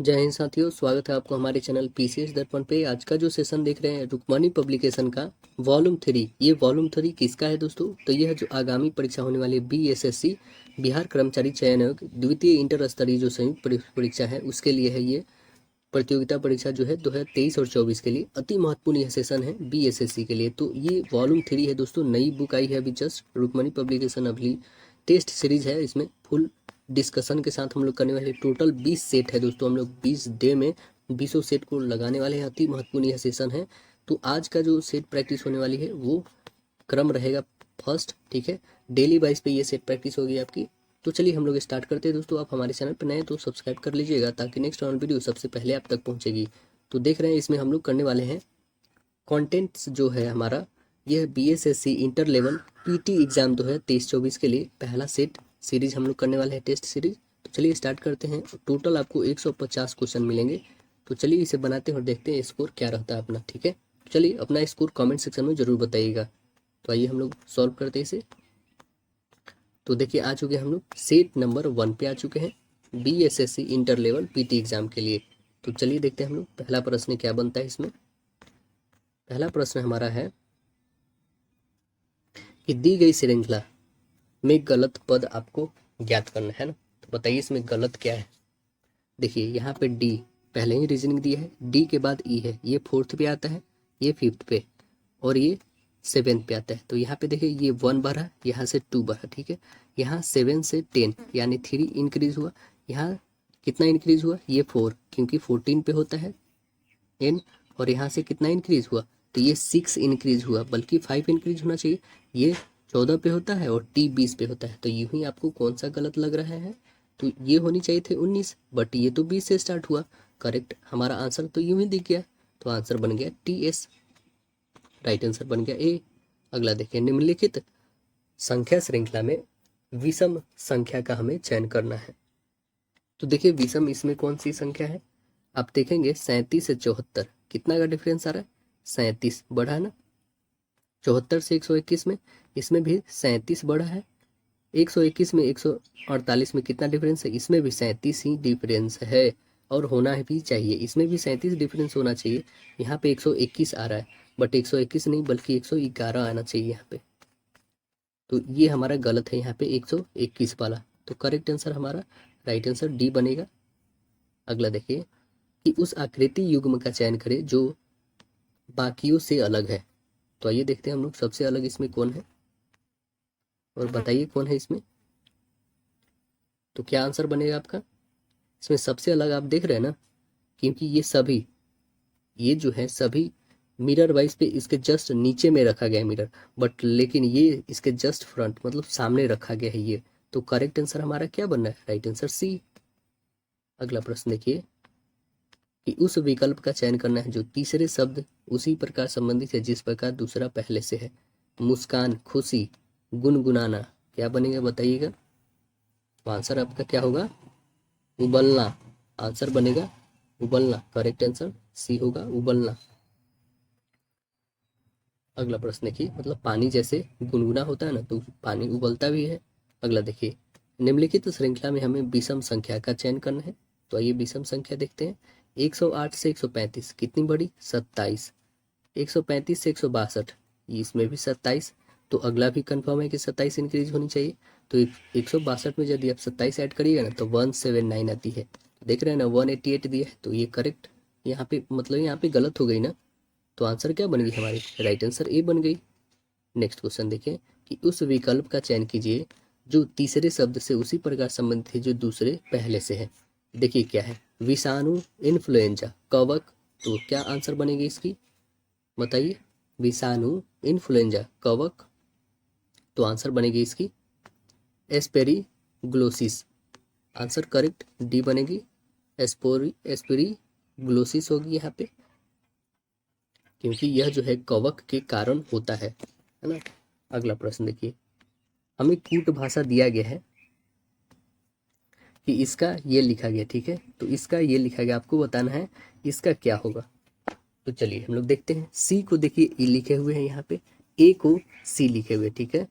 जय हिंद साथियों, स्वागत है आपको हमारे चैनल पीसीएस दर्पण पे। आज का जो सेशन देख रहे हैं रुक्मणी पब्लिकेशन का वॉल्यूम 3। ये वॉल्यूम 3 किसका है दोस्तों? तो यह जो आगामी परीक्षा होने वाली बीएसएससी बिहार कर्मचारी चयन आयोग द्वितीय इंटर स्तरीय जो संयुक्त परीक्षा है उसके लिए है। ये प्रतियोगिता परीक्षा जो है 2023 और 24 के लिए अति महत्वपूर्ण यह सेशन है बीएसएससी के लिए। तो ये वॉल्यूम 3 है दोस्तों, नई बुक आई है अभी जस्ट। रुक्मणी पब्लिकेशन अभी टेस्ट सीरीज है, इसमें फुल डिस्कशन के साथ हम लोग करने वाले। टोटल 20 सेट है दोस्तों, हम लोग 20 डे में 20 सेट को लगाने वाले हैं। अति महत्वपूर्ण यह सेशन है। तो आज का जो सेट प्रैक्टिस होने वाली है वो क्रम रहेगा फर्स्ट, ठीक है। डेली वाइज पे ये सेट प्रैक्टिस होगी आपकी। तो चलिए हम लोग स्टार्ट करते हैं दोस्तों। आप हमारे चैनल पर नए तो सब्सक्राइब कर लीजिएगा ताकि नेक्स्ट ऑन वीडियो सबसे पहले आप तक पहुंचेगी। तो देख रहे हैं इसमें हम लोग करने वाले हैं कंटेंट्स जो है हमारा, यह BSSC inter level PT exam 2023-24 के लिए पहला सेट सीरीज हम लोग करने वाले हैं, टेस्ट सीरीज। तो चलिए स्टार्ट करते हैं। टोटल आपको 150 क्वेश्चन मिलेंगे। तो चलिए इसे बनाते हैं और देखते हैं स्कोर क्या रहता है अपना, ठीक है। चलिए अपना स्कोर कमेंट सेक्शन में जरूर बताइएगा। तो आइए हम लोग सॉल्व करते हैं इसे। तो देखिए आ चुके हम लोग सेट नंबर 1 पे आ चुके हैं BSSC inter level PT exam के लिए। तो चलिए देखते हैं हम लोग पहला प्रश्न क्या बनता है इसमें। पहला प्रश्न हमारा है कि दी गई श्रृंखला में गलत पद आपको ज्ञात करना है ना। तो बताइए इसमें गलत क्या है। देखिए यहाँ पे डी पहले ही रीजनिंग दी है, डी के बाद ई है, ये 4th पे आता है, ये 5th पे और ये 7th पे आता है। तो यहाँ पे देखिए ये 1 बढ़ा, यहाँ से 2 बढ़ा, ठीक है। यहाँ 7 से 10 यानी 3 इंक्रीज हुआ। यहाँ कितना इंक्रीज हुआ? ये 4, क्योंकि 14 पे होता है एन। और यहाँ से कितना इंक्रीज हुआ? तो ये 6 इंक्रीज हुआ, बल्कि 5 इंक्रीज होना चाहिए। ये 14 पे होता है और टी 20 पे होता है। तो यूं ही आपको कौन सा गलत लग रहा है? तो ये होनी चाहिए थे 19, बट ये तो 20 से स्टार्ट हुआ। करेक्ट हमारा आंसर तो यूं ही दिख गया। तो आंसर बन गया टी एस, राइट आंसर बन गया ए। अगला देखिए, निम्नलिखित संख्या श्रृंखला में विषम संख्या का हमें चयन करना है। तो देखिए विषम इसमें कौन सी संख्या है? आप देखेंगे 37 से 74 कितना का डिफरेंस आ रहा है? 37 बढ़ा है ना। 74 से 121 में, इसमें भी 37 बढ़ा है। 121 में 148 में कितना डिफरेंस है? इसमें भी 37 ही डिफरेंस है और होना भी चाहिए। इसमें भी 37 डिफरेंस होना चाहिए। यहाँ पे 121 आ रहा है, बट 121 नहीं बल्कि 111 आना चाहिए यहाँ पे। तो ये हमारा गलत है यहाँ पे 121 वाला। तो करेक्ट आंसर हमारा राइट आंसर डी बनेगा। अगला देखिए कि उस आकृति युग्म का चयन करें जो बाकियों से अलग है। तो आइए देखते हैं हम लोग सबसे अलग इसमें कौन है और बताइए कौन है इसमें। तो क्या आंसर बनेगा आपका? इसमें सबसे अलग आप देख रहे हैं ना, क्योंकि ये सभी ये जो है सभी मिरर वाइज पे इसके जस्ट नीचे में रखा गया है मिरर, बट लेकिन ये इसके जस्ट फ्रंट मतलब सामने रखा गया है ये। तो करेक्ट आंसर हमारा क्या बन रहा है? Right answer C. अगला प्रश्न देखिए कि उस विकल्प का चयन करना है जो तीसरे शब्द उसी प्रकार संबंधित है जिस प्रकार दूसरा पहले से है। मुस्कान, खुशी, गुनगुनाना, क्या बनेगा बताइएगा। तो आंसर आपका क्या होगा? उबलना। आंसर बनेगा उबलना। करेक्ट आंसर सी होगा, उबलना। अगला प्रश्न देखिए, मतलब पानी जैसे गुनगुना होता है ना, तो पानी उबलता भी है। अगला देखिए, निम्नलिखित श्रृंखला में हमें विषम संख्या का चयन करना है। तो आइए विषम संख्या देखते हैं। 108 से 135 कितनी बड़ी? 27। 135 से 162 इसमें भी 27। तो अगला भी कंफर्म है कि 27 इंक्रीज होनी चाहिए। तो 162 में यदि आप 27 ऐड करिएगा ना तो 179 आती है। देख रहे हैं ना 188 दिया है। तो ये करेक्ट यहाँ पे मतलब यहाँ पे गलत हो गई ना। तो आंसर क्या बन गई हमारी? राइट आंसर ए बन गई। नेक्स्ट क्वेश्चन देखें कि उस विकल्प का चयन कीजिए जो तीसरे शब्द से उसी प्रकार संबंधित है जो दूसरे पहले से है। देखिए क्या है? विषाणु, इन्फ्लुएंजा, कवक। तो क्या आंसर बनेगी इसकी बताइए? विषाणु, इन्फ्लुएंजा, कवक। तो आंसर बनेगी इसकी एस्पेरिग्लोसिस। आंसर करेक्ट डी बनेगी। एस्पेरिग्लोसिस होगी यहाँ पे, क्योंकि यह जो है कवक के कारण होता है ना। अगला प्रश्न देखिए, हमें कूट भाषा दिया गया है कि इसका ये लिखा गया, ठीक है। तो इसका ये लिखा गया, आपको बताना है इसका क्या होगा। तो चलिए हम लोग देखते हैं। सी को देखिए ई लिखे हुए हैं यहाँ पे, ए को सी लिखे हुए, ठीक है।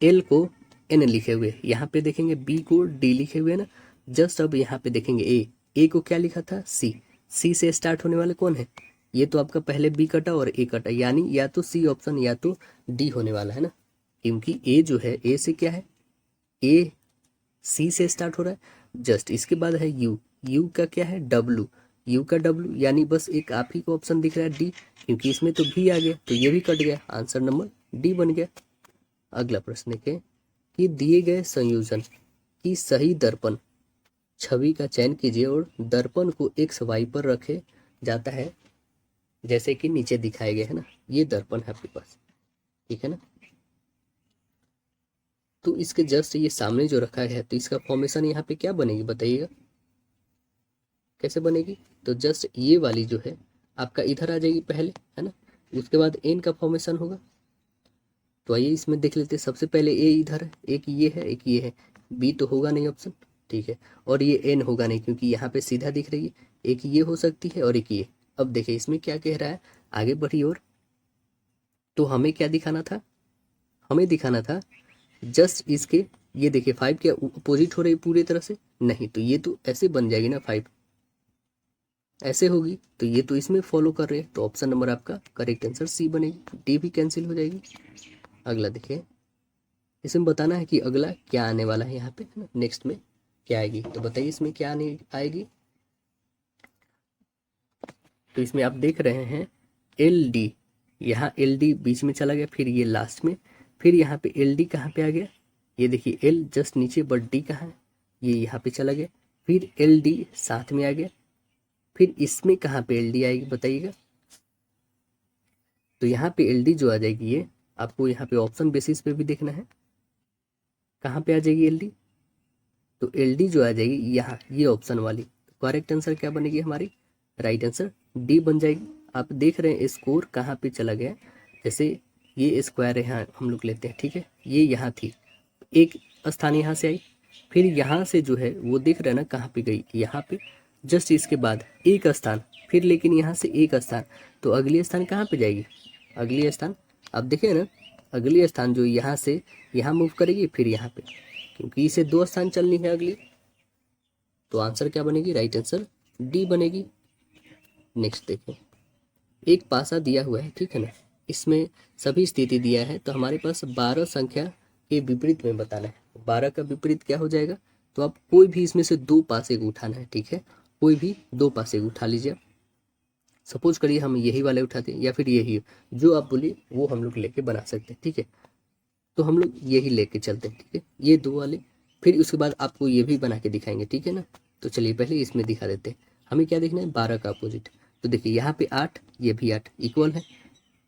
एल को एन लिखे हुए, यहाँ पे देखेंगे बी को डी लिखे हुए ना। जस्ट अब यहाँ पे देखेंगे ए, ए को क्या लिखा था, सी। सी से स्टार्ट होने वाले कौन है, ये तो आपका पहले बी कटा और ए कटा, यानी या तो सी ऑप्शन या तो डी होने वाला है ना, क्योंकि ए जो है ए से क्या है, ए सी से स्टार्ट हो रहा है। जस्ट इसके बाद है यू, यू का क्या है, डब्लू, यू का डब्लू, यानी बस एक आप ही को ऑप्शन दिख रहा है डी, क्योंकि इसमें तो भी आ गया तो ये भी कट गया, आंसर नंबर डी बन गया। अगला प्रश्न है कि दिए गए संयोजन की सही दर्पण छवि का चयन कीजिए और दर्पण को एक्स वाई पर रखे जाता है जैसे कि नीचे दिखाए गए है ना, ये दर्पण है आपके पास, ठीक है ना। तो इसके जस्ट ये सामने जो रखा है तो इसका फॉर्मेशन यहाँ पे क्या बनेगी बताइएगा, कैसे बनेगी। तो जस्ट ये वाली जो है आपका इधर आ जाएगी पहले, है ना, उसके बाद एन का फॉर्मेशन होगा। तो आइए इसमें देख लेते हैं, सबसे पहले ए इधर है, एक ये है एक ये है, बी तो होगा नहीं ऑप्शन, ठीक है, और ये एन होगा नहीं क्योंकि यहाँ पे सीधा दिख रही है, एक ये हो सकती है और एक ये। अब देखिए इसमें क्या कह रहा है, आगे बढ़ी और तो हमें क्या दिखाना था, हमें दिखाना था जस्ट इसके, ये देखिए 5 क्या अपोजिट हो रही पूरी तरह से नहीं, तो ये तो ऐसे बन जाएगी ना, 5 ऐसे होगी, तो ये तो इसमें फॉलो कर रहे हैं, तो ऑप्शन नंबर आपका करेक्ट आंसर सी बनेगी, डी भी कैंसिल हो जाएगी। अगला देखिए, इसमें बताना है कि अगला क्या आने वाला है यहाँ पे, है ना, नेक्स्ट में क्या आएगी, तो बताइए इसमें क्या आने आएगी। तो इसमें आप देख रहे हैं एल डी, यहाँ एल डी बीच में चला गया, फिर ये लास्ट में, फिर यहाँ पे एल डी कहाँ पे आ गया, ये देखिए एल जस्ट नीचे बट डी कहाँ है, ये यहाँ पे चला गया, फिर एल डी साथ में आ गया, फिर इसमें कहाँ पे एल डी आएगी बताइएगा। तो यहाँ पे एल डी जो आ जाएगी ये आपको यहाँ पे ऑप्शन बेसिस पे भी देखना है, कहाँ पे आ जाएगी एल डी, तो एल डी जो आ जाएगी यहाँ ये ऑप्शन वाली, तो करेक्ट आंसर क्या बनेगी हमारी, राइट आंसर डी बन जाएगी। आप देख रहे हैं स्कोर कहाँ पे चला गया, जैसे ये स्क्वायर यहाँ हम लोग लेते हैं, ठीक है, ये यहाँ थी, एक स्थान यहाँ से आई, फिर यहाँ से जो है वो देख रहे हैं ना कहाँ पे गई, यहाँ पे, जस्ट इसके बाद एक स्थान, फिर लेकिन यहाँ से एक स्थान, तो अगली स्थान कहाँ पे जाएगी, अगली स्थान आप देखिए ना, अगली स्थान जो यहाँ से यहाँ मूव करेगी फिर यहाँ पे, क्योंकि इसे 2 स्थान चलनी है अगली, तो आंसर क्या बनेगी, राइट आंसर डी बनेगी। नेक्स्ट देखिए, एक पासा दिया हुआ है, ठीक है ना, इसमें सभी स्थिति दिया है, तो हमारे पास 12 संख्या के विपरीत में बताना है, 12 का विपरीत क्या हो जाएगा, तो आप कोई भी इसमें से 2 पासे को उठाना है, ठीक है, कोई भी 2 पासे को उठा लीजिए। सपोज करिए हम यही वाले उठाते हैं या फिर यही, जो आप बोलिए वो हम लोग लेके बना सकते हैं, ठीक है, तो हम लोग यही लेके चलते हैं, ठीक है, ये 2 वाले, फिर उसके बाद आपको ये भी बना के दिखाएंगे, ठीक है ना। तो चलिए पहले इसमें दिखा देते हैं, हमें क्या देखना है, 12 का अपोजिट, तो देखिए यहाँ पे 8, ये भी 8 इक्वल है,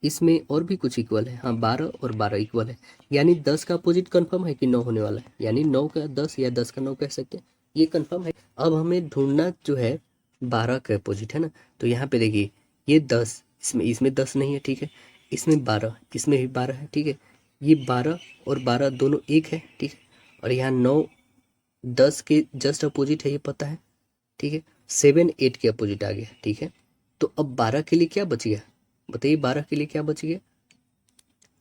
इसमें और भी कुछ इक्वल है, हाँ 12 और 12 इक्वल है, यानी 10 का अपोजिट कंफर्म है कि 9 होने वाला है, यानी 9 का 10 या 10 का 9 कह सकते हैं, ये कंफर्म है। अब हमें ढूंढना जो है 12 का अपोजिट, है ना, तो यहाँ पे देखिए ये 10, इसमें इसमें 10 नहीं है, ठीक है, इसमें 12, इसमें भी 12 है, ठीक है, ये 12 और 12 दोनों एक है, ठीक है, और यहाँ 9 10 के जस्ट अपोजिट है, ये पता है, ठीक है, 7 8 के अपोजिट आ गया, ठीक है, तो अब 12 के लिए क्या बच गया बताइए, 12 के लिए क्या बच गया,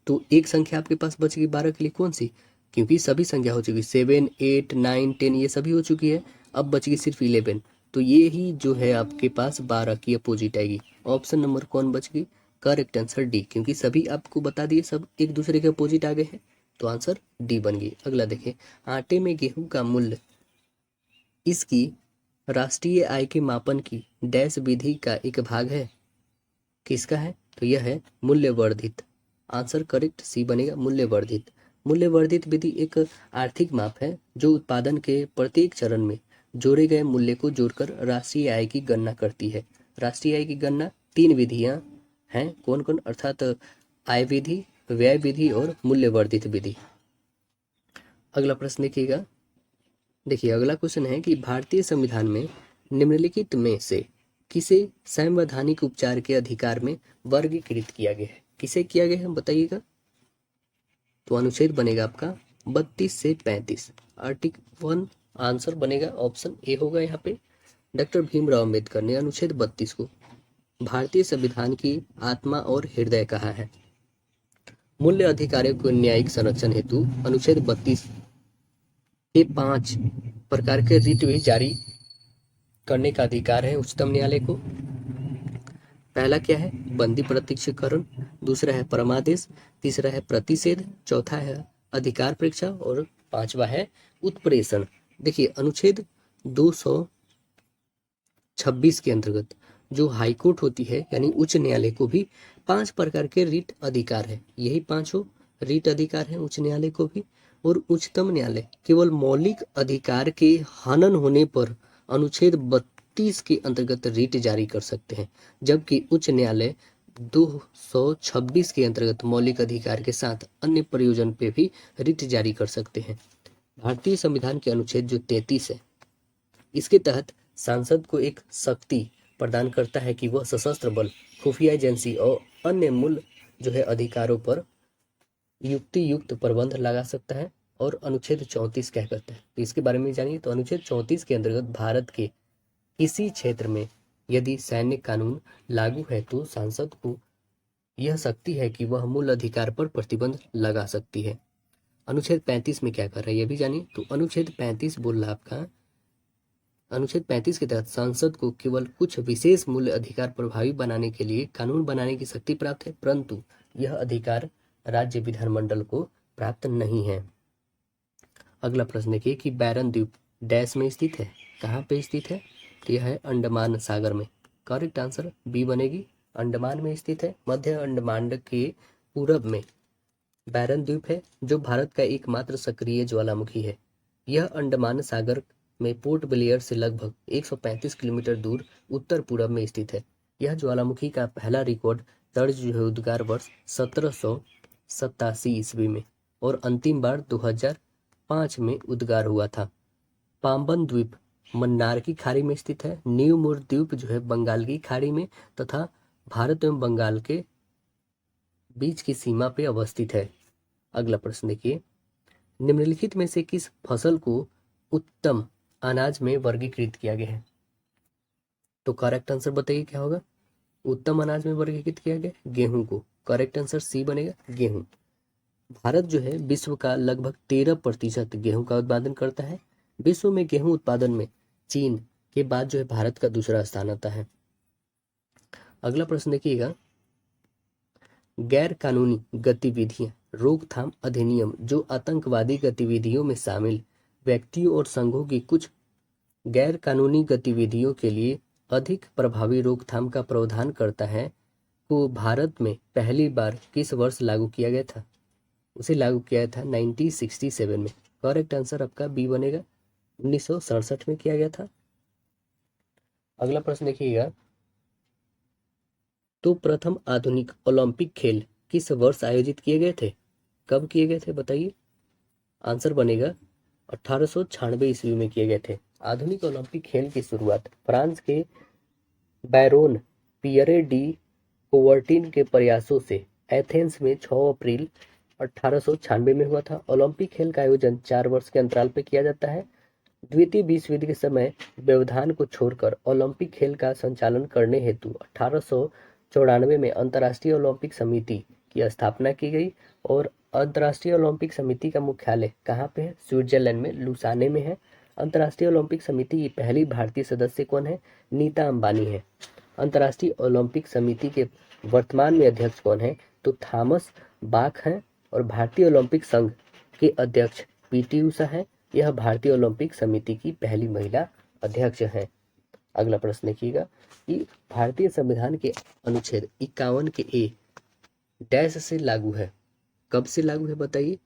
तो एक संख्या आपके पास बच गई 12 के लिए, कौन सी, क्योंकि सभी संख्या हो चुकी, 7 8 9 10 ये सभी हो चुकी है, अब बच गई सिर्फ 11, तो ये ही जो है आपके पास 12 की अपोजिट आएगी, ऑप्शन नंबर कौन बच गई, करेक्ट आंसर डी, क्योंकि सभी आपको बता दिए सब एक दूसरे के अपोजिट आ गए हैं, तो आंसर डी बन गई। अगला देखें, आटे में गेहूं का मूल्य इसकी राष्ट्रीय आय के मापन की डैश विधि का एक भाग है, किसका है, तो यह है मूल्यवर्धित, आंसर करेक्ट सी बनेगा, मूल्यवर्धित। मूल्यवर्धित विधि एक आर्थिक माप है जो उत्पादन के प्रत्येक चरण में जोड़े गए मूल्य को जोड़कर राष्ट्रीय आय की गणना करती है। राष्ट्रीय आय की गणना 3 विधियां हैं, कौन कौन, अर्थात आय विधि, व्यय विधि और मूल्यवर्धित विधि। अगला प्रश्न देखिएगा, देखिए अगला क्वेश्चन है कि भारतीय संविधान में निम्नलिखित में से किसे संवैधानिक उपचार के अधिकार में वर्गीकृत किया गया है, किसे किया गया है बताइएगा। तो अनुच्छेद बनेगा आपका 32 से 35, आर्टिकल 1, आंसर बनेगा ऑप्शन ए होगा यहाँ पे। डॉक्टर भीमराव अम्बेडकर ने अनुच्छेद 32 को भारतीय संविधान की आत्मा और हृदय कहा है। मूल्य अधिकारों को न्यायिक संरक्षण हेतु अनुच्छेद 32 के 5 प्रकार के रिट भी जारी करने का अधिकार है उच्चतम न्यायालय को। पहला क्या है, बंदी प्रत्यक्षीकरण, दूसरा है परमादेश, तीसरा है प्रतिषेध, चौथा है अधिकार परीक्षा और पांचवा है उत्प्रेषण। देखिए अनुच्छेद 226 के अंतर्गत जो हाईकोर्ट होती है यानी उच्च न्यायालय को भी 5 प्रकार के रीट अधिकार है। यही पांचों रीट अधिकार है उच्च न्यायालय को भी। और उच्चतम न्यायालय केवल मौलिक अधिकार के हनन होने पर अनुच्छेद 32 के अंतर्गत रीट जारी कर सकते हैं, जबकि उच्च न्यायालय 226 के अंतर्गत मौलिक अधिकार के साथ अन्य प्रयोजन पे भी रीट जारी कर सकते हैं। भारतीय संविधान के अनुच्छेद जो 33 है, इसके तहत सांसद को एक शक्ति प्रदान करता है कि वह सशस्त्र बल, खुफिया एजेंसी और अन्य मूल जो है अधिकारों पर युक्ति युक्त प्रबंध लगा सकता है। और अनुच्छेद 34 क्या कहता है, तो इसके बारे में जानिए। तो अनुच्छेद 34 के अंतर्गत भारत के किसी क्षेत्र में यदि सैन्य कानून लागू है तो सांसद को यह शक्ति है कि वह मूल अधिकार पर प्रतिबंध लगा सकती है। अनुच्छेद 35 में क्या कर रहा है ये भी जानिए। तो अनुच्छेद 35 बोल रहा आपका, अनुच्छेद 35 के तहत सांसद को केवल कुछ विशेष मूल्य अधिकार प्रभावी बनाने के लिए कानून बनाने की शक्ति प्राप्त है, परंतु यह अधिकार राज्य विधानमंडल को प्राप्त नहीं है। अगला प्रश्न देखिए कि बैरन द्वीप डैश में स्थित है, कहाँ पे स्थित है, तो यह है अंडमान सागर में। करेक्ट आंसर बी बनेगी, अंडमान में स्थित है, मध्य अंडमान के पूरब में बैरन द्वीप है जो भारत का एकमात्र सक्रिय ज्वालामुखी है। यह अंडमान सागर में पोर्ट ब्लेयर से लगभग 135 किलोमीटर दूर उत्तर पूरब में स्थित है। यह ज्वालामुखी का पहला रिकॉर्ड दर्ज जो है उद्गार वर्ष 1787 ईस्वी में और अंतिम बार 2005 में उद्गार हुआ था। पाम्बन द्वीप मन्नार की खाड़ी में स्थित है। न्यू मूर द्वीप जो है बंगाल की खाड़ी में तथा भारत एवं बंगाल के बीच की सीमा पे अवस्थित है। अगला प्रश्न देखिए, निम्नलिखित में से किस फसल को उत्तम अनाज में वर्गीकृत किया गया है, तो करेक्ट आंसर बताइए क्या होगा। उत्तम अनाज में वर्गीकृत किया गया गेहूं को। करेक्ट आंसर सी बनेगा, गेहूं। भारत जो है विश्व का लगभग 13% गेहूं का उत्पादन करता है। विश्व में गेहूं उत्पादन में चीन के बाद जो है भारत का दूसरा स्थान आता है। अगला प्रश्न देखिएगा, गैर कानूनी गतिविधियां रोकथाम अधिनियम जो आतंकवादी गतिविधियों में शामिल व्यक्तियों और संघों की कुछ गैर कानूनी गतिविधियों के लिए अधिक प्रभावी रोकथाम का प्रावधान करता है, को भारत में पहली बार किस वर्ष लागू किया गया था। उसे लागू किया था 1967 में। करेक्ट आंसर आपका बी बनेगा, 1967 में किया गया था। अगला प्रश्न देखिएगा, तो प्रथम आधुनिक ओलंपिक खेल किस वर्ष आयोजित किए गए थे, कब किए गए थे बताइए। आंसर बनेगा 1896 ईस्वी में किए गए थे। आधुनिक ओलंपिक खेल की शुरुआत फ्रांस के बैरोन पियरे डी कोवर्टिन के प्रयासों से एथेंस में 6 अप्रैल 1896 में हुआ था। ओलंपिक खेल का आयोजन 4 वर्ष के अंतराल पर किया जाता है। द्वितीय विश्व युद्ध के समय व्यवधान को छोड़कर ओलंपिक खेल का संचालन करने हेतु 1894 में अंतर्राष्ट्रीय ओलंपिक समिति की स्थापना की गई और अंतर्राष्ट्रीय ओलंपिक समिति का मुख्यालय कहाँ पे है, स्विट्जरलैंड में लुसाने में है। अंतर्राष्ट्रीय ओलंपिक समिति की पहली भारतीय सदस्य कौन है, नीता अंबानी है। अंतर्राष्ट्रीय ओलंपिक समिति के वर्तमान में अध्यक्ष कौन है, तो थॉमस बाक हैं। और भारतीय ओलंपिक संघ के अध्यक्ष पीटी उषा है। यह भारतीय ओलंपिक समिति की पहली महिला अध्यक्ष हैं। अगला प्रश्न देखिएगा कि भारतीय संविधान के अनुच्छेद 51 के ए डैश से लागू है, कब से लागू है बताइए।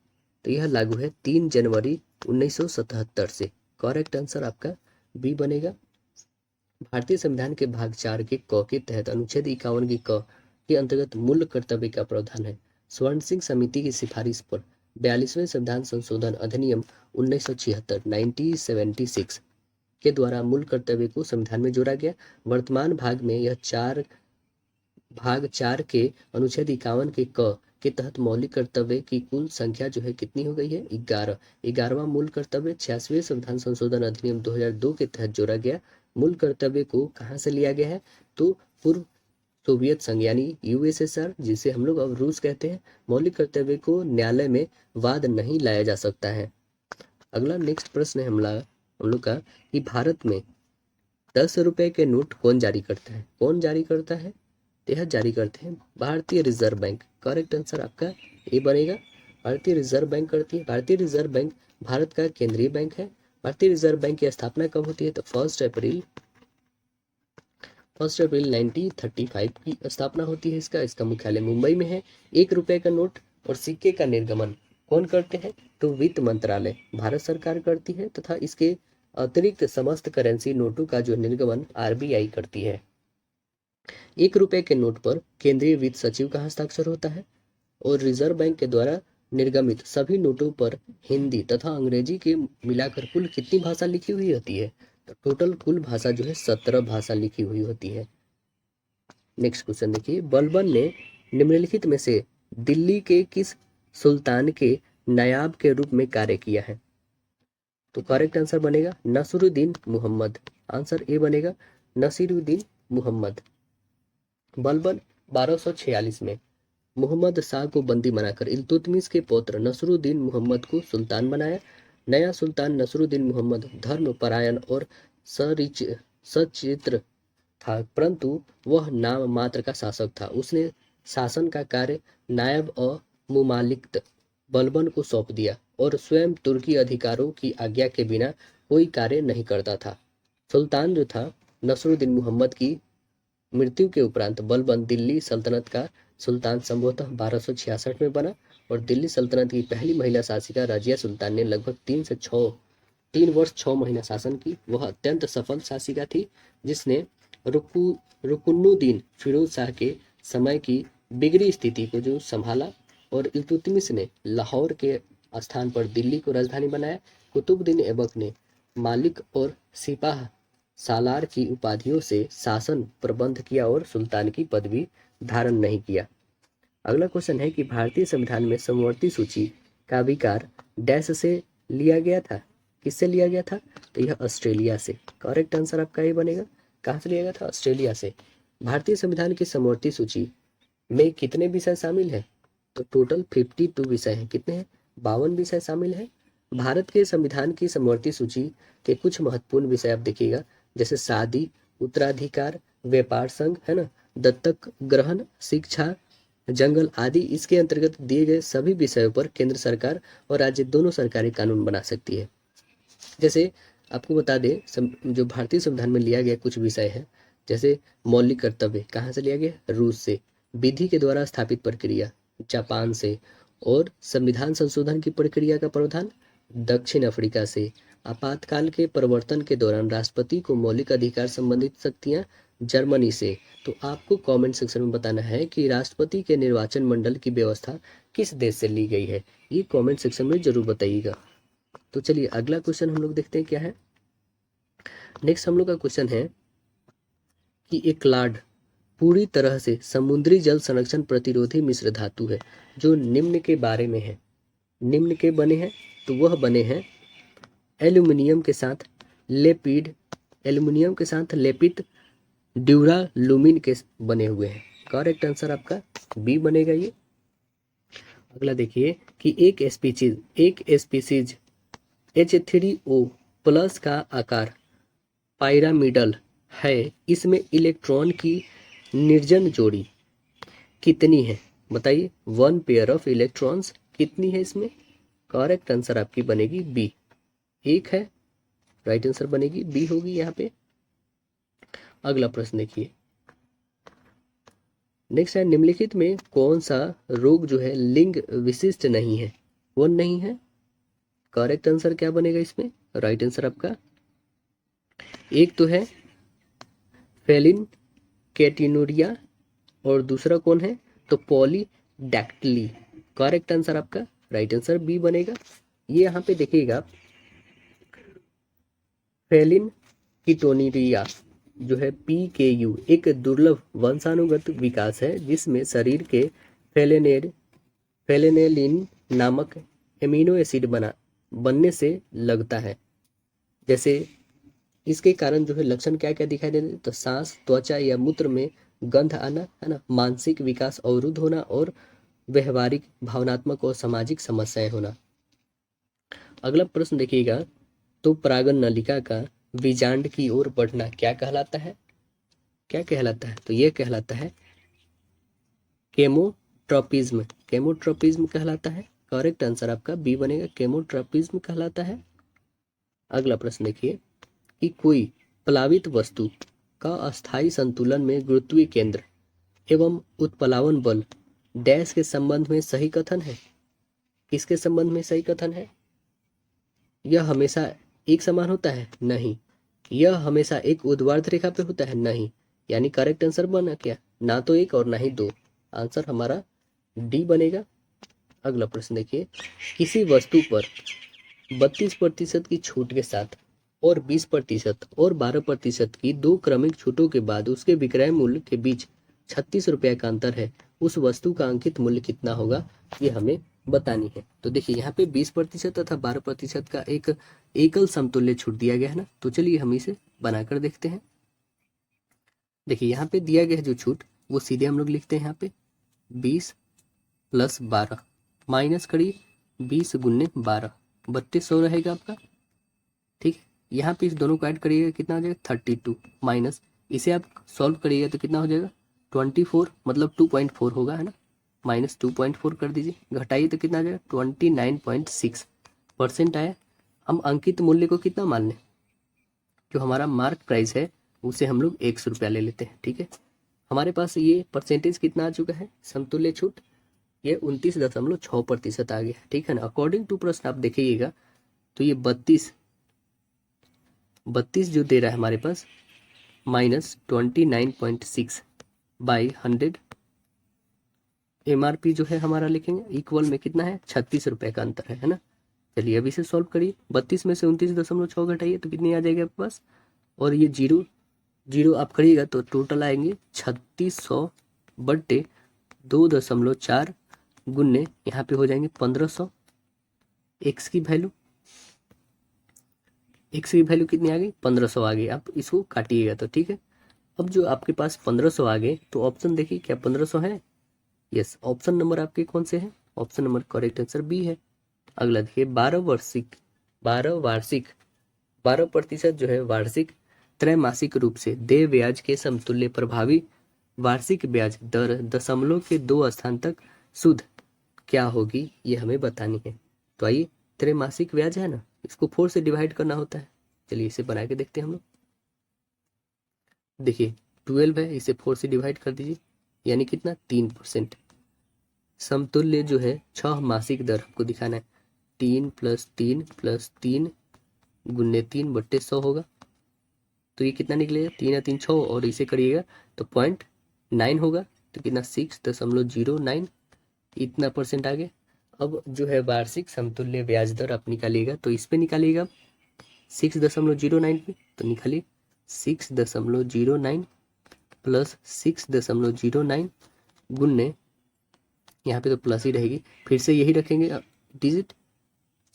तो यह लागू है 3 जनवरी 1977 से। करेक्ट आंसर आपका बी बनेगा। भारतीय संविधान के भाग 4 के क के तहत अनुच्छेद 51 की क के अंतर्गत मूल कर्तव्य का प्रावधान है। स्वर्ण सिंह समिति की सिफारिश पर 42वें संविधान संशोधन अधिनियम 1976 1976 के द्वारा मूल कर्तव्य को संविधान में जोड़ा गया। वर्तमान भाग में यह भाग 4 के अनुच्छेद 51 के क के तहत मौलिक कर्तव्य की कुल संख्या जो है कितनी हो गई है, 11। 11वां मूल कर्तव्य 86वें संविधान संशोधन अधिनियम 2002 के तहत जोड़ा गया। मूल कर्तव्य को कहाँ से लिया गया है, तो पूर्व सोवियत संघ यानी यूएसएसआर, जिसे हम लोग अब रूस कहते हैं। मौलिक कर्तव्य को न्यायालय में वाद नहीं लाया जा सकता है। अगला नेक्स्ट प्रश्न है हम लोग का कि भारत में 10 रुपए के नोट कौन जारी करता है? कौन जारी करता है? तो यह जारी करते हैं भारतीय रिजर्व बैंक। करेक्ट आंसर आपका ए बनेगा। भारतीय रिजर्व बैंक करती है। भारतीय रिजर्व बैंक भारत का केंद्रीय बैंक है। भारतीय रिजर्व बैंक की स्थापना कब होती है? तो 1 अप्रैल 1935 की स्थापना होती है इसका मुख्यालय मुंबई में है। 1 रुपए का नोट और सिक्के का निर्गमन कौन करते हैं? तो वित्त मंत्रालय भारत सरकार करती है, तथा इसके अतिरिक्त समस्त करेंसी नोटों का जो निर्गमन आरबीआई करती है। 1 रुपए के नोट पर केंद्रीय वित्त सचिव का हस्ताक्षर होता है और रिजर्व बैंक के द्वारा निर्गमित सभी नोटों पर हिंदी तथा अंग्रेजी के मिलाकर कुल कितनी भाषा लिखी हुई होती है? तो टोटल कुल भाषा जो है 17 भाषा लिखी हुई होती है। नेक्स्ट क्वेश्चन देखिए, बलबन ने निम्नलिखित में से दिल्ली के किस सुल्तान के नायाब के रूप में कार्य किया है? तो करेक्ट आंसर बनेगा नसरुद्दीन मोहम्मद। आंसर ए बनेगा नसीरुद्दीन मोहम्मद। बलबन 1246 में मोहम्मद शाह को बंदी बनाकर इल्तुतमिश के पौत्र नसरुद्दीन मोहम्मद को सुल्तान बनाया। नया सुल्तान नसरुद्दीन मोहम्मद धर्मपरायण और सचित्र था, परंतु वह नाम मात्र का शासक था। उसने शासन का कार्य नायब और मुमालिक बलबन को सौंप दिया और स्वयं तुर्की अधिकारों की आज्ञा के बिना कोई कार्य नहीं करता था। सुल्तान जो था नसरुद्दीन मोहम्मद की मृत्यु के उपरांत बलबन दिल्ली सल्तनत का सुल्तान संभवतः 1266 में बना और दिल्ली सल्तनत की पहली महिला शासिका रजिया सुल्तान ने लगभग 3 वर्ष 6 महीना शासन की। वह अत्यंत सफल शासिका थी, जिसने रुकुनुद्दीन फिरोज शाह के समय की बिगड़ी स्थिति को जो संभाला और इल्तुतमिश ने लाहौर के स्थान पर दिल्ली को राजधानी बनाया। कुतुबुद्दीन ऐबक ने मालिक और सिपाह सालार की उपाधियों से शासन प्रबंध किया और सुल्तान की पदवी धारण नहीं किया। अगला क्वेश्चन है कि भारतीय संविधान में समवर्ती सूची का विकार डैश से लिया गया था? किससे लिया गया था? तो यह ऑस्ट्रेलिया से। करेक्ट आंसर आपका ये बनेगा। कहाँ से लिया गया था? ऑस्ट्रेलिया से। भारतीय संविधान की समवर्ती सूची में कितने विषय शामिल है? तो टोटल 52 विषय हैं। कितने हैं? 52 विषय शामिल है। भारत के संविधान की समवर्ती सूची के कुछ महत्वपूर्ण विषय आप देखिएगा, जैसे शादी, उत्तराधिकार, व्यापार संघ, है ना, दत्तक ग्रहण, शिक्षा, जंगल आदि। इसके अंतर्गत दिए गए सभी विषयों पर केंद्र सरकार और राज्य दोनों सरकारी कानून बना सकती है। जैसे आपको बता दें, जो भारतीय संविधान में लिया गया कुछ विषय है, जैसे मौलिक कर्तव्य कहाँ से लिया गया? रूस से। विधि के द्वारा स्थापित प्रक्रिया जापान से। और संविधान संशोधन की प्रक्रिया का प्रावधान दक्षिण अफ्रीका से। आपातकाल के प्रवर्तन के दौरान राष्ट्रपति को मौलिक अधिकार संबंधित शक्तियां जर्मनी से। तो आपको कमेंट सेक्शन में बताना है कि राष्ट्रपति के निर्वाचन मंडल की व्यवस्था किस देश से ली गई है। ये कमेंट सेक्शन में जरूर बताइएगा। तो चलिए अगला क्वेश्चन हम लोग देखते हैं क्या है। नेक्स्ट हम लोग का क्वेश्चन है कि एक क्लाड पूरी तरह से समुद्री जल संरक्षण प्रतिरोधी मिश्र धातु है जो निम्न के बारे में है। निम्न के बने हैं, तो वह बने हैं एल्यूमिनियम के साथ लेपित ड्यूरालुमिन के बने हुए हैं। करेक्ट आंसर आपका बी बनेगा ये। अगला देखिए कि एक स्पीसीज H3O प्लस का आकार पायरामिडल है। इसमें इलेक्ट्रॉन की निर्जन जोड़ी कितनी है? बताइए। 1 पेयर ऑफ इलेक्ट्रॉन्स कितनी है इसमें? करेक्ट आंसर आपकी बनेगी बी, 1 है। राइट आंसर बनेगी बी होगी यहाँ पे। अगला प्रश्न देखिए। नेक्स्ट है, निम्नलिखित में कौन सा रोग जो है लिंग विशिष्ट नहीं है? कौन नहीं है? करेक्ट आंसर क्या बनेगा इसमें? राइट आंसर आपका एक तो है फेलिन कैटिनुरिया और दूसरा कौन है? तो पॉलीडैक्टिली। करेक्ट आंसर आपका राइट आंसर बी बनेगा। ये यहाँ पे देखिएगा, फेलिन कीटोनिरिया जो है PKU एक दुर्लभ वंशानुगत विकास है जिसमें शरीर के फेलेनेलिन नामक एमिनो एसिड बनने से लगता है। जैसे इसके कारण जो है लक्षण क्या क्या दिखाई देते हैं? तो सांस, त्वचा या मूत्र में गंध आना, है ना, मानसिक विकास अवरुद्ध होना और व्यवहारिक, भावनात्मक और सामाजिक समस्याएं होना। अगला प्रश्न देखिएगा, तो परागन नलिका का बीजांड की ओर बढ़ना क्या कहलाता है? क्या कहलाता है? तो ये कहलाता है केमोट्रॉपिज्म। केमोट्रॉपिज्म कहलाता है। करेक्ट आंसर आपका बी बनेगा, केमोट्रॉपिज्म कहलाता है। अगला प्रश्न देखिए कि कोई प्लावित वस्तु का अस्थायी संतुलन में गुरुत्वीय केंद्र एवं उत्प्लावन बल डैश के संबंध में सही कथन है। किसके संबंध में सही कथन है? यह हमेशा एक समान होता है? नहीं। यह हमेशा एक ऊर्ध्वाधर रेखा पे होता है? नहीं। यानी करेक्ट आंसर बना क्या? ना तो एक और ना ही दो। आंसर हमारा डी बनेगा। अगला प्रश्न देखिए, किसी वस्तु पर 32% की छूट के साथ और 20% और 12% की दो क्रमिक छूटों के बाद उसके विक्रय मूल्य के बीच 36 रुपये का अंतर है, उस वस्तु का अंकित मूल्य कितना होगा, ये हमें बतानी है। तो देखिए यहाँ पे 20% तथा 12% का एक एकल समतुल्य छूट दिया गया है ना, तो चलिए हम इसे बनाकर देखते हैं। देखिए यहाँ पे दिया गया है जो छूट, वो सीधे हम लोग लिखते हैं यहाँ पे 20 + 12 माइनस करिए 20 × 12 3200 रहेगा आपका। ठीक है, यहाँ पे इस दोनों को ऐड करिएगा, कितना हो जाएगा 32 माइनस इसे आप सॉल्व करिएगा तो कितना हो जाएगा 24, मतलब 2.4 होगा, है ना। माइनस 2.4 कर दीजिए, घटाइए तो कितना आ जाएगा 29.6% आया। हम अंकित मूल्य को कितना मान लें, जो हमारा मार्क प्राइस है उसे हम लोग 100 रुपया ले लेते हैं। ठीक है, हमारे पास ये परसेंटेज कितना आ चुका है समतुल्य छूट, ये 29.6% आ गया। ठीक है ना। अकॉर्डिंग टू प्रश्न आप देखिएगा तो ये 32 जो दे रहा है हमारे पास माइनस 29.6 बाई 100 MRP जो है हमारा लिखेंगे इक्वल में कितना है 36 रुपये का अंतर है ना। चलिए अभी से सॉल्व करिए, 32 में से 29.6 घटाइए तो कितनी आ जाएगी आपके पास, और ये जीरो जीरो आप करिएगा तो टोटल आएंगे 3600 बट्टे 2.4 गुन्ने यहाँ पे हो जाएंगे 1500। एक्स की वैल्यू कितनी आ गई 1500 आ गई। आप इसको काटिएगा तो ठीक है। अब जो आपके पास 1500 आ गए तो ऑप्शन देखिए क्या 1500 है? यस, ऑप्शन नंबर आपके कौन से हैं? Option number correct answer B है। अगला देखिए 12% जो है वार्षिक त्रैमासिक रूप से देय ब्याज के समतुल्य प्रभावी वार्षिक ब्याज दर दशमलव के 2 स्थान तक शुद्ध क्या होगी, ये हमें बतानी है। तो आइए, त्रैमासिक ब्याज है ना, इसको 4 से डिवाइड करना होता है। चलिए इसे बना के देखते हैं हम लोग। देखिए 12 है, इसे 4 से डिवाइड कर दीजिए, यानी कितना 3%। समतुल्य जो है 6 मासिक दर आपको दिखाना है, 3 + 3 + 3 × 3/100 होगा। तो ये कितना निकलेगा 3 या 3 6, और इसे करिएगा तो 0.9 होगा, तो कितना 6.09 इतना परसेंट आ गया। अब जो है वार्षिक समतुल्य ब्याज दर आप निकालिएगा तो इस पे निकालिएगा 6.09 पे, तो निकालिए 6.09 + 6.09 गुन्ने, यहाँ पे तो प्लस ही रहेगी, फिर से यही रखेंगे डिजिट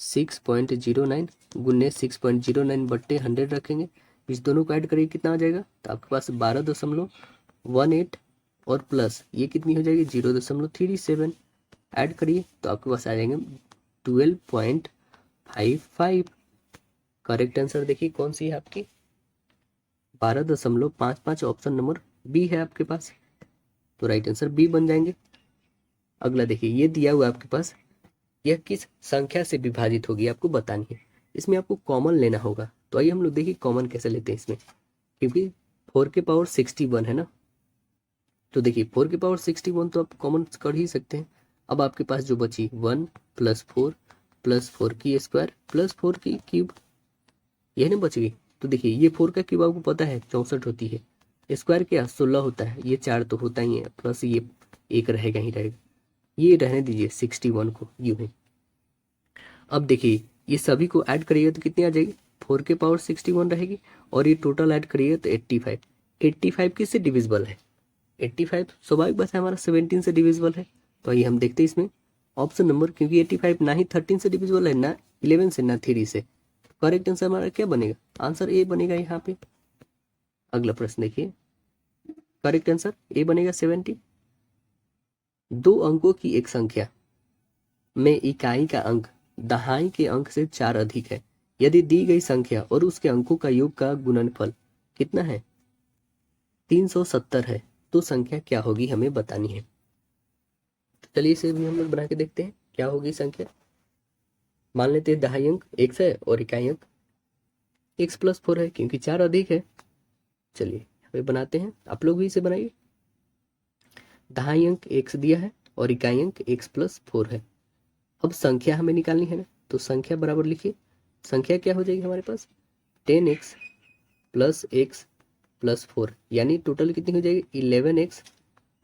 6.09 गुन्ने 6.09 बट्टे 100 रखेंगे। इस दोनों को ऐड करिए कितना आ जाएगा, तो आपके पास 12.18 और प्लस ये कितनी हो जाएगी 0.37 ऐड करिए तो आपके पास आ जाएंगे 12.55। करेक्ट आंसर देखिए कौन सी है आपकी 12.55, ऑप्शन नंबर बी है आपके पास, तो राइट आंसर बी बन जाएंगे। अगला देखिए ये दिया हुआ आपके पास, यह किस संख्या से विभाजित होगी आपको बतानी है। इसमें आपको कॉमन लेना होगा, तो आइए हम लोग देखिए कॉमन कैसे लेते हैं इसमें, क्योंकि 4 की पावर 61 है ना। तो देखिए 4 की पावर 61 तो आप कॉमन कर ही सकते हैं। अब आपके पास जो बची 1 + 4 + 4 की स्क्वायर + 4 की क्यूब, यही ना बच गई। तो देखिए ये 4 का क्यूब आपको पता है 64 होती है, स्क्वायर क्या 16 होता है, ये 4 तो होता ही है, प्लस ये एक रहेगा ही रहेगा, ये रहने दीजिए 61 को यूं ही। अब देखिए ये सभी को ऐड करिएगा तो कितनी आ जाएगी 4 के पावर 61 रहेगी, और ये टोटल ऐड करिएगा तो 85। 85 किससे डिविजिबल है? 85 स्वाभाविक बात है हमारा 17 से डिविजिबल है। तो आइए हम देखते हैं इसमें ऑप्शन नंबर, क्योंकि 85 ना ही 13 से डिविजिबल है, ना 11 से, ना 3 से। करेक्ट आंसर हमारा क्या बनेगा, आंसर ए बनेगा यहाँ पे। अगला प्रश्न देखिए, करेक्ट आंसर ए बनेगा 70। दो अंकों की एक संख्या में इकाई का अंक दहाई के अंक से 4 अधिक है, यदि दी गई संख्या और उसके अंकों का योग का गुणनफल कितना है, 370 है, तो संख्या क्या होगी हमें बतानी है। तो चलिए इसे भी हम लोग बना के देखते हैं क्या होगी संख्या। मान लेते हैं दहाई अंक x है और इकाई अंक x+4 है, क्योंकि 4 अधिक है। चलिए यहाँ पे बनाते हैं, आप लोग भी इसे बनाइए। दहाई अंक x दिया है और इकाई अंक x+4 है। अब संख्या हमें निकालनी है ना, तो संख्या बराबर लिखिए। संख्या क्या हो जाएगी हमारे पास, 10x + x + 4, यानी टोटल कितनी हो जाएगी, 11x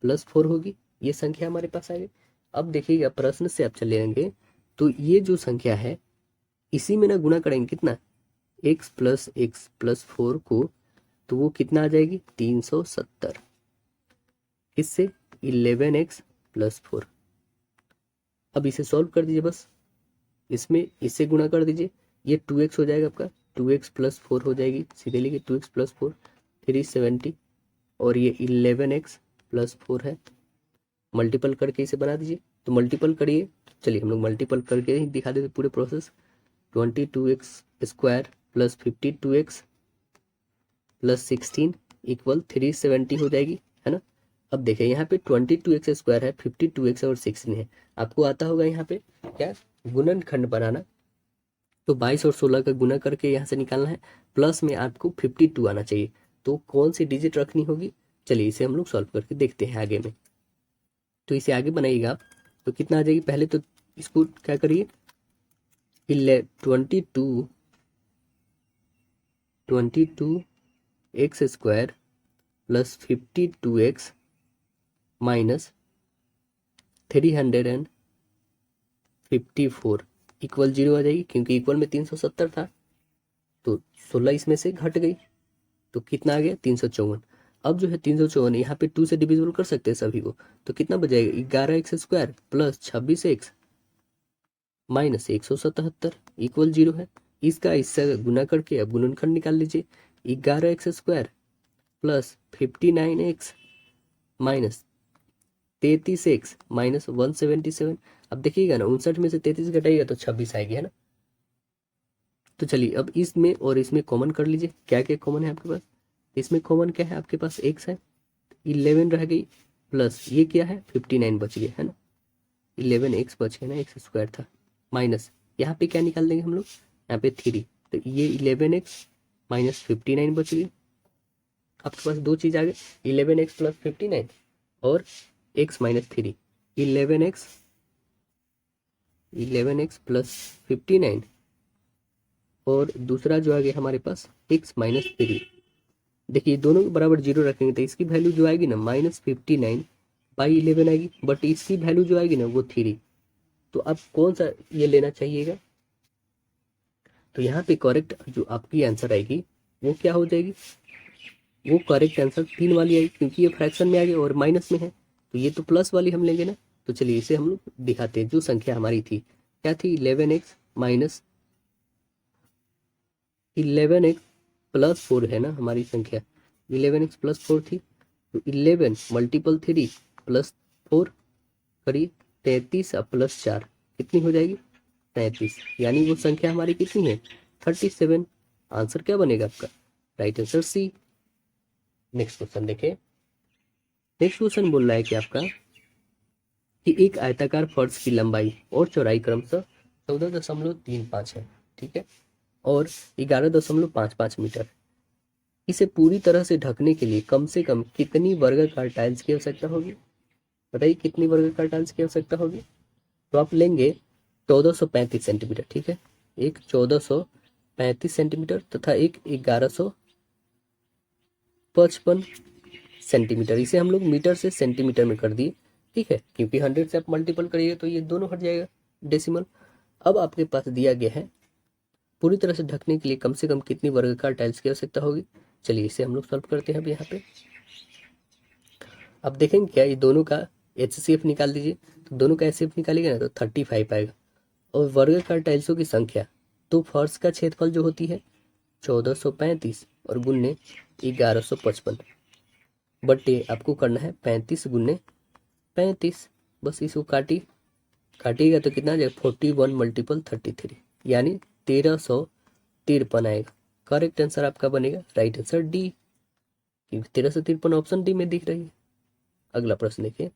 + 4 होगी। ये संख्या हमारे पास आ गई। अब देखिएगा प्रश्न से आप चले जाएंगे तो ये जो संख्या है इसी में ना गुणा करेंगे कितना, x + 4 को, तो वो कितना आ जाएगी, 370। इससे 11x + 4। अब इसे सॉल्व कर दीजिए, बस इसमें इससे गुणा कर दीजिए, ये 2x हो जाएगा आपका, 2x + 4 हो जाएगी, सीधे लिखिए 2x + 4 370, और ये 11x + 4 है। मल्टीपल करके इसे बना दीजिए, तो मल्टीपल करिए। चलिए हम लोग मल्टीपल करके ही दिखा देते पूरे प्रोसेस। 22x² + 52x + 16 = 370 हो जाएगी, है ना। अब देखिए यहाँ पे 22x² है, 52x और 16 है। आपको आता होगा यहाँ पे क्या, गुणनखंड बनाना। तो 22 और 16 का गुना करके यहाँ से निकालना है, प्लस में आपको 52 आना चाहिए। तो कौन सी डिजिट रखनी होगी, चलिए इसे हम लोग सॉल्व करके देखते हैं आगे में। तो इसे आगे बनाइएगा आप, तो कितना आ जाएगी, पहले तो इसको क्या करिए, 22x² + 52x - 354 = 0 आ जाएगी, क्योंकि इक्वल में 370 था, तो 16 इसमें से घट गई, तो कितना आ गया, 354। अब जो है 354 यहाँ पे 2 से डिविजिबल कर सकते हैं सभी को, तो कितना बचेगा, 11x² + 26x - 177 = 0 है। इसका इससे गुना करके अब गुणनखंड निकाल लीजिए, 11x² + 59x - 33x - 177। अब देखिएगा ना, 59 में से 33 घटाइएगा तो 26 आएगी, है ना। तो चलिए अब इसमें और इसमें कॉमन कर लीजिए, क्या क्या कॉमन है आपके पास। इसमें कॉमन क्या है आपके पास, x है, 11 रह गई, प्लस ये क्या है, 59 बच गया, है ना। 11x बच गया ना, x² था, माइनस यहाँ पे क्या निकाल देंगे हम लोग, यहाँ पे 3, तो ये 11x - 59 बच गई। आपके पास दो चीज आ गई, 11x + 59 और x - 3। 11x + 59 और दूसरा जो आ गया हमारे पास x - 3। देखिए दोनों के बराबर 0 रखेंगे तो इसकी वैल्यू जो आएगी ना, -59/11 आएगी, बट इसकी वैल्यू जो आएगी ना वो 3। तो अब कौन सा ये लेना चाहिएगा, तो यहाँ पे करेक्ट जो आपकी आंसर आएगी वो क्या हो जाएगी, वो करेक्ट आंसर 3 वाली आएगी, क्योंकि ये फ्रैक्शन में आ गया और माइनस में है, तो ये तो प्लस वाली हम लेंगे ना। तो चलिए इसे हम लोग दिखाते हैं। जो संख्या हमारी थी क्या थी, 11x - 11x + 4 है ना हमारी संख्या, 11x + 4 थी, तो 11 × 3 + 4 करिए, 33 + 4 कितनी हो जाएगी, 33, यानी वो संख्या हमारी कितनी है, 37। आंसर क्या बनेगा आपका, right answer C. Next question देखें। नेक्स्ट क्वेश्चन बोल रहा है कि आपका कि एक आयताकार फर्श की लंबाई और चौड़ाई क्रमशः 14.35 है, ठीक है, और 11.55 मीटर। इसे पूरी तरह से ढकने के लिए कम से कम कितनी वर्गाकार टाइल्स की आवश्यकता होगी, बताइए कितनी वर्गाकार टाइल्स की आवश्यकता होगी। तो आप लेंगे 1435 सेंटीमीटर, ठीक है, एक 1435 सेंटीमीटर तथा एक 1155 सेंटीमीटर। इसे हम लोग मीटर से सेंटीमीटर में कर दिए, ठीक है, क्योंकि 100 से आप मल्टीपल करिए तो ये दोनों हट जाएगा डेसिमल। अब आपके पास दिया गया है पूरी तरह से ढकने के लिए कम से कम कितनी वर्गाकार टाइल्स की आवश्यकता होगी। चलिए इसे हम लोग सॉल्व करते हैं अब यहाँ पे। अब देखेंगे क्या, ये दोनों का HCF निकाल दीजिए, तो दोनों का HCF निकालिएगा ना तो 35 आएगा। और वर्गाकार टाइल्सों की संख्या, तो फर्श का क्षेत्रफल जो होती है 1435 और गुन्ने 1155, बटे आपको करना है 35 × 35, बस इसको काटिएगा तो कितना आ जाएगा, 41 × 33, यानी 1300 53 आएगा। करेक्ट आंसर आपका बनेगा राइट आंसर डी, क्योंकि 1353 ऑप्शन डी में दिख रही है। अगला प्रश्न देखिए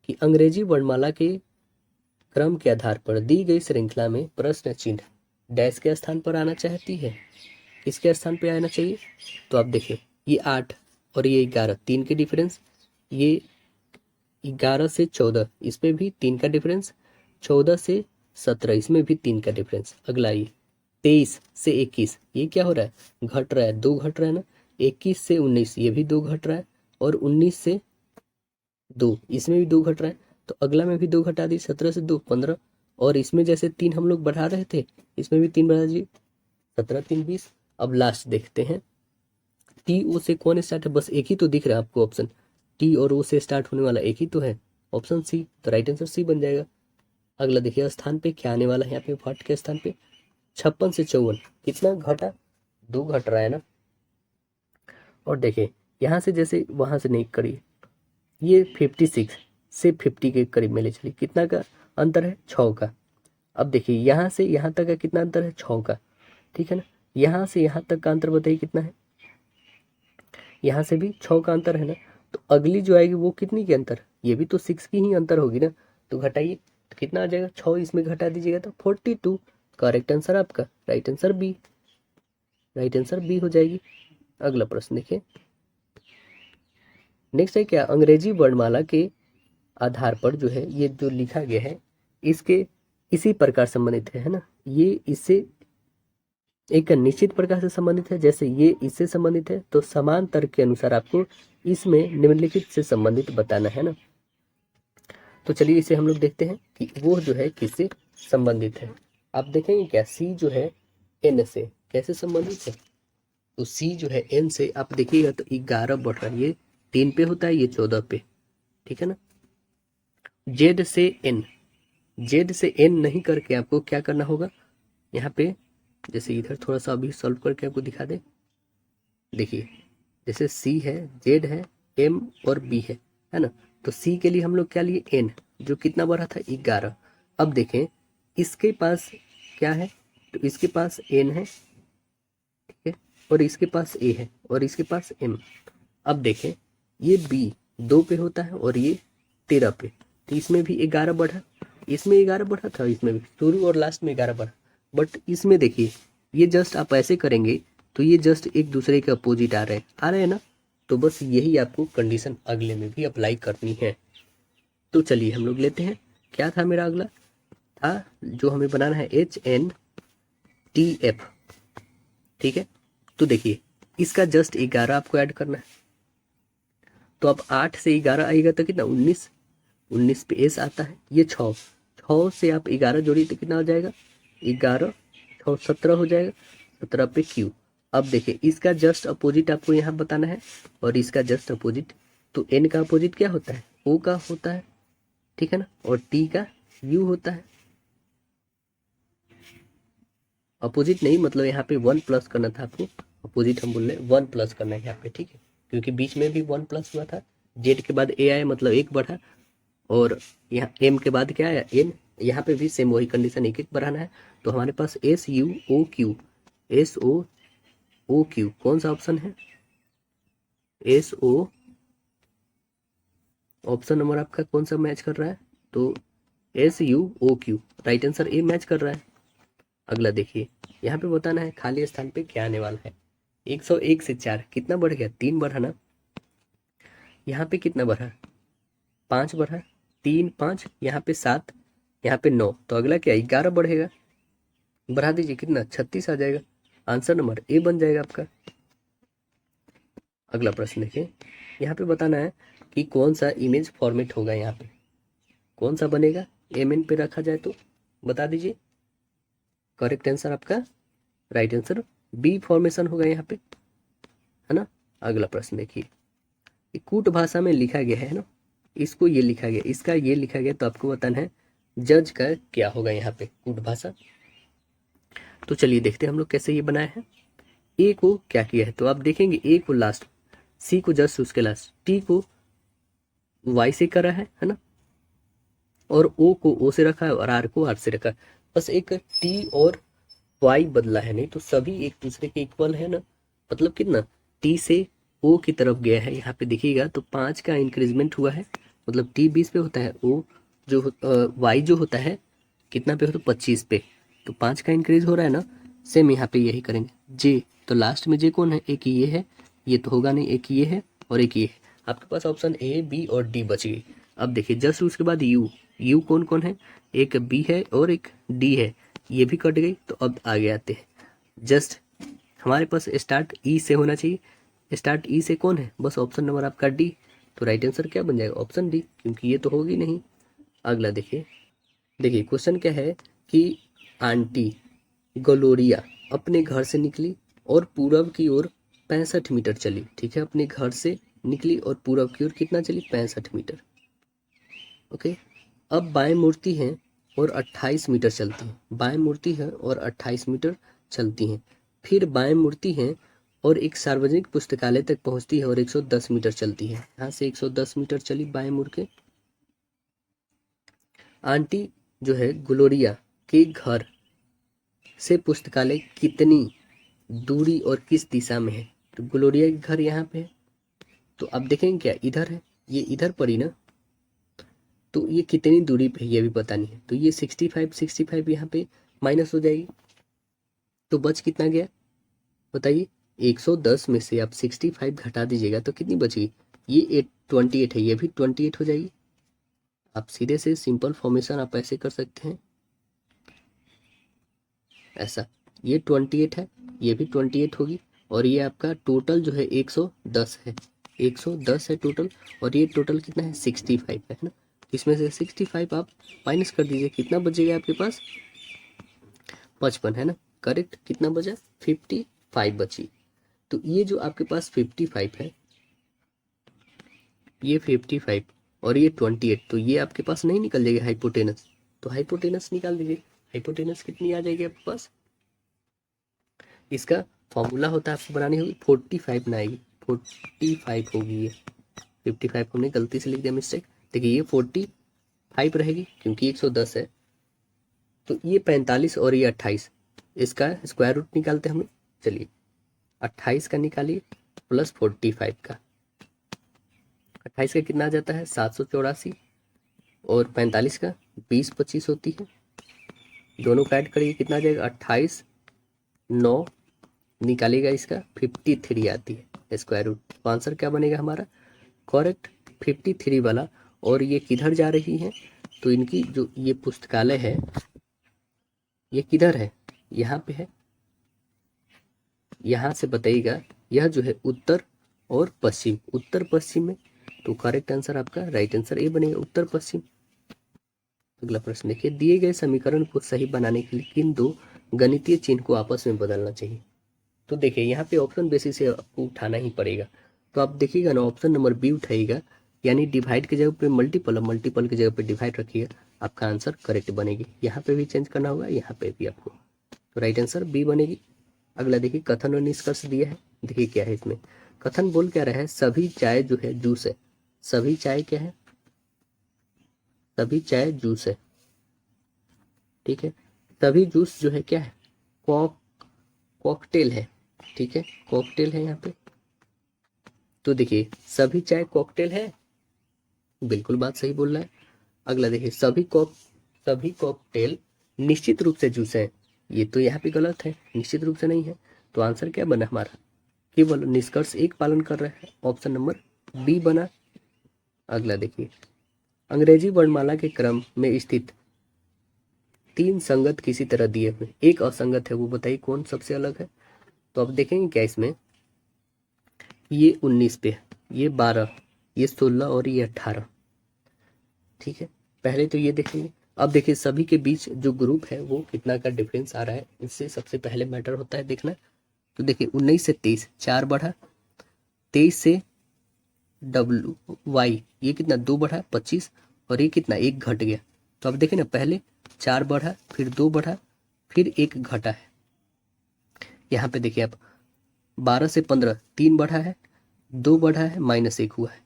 कि अंग्रेजी वर्णमाला के क्रम के आधार पर दी गई श्रृंखला में प्रश्न चिन्ह डैश के स्थान पर आना चाहती है, किसके स्थान पे आना चाहिए? तो आप देखिए ये 8 और ये 11, 3 के डिफरेंस, ये 11 से 14 इसमें भी 3 का डिफरेंस, 14 से 17 इसमें भी 3 का डिफरेंस। अगला ये 23 से 21 ये क्या हो रहा है? घट रहा है, 2 घट रहा है ना। 21 से 19 ये भी 2 घट रहा है, और 19 से 2 इसमें भी 2 घट रहा है। तो अगला में भी 2 घटा दी, 17 से 2 15, और इसमें जैसे 3 हम लोग बढ़ा रहे थे इसमें भी 3 बढ़ा दीजिए, 17 3 20। अब लास्ट देखते हैं टी ओ से कौन स्टार्ट है? बस एक ही तो दिख रहा है आपको ऑप्शन, टी और ओ से स्टार्ट होने वाला एक ही तो है, ऑप्शन सी। तो राइट आंसर सी बन जाएगा। अगला देखिए स्थान पे क्या आने वाला है, यहाँ पे फट के स्थान पे 56 से 54 कितना घटा? 2 घट रहा है ना। और देखिए यहाँ से जैसे वहां से नहीं करी, ये 56 से 50 के करीब में ले चली, कितना का अंतर है? 6 का। अब देखिए यहाँ से यहाँ तक का कितना अंतर है? 6 का, ठीक है ना। यहाँ से यहाँ तक का अंतर बताइए कितना है? यहाँ से भी 6 का अंतर है ना। तो अगली जो आएगी वो कितनी की अंतर? ये भी तो 6 की ही अंतर होगी ना। तो घटाइए तो कितना आ जाएगा? 6 इसमें घटा दीजिएगा तो 42। करेक्ट आंसर आपका right answer B, right answer B हो जाएगी। अगला प्रश्न देखिए नेक्स्ट है क्या? अंग्रेजी वर्णमाला के आधार पर जो है ये जो लिखा गया है इसके इसी प्रकार संबंधित है ना। ये इससे एक निश्चित प्रकार से संबंधित है, जैसे ये इससे संबंधित है तो समान तर्क के अनुसार आपको इसमें निम्नलिखित से संबंधित बताना है ना। तो चलिए इसे हम लोग देखते हैं कि वो जो है किससे संबंधित है। आप देखेंगे क्या सी जो है एन से कैसे संबंधित है? तो सी जो है एन से आप देखिएगा तो 11 बढ़ रहा है, ये 3 पे होता है, ये 14 पे, ठीक है ना। जेड से एन, जेड से एन नहीं करके आपको क्या करना होगा? यहाँ पे जैसे इधर थोड़ा सा अभी सॉल्व करके आपको दिखा दे। देखिए जैसे सी है, जेड है, एम और बी है ना। तो सी के लिए हम लोग क्या लिए? एन, जो कितना बढ़ा था? 11। अब देखें इसके पास क्या है? तो इसके पास एन है, ठीक है, और इसके पास ए है, और इसके पास एम। अब देखें ये बी 2 पे होता है और ये 13 पे, तो इसमें भी 11 बढ़ा, इसमें 11 बढ़ा था, इसमें भी शुरू और लास्ट में 11 बढ़ा। बट इसमें देखिए ये जस्ट आप ऐसे करेंगे तो ये जस्ट एक दूसरे के अपोजिट आ रहे हैं ना। तो बस यही आपको कंडीशन अगले में भी अप्लाई करनी है। तो चलिए हम लोग लेते हैं, क्या था मेरा अगला था जो हमें बनाना है? HNTF, ठीक है। तो देखिए इसका जस्ट 11 आपको ऐड करना है। तो अब 8 से 11 आएगा तो कितना? 19, 19 पे एस आता है, ये 6 से आप 11 जोड़िए तो कितना हो जाएगा? 11 6 17 हो जाएगा, 17 पे क्यू। अब देखिए इसका जस्ट अपोजिट आपको यहाँ बताना है, और इसका जस्ट अपोजिट, तो एन का अपोजिट क्या होता है? ओ का होता है, ठीक है ना, और टी का यू होता है। अपोजिट नहीं, मतलब यहाँ पे 1 प्लस करना था आपको, अपोजिट हम बोल रहे 1 प्लस करना है यहाँ पे, ठीक है, क्योंकि बीच में भी 1 प्लस हुआ था। जेड के बाद ए आया मतलब 1 बढ़ा, और यहाँ एम के बाद क्या आया? एन। यहाँ पे भी सेम वही कंडीशन, एक एक बढ़ाना है। तो हमारे पास SUOQ, SOOQ कौन सा ऑप्शन है? SO ऑप्शन नंबर आपका कौन सा मैच कर रहा है? तो SUOQ right answer A match कर रहा है। अगला देखिए यहाँ पे बताना है खाली स्थान पे क्या आने वाला है। 101 से 4 कितना बढ़ गया? 3 बढ़ा ना। यहाँ पे कितना बढ़ा? 5 बढ़ा, 3 5, यहाँ पे 7, यहाँ पे 9, तो अगला क्या? 11 बढ़ेगा, बढ़ा दीजिए कितना? 36 आ जाएगा। आंसर नंबर ए बन जाएगा आपका। अगला प्रश्न देखिए यहाँ पे बताना है कि कौन सा इमेज फॉर्मेट होगा, यहाँ पे कौन सा बनेगा? MN पे रखा जाए तो बता दीजिए। करेक्ट आंसर आपका राइट आंसर बी फॉर्मेशन होगा यहाँ पे, है ना। अगला प्रश्न देखिए कूट भाषा में लिखा गया है ना, इसको ये लिखा गया, इसका ये लिखा गया, तो आपको बताना है जज का क्या होगा यहाँ पे कूट भाषा। तो चलिए देखते हैं हम लोग कैसे ये बनाए हैं। ए को क्या किया है? तो आप देखेंगे ए को लास्ट, सी को जस्ट उसके लास्ट, टी को वाई से करा है ना, और ओ को ओ से रखा है, और आर को आर से रखा है। बस एक टी और वाई बदला है, नहीं तो सभी एक दूसरे के इक्वल है ना। मतलब कितना, टी से ओ की तरफ गया है, यहाँ पे देखिएगा तो 5 का इंक्रीजमेंट हुआ है, मतलब टी 20 पे होता है, ओ जो वाई जो होता है कितना पे हो तो 25 पे, तो 5 का इंक्रीज हो रहा है ना। सेम यहाँ पे यही करेंगे। जे, तो लास्ट में जे कौन है, एक ये है, ये तो होगा नहीं, एक ये है और एक ये है। आपके पास ऑप्शन ए बी और डी बच गई। अब देखिए जस्ट उसके बाद यू, यू कौन कौन है, एक बी है और एक डी है, ये भी कट गई। तो अब आगे आते हैं, जस्ट हमारे पास स्टार्ट ई से होना चाहिए। स्टार्ट ई से कौन है, बस ऑप्शन नंबर आपका डी। तो राइट आंसर क्या बन जाएगा, ऑप्शन डी, क्योंकि ये तो होगी नहीं। अगला देखिए, देखिए क्वेश्चन क्या है कि आंटी ग्लोरिया अपने घर से निकली और पूरब की ओर 65 मीटर चली। ठीक है, अपने घर से निकली और पूरब की ओर कितना चली, 65 मीटर। ओके, अब बाएं मूर्ति है और 28 मीटर चलती है, बाएं मूर्ति है और 28 मीटर चलती हैं। फिर बाएं मूर्ति है और एक सार्वजनिक पुस्तकालय तक पहुंचती है और 110 मीटर चलती है। यहाँ से 110 मीटर चली बाएं मुड़ के। आंटी जो है ग्लोरिया के घर से पुस्तकालय कितनी दूरी और किस दिशा में है। तो ग्लोरिया के घर यहाँ पे है, तो अब देखेंगे क्या इधर है, ये इधर पड़ी ना, तो ये कितनी दूरी पे है ये भी पता नहीं है। तो ये 65 यहाँ पे माइनस हो जाएगी, तो बच कितना गया बताइए। 110 में से आप 65 घटा दीजिएगा तो कितनी बचेगी, ये 28 है, ये भी 28 हो जाएगी। आप सीधे से सिंपल फॉर्मेशन आप ऐसे कर सकते हैं, ऐसा, ये 28 है, ये भी 28 होगी, और ये आपका टोटल जो है 110 है, 110 है टोटल, और ये टोटल कितना है 65 है ना। इसमें से 65 आप माइनस कर दीजिए, कितना बचेगा आपके पास 55 है ना। करेक्ट, कितना बचा 55 बची। तो ये जो आपके पास 55 है, ये 55 और ये 28, तो ये आपके पास नहीं निकल जाएगा हाइपोटेनस। तो हाइपोटेनस निकाल दीजिए, हाइपोटेनस कितनी आ जाएगी आपके पास। इसका फॉर्मूला होता है, आपको बनानी होगी 45 ना आएगी, 45 होगी ये, 55 हमने गलती से लिख दिया, मिस्टेक। देखिए ये 45 रहेगी क्योंकि 110 है, तो ये 45 और ये 28, इसका स्क्वायर रूट निकालते हैं हम लोग। चलिए 28 का निकालिए प्लस 45 का, 28 का कितना आ जाता है 784, और 45 का 20-25 होती है, दोनों का ऐड करिए कितना आ जाएगा 28, 9 निकालेगा इसका 53 आती है स्क्वायर रूट। तो आंसर क्या बनेगा हमारा, करेक्ट 53 वाला। और ये किधर जा रही है, तो इनकी जो ये पुस्तकालय है ये किधर है, यहाँ पे है, यहाँ से बताइएगा, यह जो है उत्तर और पश्चिम, उत्तर पश्चिम में, तो करेक्ट आंसर आपका राइट आंसर ए बनेगा, उत्तर पश्चिम। अगला प्रश्न देखिए, दिए गए समीकरण को सही बनाने के लिए किन दो गणितीय चिन्ह को आपस में बदलना चाहिए। तो देखिए यहाँ पे ऑप्शन बेसिस से आपको उठाना ही पड़ेगा, तो आप देखिएगा ना ऑप्शन नंबर बी उठाइएगा, यानी डिवाइड की जगह पे मल्टीपल और मल्टीपल की जगह पे डिवाइड रखिएगा, आपका आंसर करेक्ट बनेगी। यहाँ पे भी चेंज करना होगा, यहाँ पे भी आपको, तो राइट आंसर बी बनेगी। अगला देखिए, कथन और निष्कर्ष दिया है, देखिए क्या है इसमें, कथन बोल क्या रहा है, सभी चाय जो है जूस है, सभी चाय क्या है, सभी चाय जूस है, ठीक है, सभी जूस जो है क्या है, कॉकटेल है, ठीक है, कॉकटेल है यहाँ पे। तो देखिए सभी चाय कॉकटेल है, बिल्कुल बात सही बोल रहा है। अगला देखिए, सभी कॉकटेल निश्चित रूप से जूस है, ये तो यहाँ पे गलत है, निश्चित रूप से नहीं है। तो आंसर क्या बना हमारा, केवल निष्कर्ष एक पालन कर रहा है, ऑप्शन नंबर बी बना। अगला देखिए, अंग्रेजी वर्णमाला के क्रम में स्थित 3 संगत किसी तरह दिए हुए, एक असंगत है, वो बताइए कौन सबसे अलग है। तो अब देखेंगे क्या इसमें, ये 19 पे, ये 12, ये 16 और ये 18, ठीक है। पहले तो ये देखेंगे, अब देखिए सभी के बीच जो ग्रुप है वो कितना का डिफरेंस आ रहा है, इससे सबसे पहले मैटर होता है देखना। तो देखिए 19 से 23 4 बढ़ा, 23 से डब्ल्यू वाई ये कितना 2 बढ़ा 25, और ये कितना 1 घट गया। तो अब देखें ना, पहले 4 बढ़ा, फिर 2 बढ़ा, फिर 1 घटा है। यहाँ पे देखिए आप 12 से 15 3 बढ़ा है, 2 बढ़ा है, -1 हुआ है,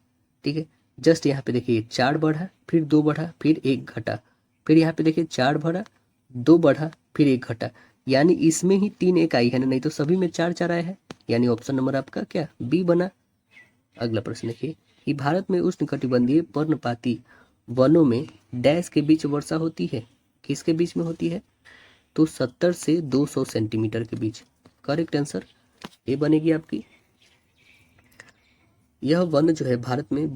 ठीक है। जस्ट यहाँ पे देखिए 4 बढ़ा, फिर 2 बढ़ा, फिर 1 घटा, फिर यहाँ पे देखिए 4 बढ़ा, 2 बढ़ा, फिर 1 घटा, यानी इसमें ही 3 एक आई है ना, नहीं तो सभी में 4 4 आए हैं, यानी ऑप्शन नंबर आपका क्या बी बना। अगला प्रश्न देखिए कि भारत में उष्णकटिबंधीय पर्णपाती वनों में डैश के बीच वर्षा होती है, किसके बीच में होती है, तो 70 से 200 सेंटीमीटर के बीच। करेक्ट आंसर ये बनेगी आपकी। यह वन जो है भारत में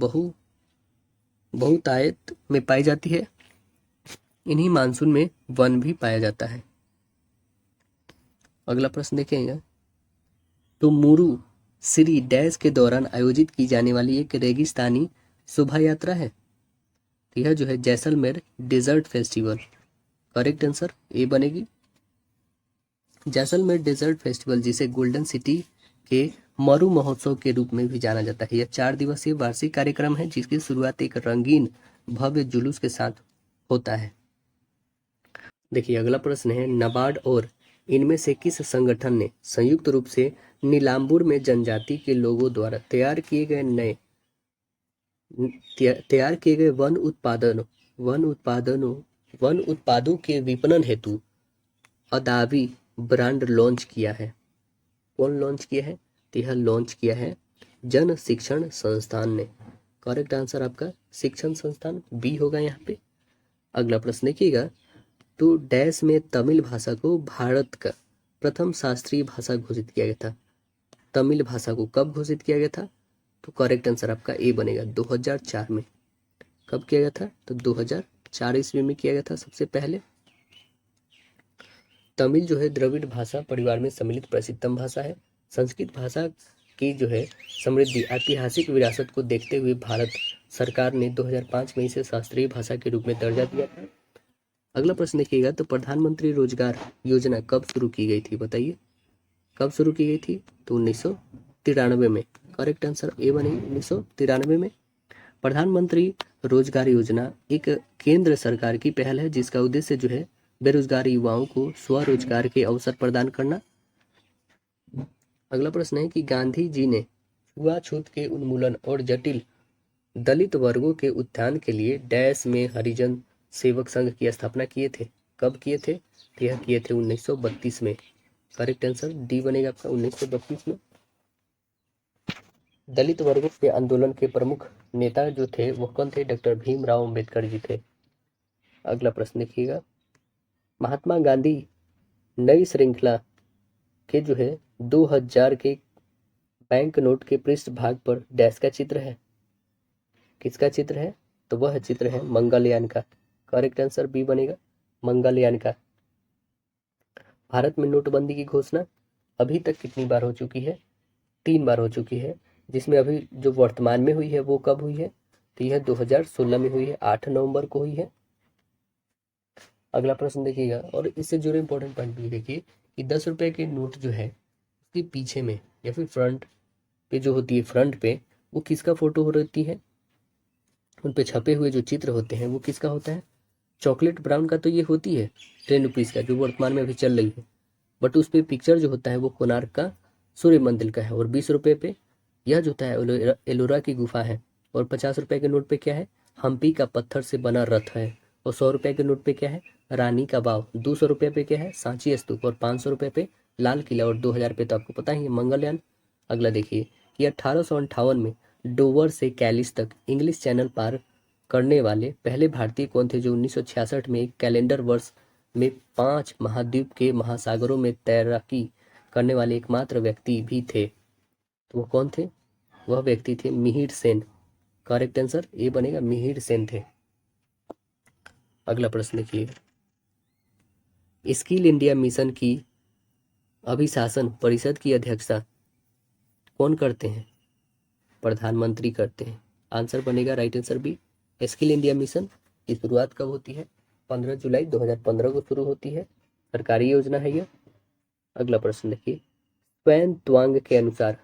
बहुतायत में पाई जाती है, इन्हीं मानसून में वन भी पाया जाता है। अगला प्रश्न देखेंगे तो मुरु श्री डैश के दौरान आयोजित की जाने वाली एक रेगिस्तानी शोभा यात्रा है, तो यह जो है Jaisalmer desert festival. Correct answer A बनेगी। जैसलमेर डेजर्ट फेस्टिवल जिसे गोल्डन सिटी के मरु महोत्सव के रूप में भी जाना जाता है, यह 4 दिवसीय वार्षिक कार्यक्रम है जिसकी शुरुआत एक रंगीन भव्य जुलूस के साथ होता है। देखिए अगला प्रश्न है नाबार्ड और इनमें से किस संगठन ने संयुक्त रूप से नीलांबूर में जनजाति के लोगों द्वारा तैयार किए गए वन उत्पादों के विपणन हेतु अदावी ब्रांड लॉन्च किया है। कौन लॉन्च किया है, तो यह लॉन्च किया है जन शिक्षण संस्थान ने। करेक्ट आंसर आपका शिक्षण संस्थान बी होगा यहाँ पे। अगला प्रश्न देखिएगा तो डैश में तमिल भाषा को भारत का प्रथम शास्त्रीय भाषा घोषित किया गया था। तमिल भाषा को कब घोषित किया गया था, तो करेक्ट आंसर आपका ए बनेगा 2004 में। कब किया गया था, तो 2004 ईस्वी में किया गया था सबसे पहले। तमिल जो है द्रविड़ भाषा परिवार में सम्मिलित प्रसिद्धतम भाषा है। संस्कृत भाषा की जो है समृद्धि ऐतिहासिक विरासत को देखते हुए भारत सरकार ने 2005 में इसे शास्त्रीय भाषा के रूप में दर्जा दिया था। अगला प्रश्न देखिएगा तो प्रधानमंत्री रोजगार योजना कब शुरू की गई थी, बताइए कब शुरू की गई थी, तो 1993 में। करेक्ट आंसर ए बनेगी 1993 में। प्रधानमंत्री रोजगार योजना एक केंद्र सरकार की पहल है जिसका उद्देश्य जो है बेरोजगार युवाओं को स्वरोजगार के अवसर प्रदान करना। अगला प्रश्न है कि गांधी जी ने छुआछूत के उन्मूलन और जटिल दलित वर्गों के उत्थान के लिए डैश में हरिजन सेवक संघ की स्थापना किए थे। कब किए थे, तो यह किए थे 1932 में। करेक्ट आंसर डी बनेगा आपका 1932 में। दलित वर्गों के आंदोलन के प्रमुख नेता जो थे वो कौन थे, डॉक्टर भीमराव अंबेडकर जी थे। अगला प्रश्न देखिएगा महात्मा गांधी नई श्रृंखला के जो है 2000 के बैंक नोट के पृष्ठ भाग पर डैश का चित्र है, किसका चित्र है, तो वह चित्र है मंगलयान का। करेक्ट आंसर बी बनेगा मंगलयान का। भारत में नोटबंदी की घोषणा अभी तक कितनी बार हो चुकी है, 3 बार हो चुकी है, जिसमें अभी जो वर्तमान में हुई है वो कब हुई है, तो यह 2016 में हुई है, 8 नवंबर को हुई है। अगला प्रश्न देखिएगा और इससे जुड़े इंपॉर्टेंट पॉइंट भी देखिए कि 10 रुपए के नोट जो है उसके पीछे में या फिर फ्रंट पे जो होती है, फ्रंट पे वो किसका फोटो हो रहती है, उन पे छपे हुए जो चित्र होते हैं वो किसका होता है, चॉकलेट ब्राउन का तो ये होती है 10 रुपीज़ का जो वर्तमान में अभी चल रही है, बट उस पर पिक्चर जो होता है वो कोणार्क का सूर्य मंदिर का है। और 20 रुपये पे यह जो होता है एलोरा की गुफा है। और 50 रुपये के नोट पे क्या है, हम्पी का पत्थर से बना रथ है। और 100 रुपये के नोट पे क्या है, रानी का बाव। 200 रुपये पे क्या है, सांची स्तूप। और 500 रुपये पे लाल किला। और 2000 पे तो आपको पता ही है मंगलयान। अगला देखिए कि 1858 में डोवर से कैलिस तक इंग्लिश चैनल पार करने वाले पहले भारतीय कौन थे, जो 1966 में एक कैलेंडर वर्ष में 5 महाद्वीप के महासागरों में तैराकी करने वाले एकमात्र व्यक्ति भी थे। तो वो कौन थे, वह व्यक्ति थे मिहिर सेन। करेक्ट आंसर ए बनेगा मिहिर सेन थे। अगला प्रश्न देखिए स्किल इंडिया मिशन की अभिशासन परिषद की अध्यक्षता कौन करते हैं, प्रधानमंत्री करते हैं। आंसर बनेगा right answer B skill India mission की शुरुआत कब होती है, 15 जुलाई 2015 को शुरू होती है, सरकारी योजना है यह। अगला प्रश्न देखिए स्वयं त्वांग के अनुसार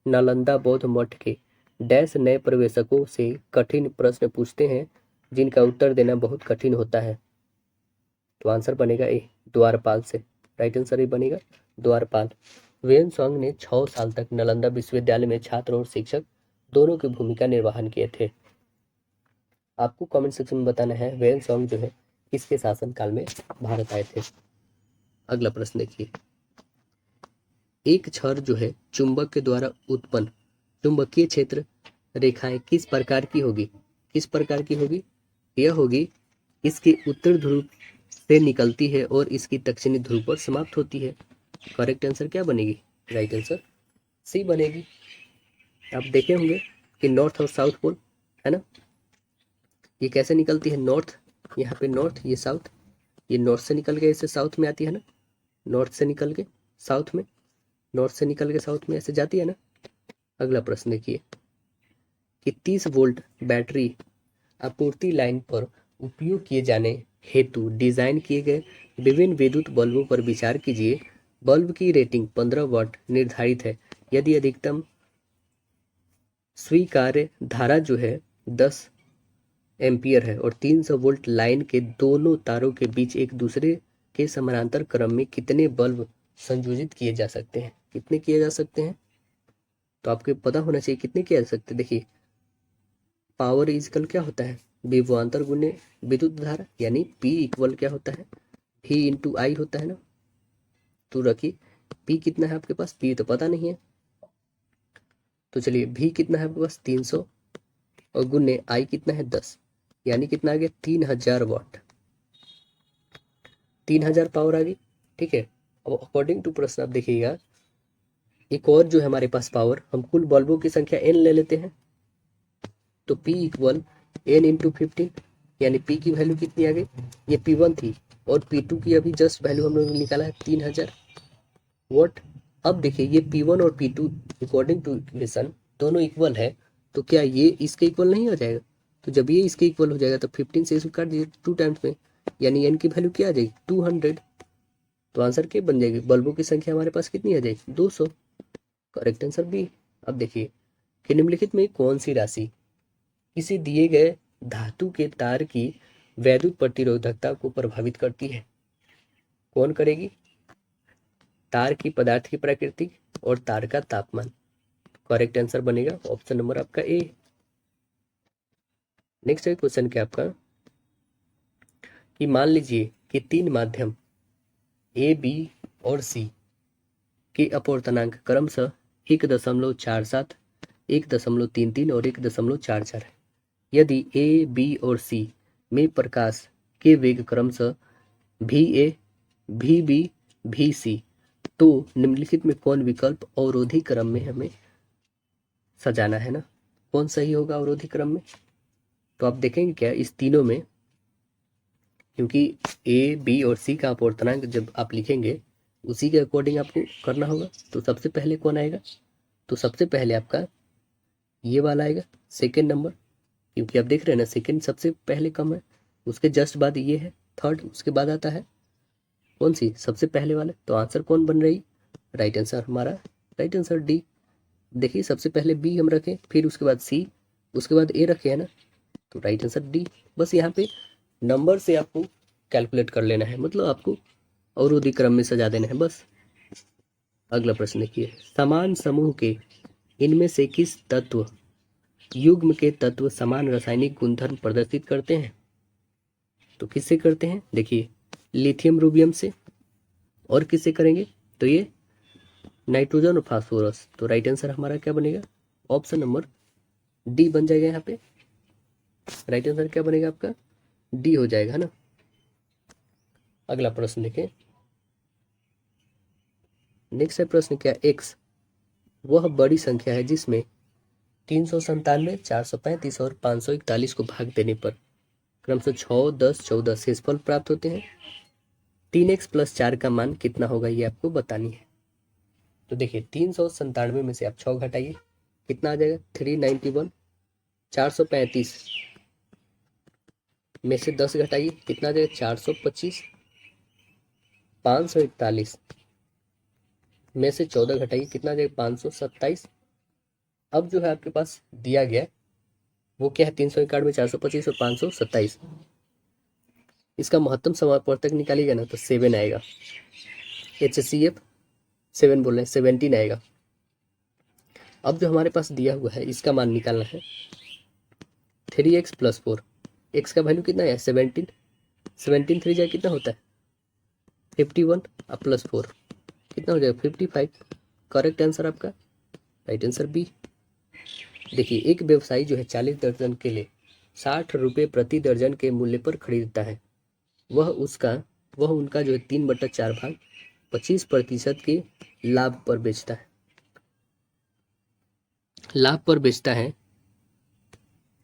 नालंदा बौद्ध मठ के डैश नए प्रवेशकों से कठिन प्रश्न पूछते हैं जिनका उत्तर देना बहुत कठिन होता है। तो आंसर बनेगा ए द्वारपाल से। राइट आंसर ए बनेगा द्वारपाल। वेन सॉन्ग ने 6 साल तक नालंदा विश्वविद्यालय में छात्र और शिक्षक दोनों की भूमिका निर्वहन किए थे। आपको कमेंट सेक्शन में बताना है वेन सॉन्ग जो है किसके शासन काल में भारत आए थे। अगला प्रश्न देखिए, एक छड़ जो है चुंबक के द्वारा उत्पन्न चुंबकीय क्षेत्र रेखाएं किस प्रकार की होगी? किस प्रकार की होगी? यह होगी, इसके उत्तर ध्रुव से निकलती है और इसकी दक्षिणी ध्रुव पर समाप्त होती है। करेक्ट आंसर क्या बनेगी? राइट आंसर सी बनेगी। आप देखे होंगे कि नॉर्थ और साउथ पोल है ना, ये कैसे निकलती है? नॉर्थ, यहाँ पे नॉर्थ, ये साउथ, ये नॉर्थ से निकल के ऐसे साउथ में आती है ना, नॉर्थ से निकल के साउथ में, नॉर्थ से निकल के साउथ में ऐसे जाती है ना। अगला प्रश्न देखिए कि 30 वोल्ट बैटरी आपूर्ति लाइन पर उपयोग किए जाने हेतु डिजाइन किए गए विभिन्न विद्युत बल्बों पर विचार कीजिए। बल्ब की रेटिंग 15 वाट निर्धारित है यदि अधिकतम स्वीकार्य धारा जो है 10 एम्पियर है और 300 वोल्ट लाइन के दोनों तारों के बीच एक दूसरे के समानांतर क्रम में कितने बल्ब संयोजित किए जा सकते हैं? कितने किए जा सकते हैं? तो आपको पता होना चाहिए कितने किए जा सकते हैं। देखिए, पावर इजकल क्या होता है? विभवांतर गुने विद्युत धारा, यानी P इक्वल क्या होता है? V इंटू आई होता है ना। तो रखिए P कितना है आपके पास? P तो पता नहीं है, तो चलिए V कितना है आपके पास? 300 और गुने I कितना है? 10, यानी कितना आ गया? 3000 वाट, 3000 पावर आ गई। ठीक है, अब अकॉर्डिंग टू प्रश्न आप देखिएगा, एक और जो है हमारे पास पावर, हम कुल बल्बों की संख्या n ले लेते हैं, तो P इक्वल n इंटू 15, यानी P की वैल्यू कितनी आ गई? ये P1 थी और P2 की अभी जस्ट वैल्यू हम लोगों ने निकाला है 3000 वाट। अब देखिए ये P1 और P2 अकॉर्डिंग टू इक्वेशन दोनों इक्वल है, तो क्या ये इसके इक्वल नहीं हो जाएगा? तो जब ये इसके इक्वल हो जाएगा तो 15 से इसको काट दीजिए 2 टाइम्स में, यानी n की वैल्यू क्या आ जाएगी? 200। तो आंसर क्या बन जाएगी? बल्बों की संख्या हमारे पास कितनी आ जाएगी? 200। Correct answer B. अब देखिए कि निम्नलिखित में कौन सी राशि किसी दिए गए धातु के तार की वैद्युत प्रतिरोधकता को प्रभावित करती है? कौन करेगी? तार की पदार्थ की प्रकृति और तार का तापमान। करेक्ट आंसर बनेगा ऑप्शन नंबर आपका ए। नेक्स्ट क्वेश्चन क्या आपका कि मान लीजिए कि 3 माध्यम ए, बी और सी के अपूर्णांक क्रमशः 1.47, 1.33 और 1.44 है। यदि ए, बी और सी में प्रकाश के वेग क्रमशः भी ए, भी बी, भी सी, तो निम्नलिखित में कौन विकल्प अवरोधी क्रम में हमें सजाना है ना? कौन सही होगा अवरोधी क्रम में? तो आप देखेंगे क्या इस तीनों में, क्योंकि ए, बी और सी का अपूर्णांक जब आप लिखेंगे उसी के अकॉर्डिंग आपको करना होगा। तो सबसे पहले कौन आएगा? तो सबसे पहले आपका ये वाला आएगा, सेकेंड नंबर, क्योंकि आप देख रहे हैं ना सेकेंड सबसे पहले कम है, उसके जस्ट बाद ये है थर्ड, उसके बाद आता है कौन सी? सबसे पहले वाला। तो आंसर कौन बन रही? राइट आंसर हमारा, राइट आंसर डी। देखिए सबसे पहले बी हम रखें, फिर उसके बाद सी, उसके बाद ए रखे है ना, तो राइट आंसर डी। बस यहाँ पे नंबर से आपको कैलकुलेट कर लेना है, मतलब आपको अवरोधी क्रम में सजा देना है बस। अगला प्रश्न देखिए, समान समूह के इनमें से किस तत्व युग्म के तत्व समान रासायनिक गुणधर्म प्रदर्शित करते हैं? तो किससे करते हैं? देखिए लिथियम रूबियम से, और किससे करेंगे? तो ये नाइट्रोजन और फास्फोरस। तो राइट आंसर हमारा क्या बनेगा? ऑप्शन नंबर डी बन जाएगा। यहाँ पे राइट आंसर क्या बनेगा आपका? डी हो जाएगा, है ना। अगला प्रश्न देखें, नेक्स्ट है प्रश्न क्या? एक्स वह बड़ी संख्या है जिसमें 397, 435 और 541 को भाग देने पर क्रमशः 6, 10, 14 शेषफल प्राप्त होते हैं। 3x + 4 का मान कितना होगा ये आपको बतानी है। तो देखिए 397 में से आप 6 घटाइए, कितना आ जाएगा? 391। 435 में से 10 घटाइए, कितना आ जाएगा? 425। 541 में से 14 घटाइए, कितना आ जाएगा? 527। अब जो है आपके पास दिया गया वो क्या है? 391, 425 और 527। इसका महत्तम समापवर्तक निकालिएगा ना तो 7 आएगा। HCF 7 बोल रहे हैं, 17 आएगा। अब जो हमारे पास दिया हुआ है इसका मान निकालना है। 3x + 4, एक्स का वैल्यू कितना है? 17। 17 3 जाए कितना होता है? 51 अब +4 कितना हो जाएगा 55। करेक्ट आंसर आपका राइट आंसर बी। देखिए एक व्यवसायी जो है 40 दर्जन केले 60 रुपये प्रति दर्जन के मूल्य पर खरीदता है। वह उनका जो है 3/4 भाग 25% के लाभ पर बेचता है।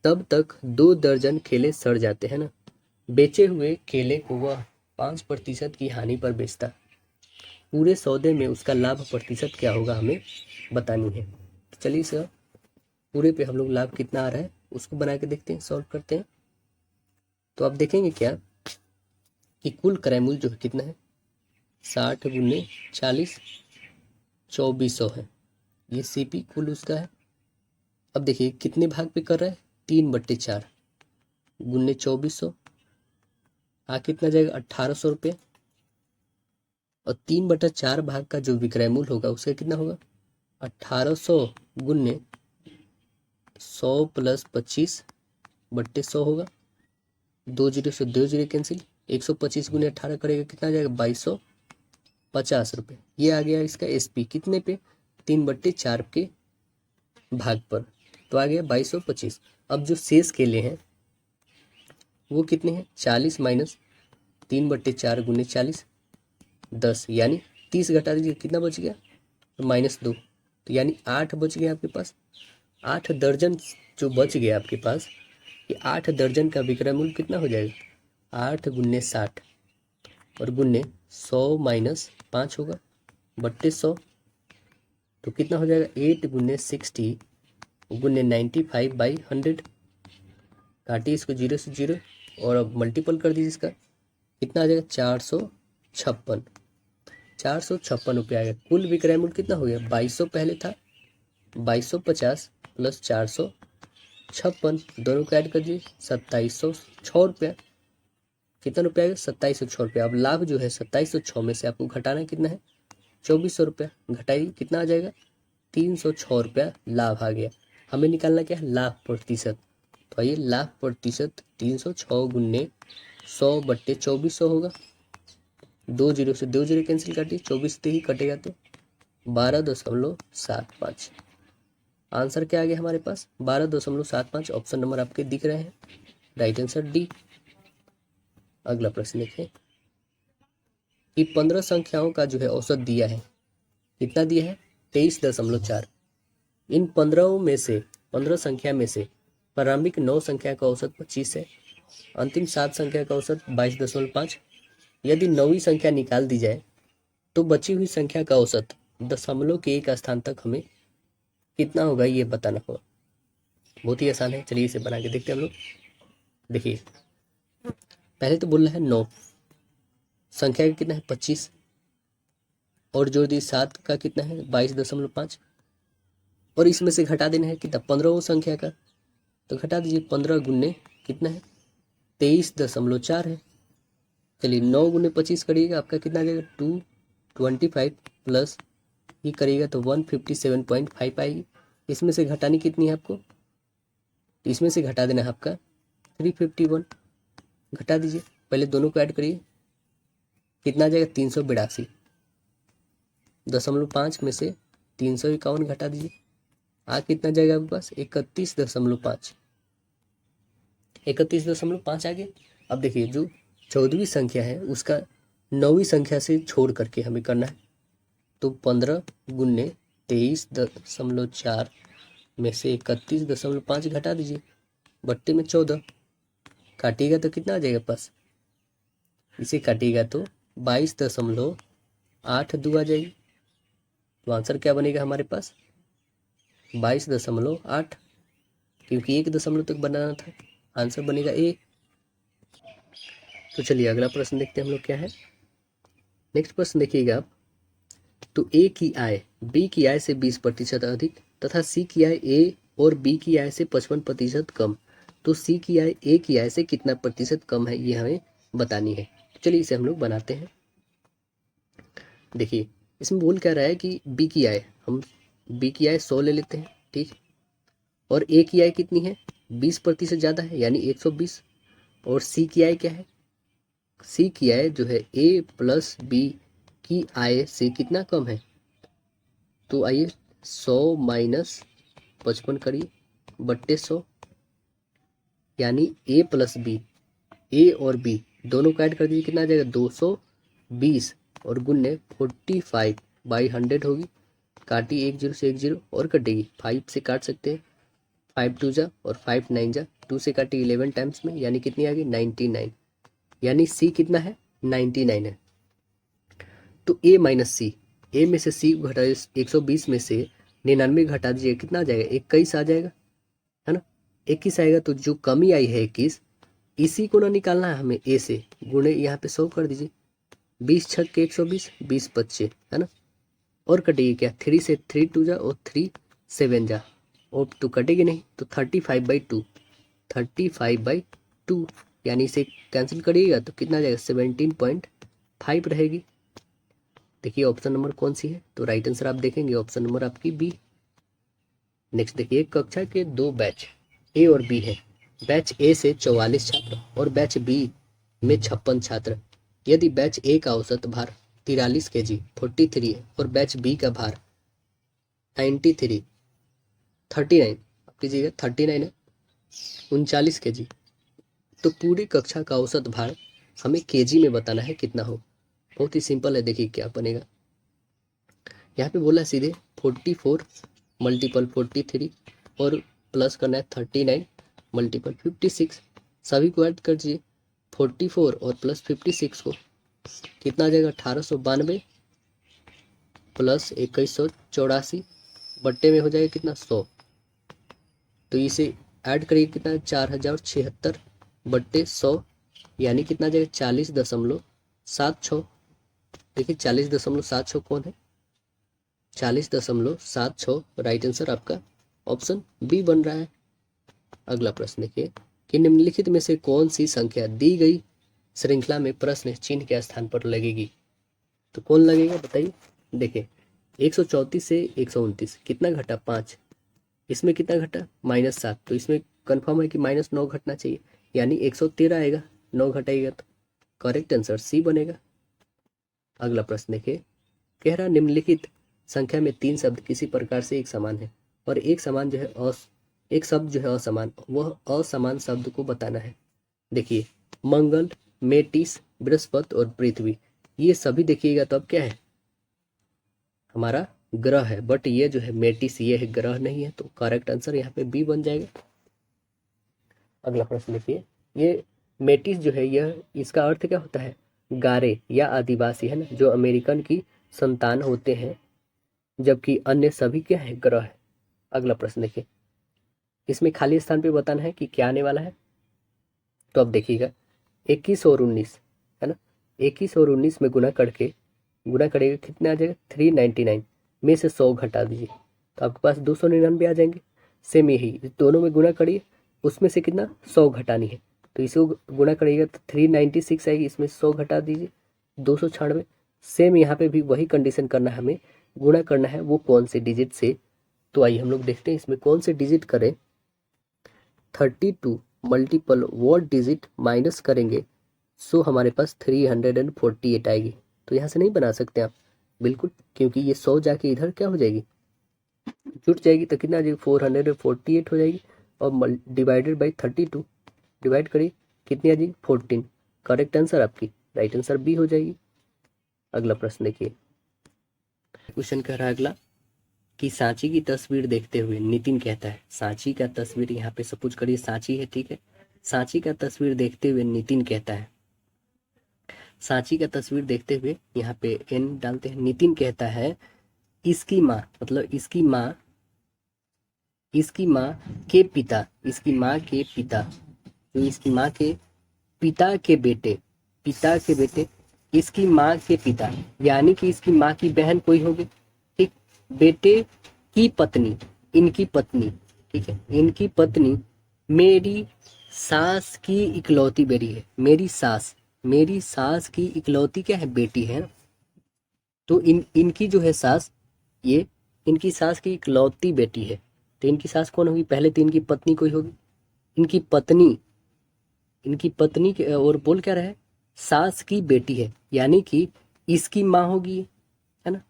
तब तक 2 दर्जन केले सड़ जाते हैं ना। बेचे हुए केले को वह 5% की हानि पर बेचता। पूरे सौदे में उसका लाभ प्रतिशत क्या होगा हमें बतानी है। चलिए सर पूरे पे हम लोग लाभ कितना आ रहा है उसको बना के देखते हैं, सॉल्व करते हैं। तो आप देखेंगे क्या कि कुल क्रय मूल्य जो है कितना है 60 गुने 40 2400 है। ये सीपी कुल उसका है। अब देखिए कितने भाग पे कर रहा है 3/4 गुने 2400 आ कितना जाएगा 1800 रुपये। और 3/4 भाग का जो विक्रय मूल्य होगा उसका कितना होगा 1800 गुने 100 + 25/100 होगा। 2 जीरो से 2 जीरो कैंसिल 125 गुने 18 करेगा कितना आ जाएगा 2250 रुपये। ये आ गया इसका एसपी कितने पे 3/4 के भाग पर तो आ गया 2225। अब जो शेष केले हैं वो कितने हैं 40 माइनस 3/4 गुने 40 10 यानी 30 घटा दीजिए कितना बच गया तो -2 तो यानी 8 बच गया आपके पास। 8 दर्जन जो बच गया आपके पास ये 8 दर्जन का विक्रय मूल्य कितना हो जाएगा 8 गुने 60 और गुने 100 माइनस 5 होगा बट्टे 100 तो कितना हो जाएगा 8 गुने 60 गुने 95/100 काटिए इसको 0 से 0 और अब मल्टीपल कर दीजिए इसका कितना आ जाएगा 456 रुपये आएगा। कुल विक्रय मूल्य कितना हो गया 2200 पहले था 2250 + 456 दोनों को ऐड कर दीजिए 2706 रुपया। कितना रुपया आएगा 2706 रुपया। अब लाभ जो है 2706 में से आपको घटाना कितना है 2400 रुपया। घटाइए कितना आ जाएगा 306 रुपया लाभ आ गया। हमें निकालना क्या है लाभ प्रतिशत। तो आइए लाभ प्रतिशत 306 गुने 100/2400 होगा। 2 जीरो से 2 जीरो कैंसिल काटिए 24 से ही कटेगा तो 12.75। आंसर क्या आ गया हमारे पास 12.75। ऑप्शन नंबर आपके दिख रहे हैं राइट आंसर डी। अगला प्रश्न देखें कि 15 संख्याओं का जो है औसत दिया है कितना दिया है 23.4। इन 15 संख्या में से प्रारंभिक 9 संख्या का औसत 25 है। अंतिम 7 संख्या का औसत 22.5। यदि 9वीं संख्या निकाल दी जाए तो बची हुई संख्या का औसत दशमलव के एक स्थान तक हमें कितना होगा ये बताना होगा। बहुत ही आसान है चलिए इसे बना के देखते हैं हम लोग। देखिए पहले तो बोल रहा है 9 संख्या का कितना है 25 और जोड़ दी 7 का कितना है 22.5 और इसमें से घटा देना है कितना 15 संख्या का तो घटा दीजिए 15 गुने कितना है 23.4 है। चलिए 9 गुने 25 करिएगा आपका कितना आ जाएगा 225 प्लस ये करिएगा तो 157.5 आएगी। इसमें से घटानी कितनी है आपको इसमें से घटा देना है आपका 351। घटा दीजिए पहले दोनों को ऐड करिए कितना आ जाएगा 382 0.5 में से 351 घटा दीजिए आ कितना जाएगा आपके पास 31.5 31.5 आ गया। अब देखिए जो 14वीं संख्या है उसका 9वीं संख्या से छोड़ करके हमें करना है तो 15 गुने 23.4 में से 31.5 घटा दीजिए बट्टे में 14 काटिएगा तो कितना आ जाएगा पास इसे काटिएगा तो 22.82 आ जाएगी। तो आंसर क्या बनेगा हमारे पास 22.8 क्योंकि 1 दशमलव तक बनाना था आंसर बनेगा ए। तो चलिए अगला प्रश्न देखते हैं हम लोग क्या है। नेक्स्ट प्रश्न देखिएगा आप तो ए की आय बी की आय से 20% अधिक तथा सी की आय ए और बी की आय से 55% कम तो सी की आय ए की आय से कितना प्रतिशत कम है ये हमें बतानी है। चलिए इसे हम लोग बनाते हैं। देखिए इसमें बोल क्या रहा है कि बी की आय हम बी की आय 100 ले लेते हैं ठीक और ए की आय कितनी है 20% ज़्यादा है यानी 120 और सी की आय क्या है सी की आय जो है ए प्लस बी की आय से कितना कम है, तो आइए 100 माइनस 55 करिए बट्टे 100, यानी ए प्लस बी, ए और बी दोनों को ऐड कर दीजिए, कितना आ जाएगा 220 और गुन्ने 45/100 होगी। काटी 1 0 से 1 0 और कटेगी, 5 से काट सकते हैं, 5 2 जा और 5 9 जा, 2 से काटी 11 टाइम्स में, यानी कितनी आ गई 99, यानी सी कितना है 99 है। तो ए माइनस सी, ए में से सी घटा 120 में से 99 घटा दीजिए, कितना आ जाएगा 21 आ जाएगा, है ना 21 आएगा। तो जो कमी आई है 21, इसी को ना निकालना है हमें ए से, गुणे यहाँ पे 100 कर दीजिए, 20 छक के 120, 20 बच्चे, है ना, और कटेगी क्या 3 से 3 2 जा और 3 7 जा, और तो कटेगी नहीं, तो 35/2, 35/2, यानी इसे कैंसिल करिएगा तो कितना आ जाएगा 17.5 रहेगी। देखिए ऑप्शन नंबर कौन सी है, तो राइट आंसर आप देखेंगे ऑप्शन नंबर आपकी बी। नेक्स्ट देखिए, कक्षा के 2 बैच ए और बी है। बैच ए से 44 छात्र और बैच बी में 56 छात्र। यदि बैच ए का औसत भार 43 kg 43 है और बैच बी का भार 39 कीजिएगा 39 है 39 kg, तो पूरी कक्षा का औसत भार हमें केजी में बताना है कितना हो। बहुत ही सिंपल है, देखिए क्या बनेगा। यहाँ पे बोला सीधे 44 मल्टीपल 43 और प्लस करना है 39 मल्टीपल 56, सभी को ऐड कर दीजिए, 44 और प्लस 56 को कितना आ जाएगा 1892 प्लस 2184 बट्टे में हो जाएगा कितना 100, तो इसे ऐड करिए कितना 4076 बट्टे 100, यानी कितना आ जाएगा 40.76। देखिए 40.76 कौन है, 40.76 राइट आंसर आपका ऑप्शन बी बन रहा है। अगला प्रश्न देखिए कि निम्नलिखित में से कौन सी संख्या दी गई श्रृंखला में प्रश्न चिन्ह के स्थान पर लगेगी, तो कौन लगेगा बताइए। देखिए 134 से 129 कितना घटा 5, इसमें कितना घटा -7, तो इसमें कंफर्म है कि -9 घटना चाहिए, यानी 113 आएगा, 9 घटाएगा तो करेक्ट आंसर सी बनेगा। अगला प्रश्न देखिए, कह रहा निम्नलिखित संख्या में 3 शब्द किसी प्रकार से एक समान है और एक समान जो है एक शब्द जो है असमान, वह असमान शब्द को बताना है। देखिए मंगल, मेटिस, बृहस्पति और पृथ्वी, ये सभी देखिएगा तो अब क्या है हमारा ग्रह है, बट ये जो है मेटिस ये है ग्रह नहीं है, तो करेक्ट आंसर यहाँ पे बी बन जाएगा। अगला प्रश्न देखिए, ये मेटिस जो है यह इसका अर्थ क्या होता है, गारे या आदिवासी, है ना, जो अमेरिकन की संतान होते हैं, जबकि अन्य सभी क्या है ग्रह है। अगला प्रश्न देखिए, इसमें खाली स्थान पे बताना है कि क्या आने वाला है, तो अब देखिएगा 21 और 19, है ना, 21 और 19 में गुना करेगा कितना आ जाएगा 399 में से 100 घटा दीजिए तो आपके पास 299 आ जाएंगे। सेम यही दोनों में गुना करिए, उसमें से कितना 100 घटानी है, तो इसको गुना करिएगा तो 396 आएगी, इसमें 100 घटा दीजिए 296। सेम यहाँ पे भी वही कंडीशन करना है, हमें गुणा करना है वो कौन से डिजिट से, तो आइए हम लोग देखते हैं इसमें कौन से डिजिट करें। 32 मल्टीपल वॉट डिजिट माइनस करेंगे सो हमारे पास 348 आएगी, तो यहाँ से नहीं बना सकते आप बिल्कुल, क्योंकि ये 100 जाके इधर क्या हो जाएगी जुट जाएगी, तो कितना आ जाएगी 448 हो जाएगी, और डिवाइडेड बाई 32 डिवाइड करिए कितनी आ जाएगी 14, करेक्ट आंसर आपकी राइट आंसर बी हो जाएगी। अगला प्रश्न देखिए, क्वेश्चन कह रहा है अगला कि सांची की तस्वीर देखते हुए नितिन कहता है, सांची का तस्वीर यहाँ पे सपोज करिए सांची है, ठीक है, सांची का तस्वीर देखते हुए नितिन कहता है, सांची का तस्वीर देखते हुए यहाँ पे एन डालते हैं, नितिन कहता है इसकी माँ, मतलब इसकी माँ के पिता, इसकी माँ के पिता, जो इसकी माँ के पिता के बेटे इसकी माँ के पिता, यानी कि इसकी माँ की बहन कोई होगी, ठीक, बेटे की पत्नी, इनकी पत्नी, ठीक है, इनकी पत्नी मेरी सास की इकलौती बेटी है, मेरी सास की इकलौती क्या है बेटी है, तो इनकी जो है सास, ये इनकी सास की इकलौती बेटी है, तो इनकी सास कौन होगी, पहले तो इनकी पत्नी कोई होगी, इनकी पत्नी के और बोल क्या रहा है सास की बेटी है, यानी कि इसकी माँ होगी, है ना।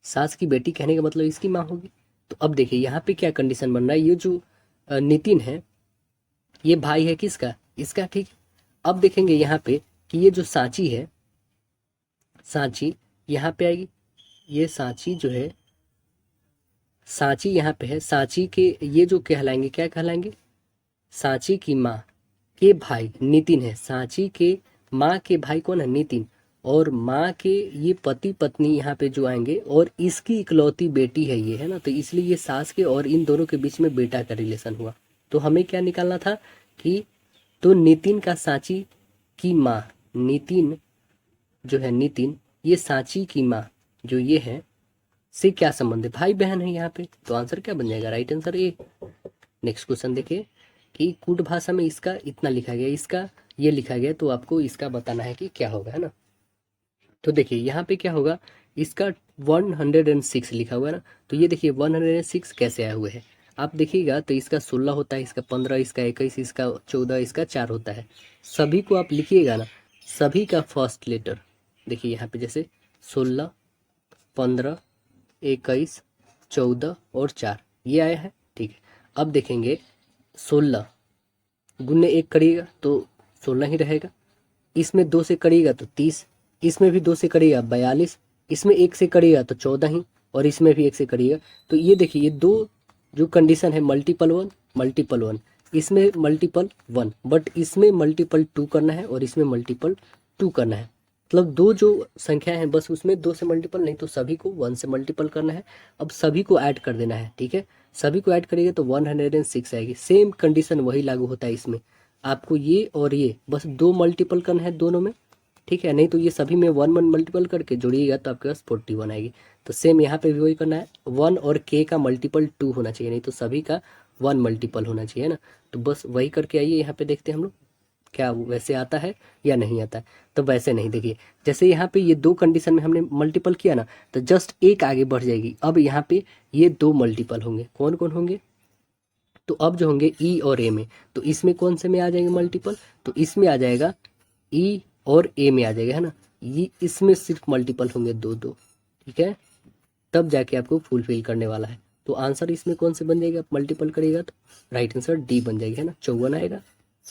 सास की बेटी कहने का मतलब इसकी माँ होगी। तो अब देखिए यहाँ पे क्या कंडीशन बन रहा है, ये जो नितिन है ये भाई है किसका, इसका, ठीक। अब देखेंगे यहाँ पे कि ये जो सांची है, सांची यहाँ पे आएगी, ये सांची जो है, सांची यहाँ पे है, सांची के ये जो कहलाएंगे, क्या कहलाएंगे, सांची की माँ के भाई नितिन है, सांची के माँ के भाई कौन है, नितिन, और माँ के ये पति पत्नी यहाँ पे जो आएंगे, और इसकी इकलौती बेटी है ये, है ना। तो इसलिए ये सास के और इन दोनों के बीच में बेटा का रिलेशन हुआ। तो हमें क्या निकालना था कि तो नितिन का सांची की माँ, नितिन जो है, नितिन ये सांची की माँ जो ये है से क्या संबंध है, भाई बहन है यहाँ पे। तो आंसर क्या बन जाएगा, right answer A. Next question देखिए कि कूट भाषा में इसका इतना लिखा गया, इसका ये लिखा गया, तो आपको इसका बताना है कि क्या होगा, है ना। तो देखिए यहाँ पे क्या होगा, इसका 106 लिखा हुआ है ना। तो ये देखिए 106 कैसे आए हुए हैं, आप देखिएगा तो इसका 16 होता है, इसका 15, इसका 21, इसका 14, इसका 4 होता है। सभी को आप लिखिएगा ना, सभी का फर्स्ट लेटर देखिए यहाँ पे, जैसे 16, 15, 21, 14 और 4 ये आया है, ठीक है। अब देखेंगे 16 गुने 1 करिएगा तो 16 ही रहेगा, इसमें 2 से करिएगा तो 30, इसमें भी 2 से करिएगा 42, इसमें 1 से करिएगा तो 14 ही, और इसमें भी 1 से करिएगा। तो ये देखिए ये दो जो कंडीशन है, मल्टीपल 1 मल्टीपल 1, इसमें मल्टीपल 1, बट इसमें मल्टीपल 2 करना है और इसमें मल्टीपल 2 करना है। मतलब दो जो संख्या है बस उसमें 2 से मल्टीपल नहीं, तो सभी को 1 से मल्टीपल करना है। अब सभी को ऐड कर देना है, ठीक है। सभी को ऐड करिएगा तो 106 आएगी। सेम कंडीशन वही लागू होता है इसमें, आपको ये और ये बस 2 मल्टीपल करना है दोनों में, ठीक है। नहीं तो ये सभी में 1 1 मल्टीपल करके जोड़िएगा तो आपके पास 41 आएगी। तो सेम यहाँ पे भी वही करना है, 1 और k का मल्टीपल 2 होना चाहिए, नहीं तो सभी का 1 मल्टीपल होना चाहिए, है ना। तो बस वही करके आइए, यहाँ पे देखते हैं हम लोग क्या वो वैसे आता है या नहीं आता है। तो वैसे नहीं, देखिए जैसे यहाँ पे ये 2 कंडीशन में हमने मल्टीपल किया ना, तो जस्ट एक आगे बढ़ जाएगी। अब यहाँ पे ये 2 मल्टीपल होंगे, कौन कौन होंगे, तो अब जो होंगे ई और ए में, तो इसमें कौन से में आ जाएंगे मल्टीपल, तो इसमें आ जाएगा ई और ए में आ जाएगा, है ना। ये इसमें सिर्फ मल्टीपल होंगे 2 2, ठीक है, तब जाके आपको फुलफिल करने वाला है। तो आंसर इसमें कौन से बन जाएगा, मल्टीपल करेगा तो राइट आंसर डी बन जाएगी, है ना, 54 आएगा।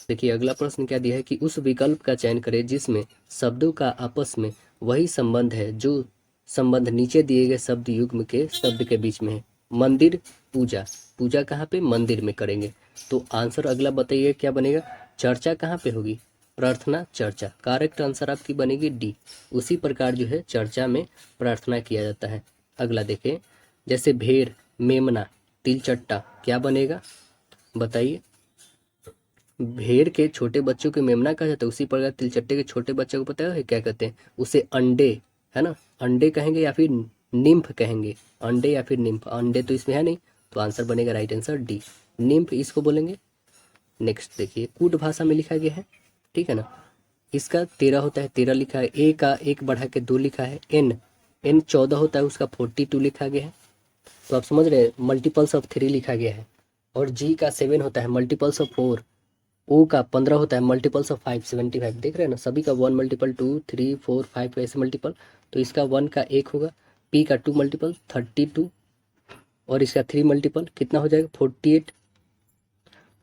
देखिए अगला प्रश्न क्या दिया है कि उस विकल्प का चयन करें जिसमें शब्दों का आपस में वही संबंध है जो संबंध नीचे दिए गए शब्द युग्म के शब्द के बीच में है। मंदिर, पूजा, पूजा कहाँ पे, मंदिर में करेंगे। तो आंसर अगला बताइए क्या बनेगा, चर्चा कहाँ पे होगी, प्रार्थना, चर्चा। करेक्ट आंसर आपकी बनेगी डी। उसी प्रकार जो है चर्चा में प्रार्थना किया जाता है। अगला देखें, जैसे भेड़, मेमना, तिलचट्टा, क्या बनेगा बताइए। भेड़ के छोटे बच्चों के मेमना कहा जाता है, उसी प्रकार तिलचट्टे के छोटे बच्चों को पता है क्या कहते हैं, उसे अंडे, है ना, अंडे कहेंगे या फिर निम्फ कहेंगे, अंडे या फिर निम्फ। अंडे तो इसमें है नहीं, तो आंसर बनेगा राइट आंसर डी, निम्फ इसको बोलेंगे। नेक्स्ट देखिए, कूट भाषा में लिखा गया है, ठीक है ना, इसका 13 होता है, 13 लिखा है। ए का 1 बढ़ा के 2 लिखा है। एन 14 होता है, उसका 42 लिखा गया है। तो आप समझ रहे हैं, मल्टीपल्स ऑफ 3 लिखा गया है। और जी का 7 होता है, मल्टीपल्स ऑफ 4। ओ का 15 होता है, मल्टीपल्स ऑफ 5 75। देख रहे हैं ना, सभी का 1 मल्टीपल 2 3 4 5 ऐसे मल्टीपल। तो इसका 1 का 1 होगा, पी का 2 मल्टीपल 32, और इसका 3 मल्टीपल कितना हो जाएगा 48,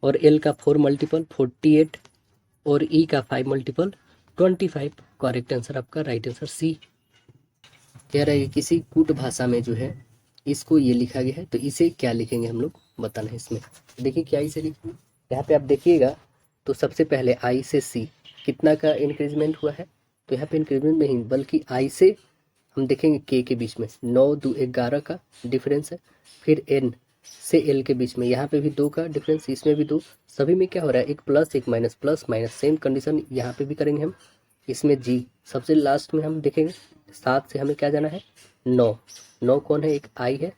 और एल का 4 मल्टीपल 48, और ई का 5 मल्टीपल 25। करेक्ट आंसर आपका राइट आंसर सी। कह रहा है कि किसी कूट भाषा में जो है इसको ये लिखा गया है, तो इसे क्या लिखेंगे हम लोग बताना है इसमें। देखिए क्या इसे लिखेंगे, यहाँ पे आप देखिएगा तो सबसे पहले आई से सी कितना का इंक्रीजमेंट हुआ है, तो यहाँ पे इंक्रीजमेंट नहीं बल्कि आई से हम देखेंगे के के बीच में 9 2 11 का डिफरेंस है। फिर एन से एल के बीच में यहाँ पे भी 2 का डिफरेंस, इसमें भी 2, सभी में क्या हो रहा है एक प्लस एक minus, plus minus. Same condition यहाँ पे भी करेंगे हम। इसमें जी सबसे लास्ट में हम देखेंगे 7 से हमें क्या जाना है 9, 9 कौन है, एक आई है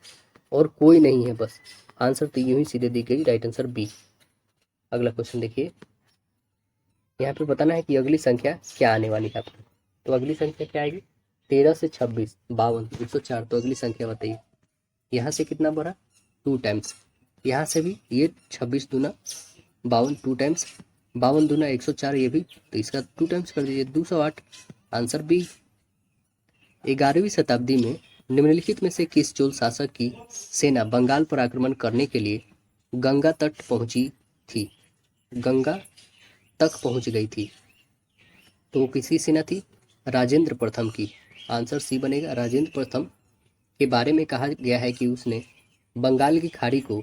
और कोई नहीं है, बस आंसर तो यूं ही सीधे दी गई, राइट आंसर बी। अगला क्वेश्चन देखिए, यहाँ पे बताना है कि अगली संख्या क्या आने वाली है आपको। तो अगली संख्या क्या आएगी, 13 से 26 52 104। तो अगली संख्या बताइए, यहाँ से कितना बढ़ा 2 टाइम्स, यहाँ से भी ये 26 दूना 52 2 टाइम्स 52 दूना 104, ये भी, तो इसका 2 टाइम्स कर दीजिए, 208। Answer B. 11वीं शताब्दी में निम्नलिखित में से किस चोल शासक की सेना बंगाल पर आक्रमण करने के लिए गंगा तट पहुंची थी? गंगा तक पहुंच गई थी, तो वो किसकी सेना थी? राजेंद्र प्रथम की। आंसर सी बनेगा। राजेंद्र प्रथम के बारे में कहा गया है कि उसने बंगाल की खाड़ी को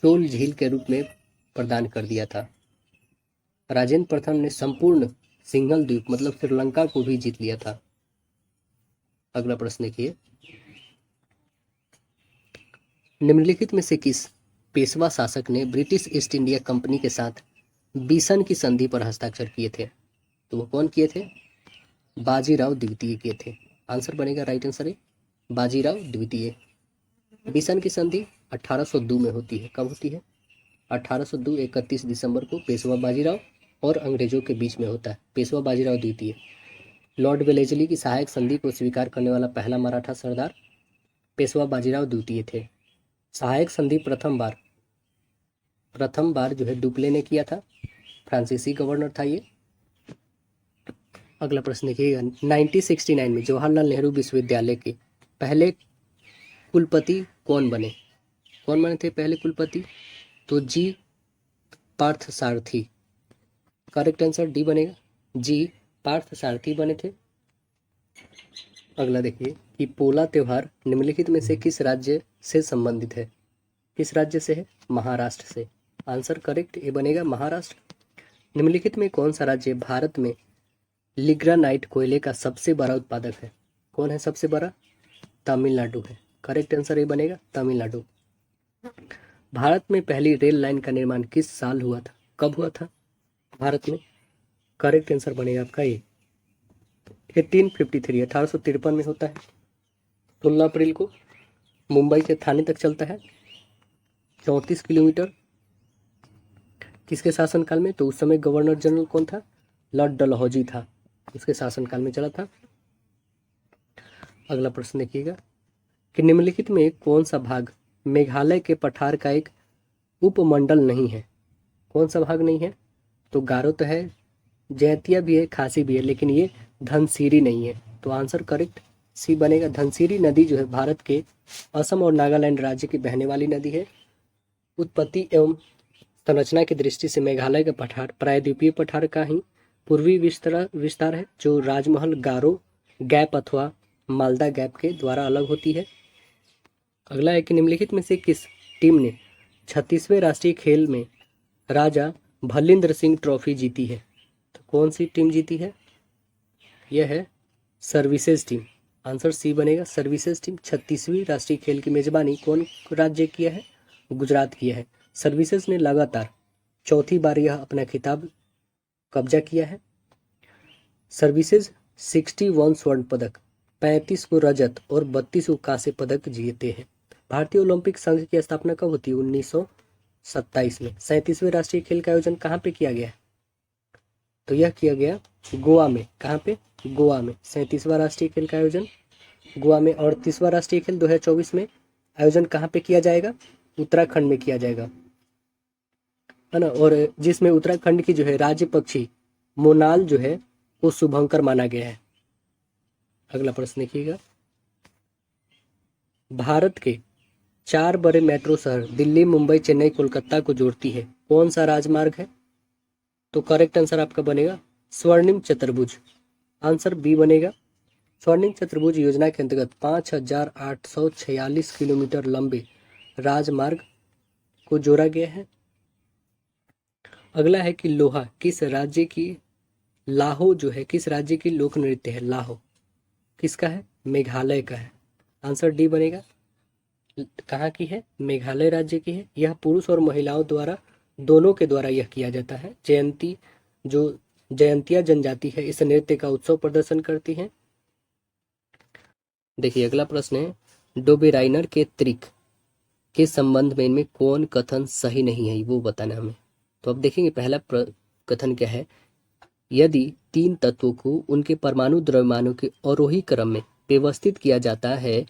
चोल झील के रूप में प्रदान कर दिया था। राजेंद्र प्रथम ने संपूर्ण सिंघल द्वीप मतलब श्रीलंका को भी जीत लिया था। अगला प्रश्न देखिए, निम्नलिखित में से किस पेशवा शासक ने ब्रिटिश ईस्ट इंडिया कंपनी के साथ बीसन की संधि पर हस्ताक्षर किए थे? तो वो कौन किए थे? बाजीराव द्वितीय किए थे। आंसर बनेगा, राइट आंसर है बाजीराव द्वितीय। बीसन की संधि 1802 में होती है। कब होती है? 1802, 31 दिसंबर को पेशवा बाजीराव और अंग्रेजों के बीच में होता है। पेशवा बाजीराव द्वितीय। लॉर्ड वेलेस्ली की सहायक संधि को स्वीकार करने वाला पहला मराठा सरदार पेशवा बाजीराव द्वितीय थे। सहायक संधि प्रथम बार जो है डुप्ले ने किया था, फ्रांसीसी गवर्नर था ये। अगला प्रश्न देखिएगा, 1969 में जवाहरलाल नेहरू विश्वविद्यालय के पहले कुलपति कौन बने? कौन बने थे पहले कुलपति? तो जी पार्थ सारथी। करेक्ट आंसर डी बनेगा, जी पार्थ सारथी बने थे। अगला देखिए कि पोला त्योहार निम्नलिखित में से किस राज्य से संबंधित है? किस राज्य से है? महाराष्ट्र से। आंसर करेक्ट ए बनेगा, महाराष्ट्र। निम्नलिखित में कौन सा राज्य भारत में लिग्रानाइट कोयले का सबसे बड़ा उत्पादक है? कौन है सबसे बड़ा? तमिलनाडु है। करेक्ट आंसर ए बनेगा, तमिलनाडु। भारत में पहली रेल लाइन का निर्माण किस साल हुआ था? कब हुआ था भारत में? करेक्ट आंसर बनेगा आपका ए 1853, 1853 में होता है। 16 अप्रैल को मुंबई से थाने तक चलता है, 34 किलोमीटर। किसके शासनकाल में? तो उस समय गवर्नर जनरल कौन था? लॉर्ड डलहौजी था, उसके शासनकाल में चला था। अगला प्रश्न देखिएगा कि निम्नलिखित में कौन सा भाग मेघालय के पठार का एक उपमंडल नहीं है? कौन सा भाग नहीं है? तो गारो तो है, जैंतिया भी है, खासी भी है, लेकिन ये धनसिरी नहीं है। तो आंसर करेक्ट सी बनेगा। धनसिरी नदी जो है भारत के असम और नागालैंड राज्य की बहने वाली नदी है। उत्पत्ति एवं संरचना की दृष्टि से मेघालय का पठार प्रायद्वीपीय पठार का ही पूर्वी विस्तार है, जो राजमहल गारो गैप अथवा मालदा गैप के द्वारा अलग होती है। अगला है कि निम्नलिखित में से किस टीम ने 36वें राष्ट्रीय खेल में राजा भलिंद्र सिंह ट्रॉफी जीती है? तो कौन सी टीम जीती है? यह है सर्विसेज टीम। आंसर सी बनेगा, सर्विसेज टीम। 36वीं राष्ट्रीय खेल की मेजबानी कौन राज्य किया है? गुजरात किया है। सर्विसेज ने लगातार चौथी बार यह अपना खिताब कब्जा किया है। सर्विसेज 61 स्वर्ण पदक, 35 को रजत और 32 को कांस्य पदक जीते हैं। भारतीय ओलंपिक संघ की स्थापना कब होती है? 1927 में। 37वें राष्ट्रीय खेल का आयोजन कहाँ पे किया गया है? तो यह किया गया गोवा में। कहाँ पे? गोवा में। 37वां राष्ट्रीय खेल का आयोजन गोवा में। और 30वां राष्ट्रीय खेल 2024 में आयोजन कहाँ पे किया जाएगा? उत्तराखंड में किया जाएगा, है ना। और जिसमें उत्तराखंड की जो है राज्य पक्षी मोनाल जो है वो शुभंकर माना गया है। अगला प्रश्न देखिएगा, भारत के 4 बड़े मेट्रो शहर दिल्ली, मुंबई, चेन्नई, कोलकाता को जोड़ती है कौन सा राजमार्ग है? तो करेक्ट आंसर आपका बनेगा स्वर्णिम चतुर्भुज। आंसर बी बनेगा। स्वर्णिम चतुर्भुज योजना के अंतर्गत 5846 किलोमीटर लंबे राजमार्ग को जोड़ा गया है। अगला है कि लोहा किस राज्य की, लाहो जो है किस राज्य की लोक नृत्य है? लाहो किसका है? मेघालय का है। आंसर डी बनेगा। कहाँ की है? मेघालय राज्य की है। यह पुरुष और महिलाओं द्वारा दोनों के द्वारा यह किया जाता है। जयंतिया जनजाति है इस नृत्य का उत्सव प्रदर्शन करती है। देखिए अगला प्रश्न है, डोबेराइनर के त्रिक के संबंध में इनमें कौन कथन सही नहीं है वो बताना हमें। तो अब देखेंगे पहला कथन क्या है, यदि 3 तत्वों को उनके परमाणु द्रव्यमानों के अवरोही क्रम में व्यवस्थित किया जाता है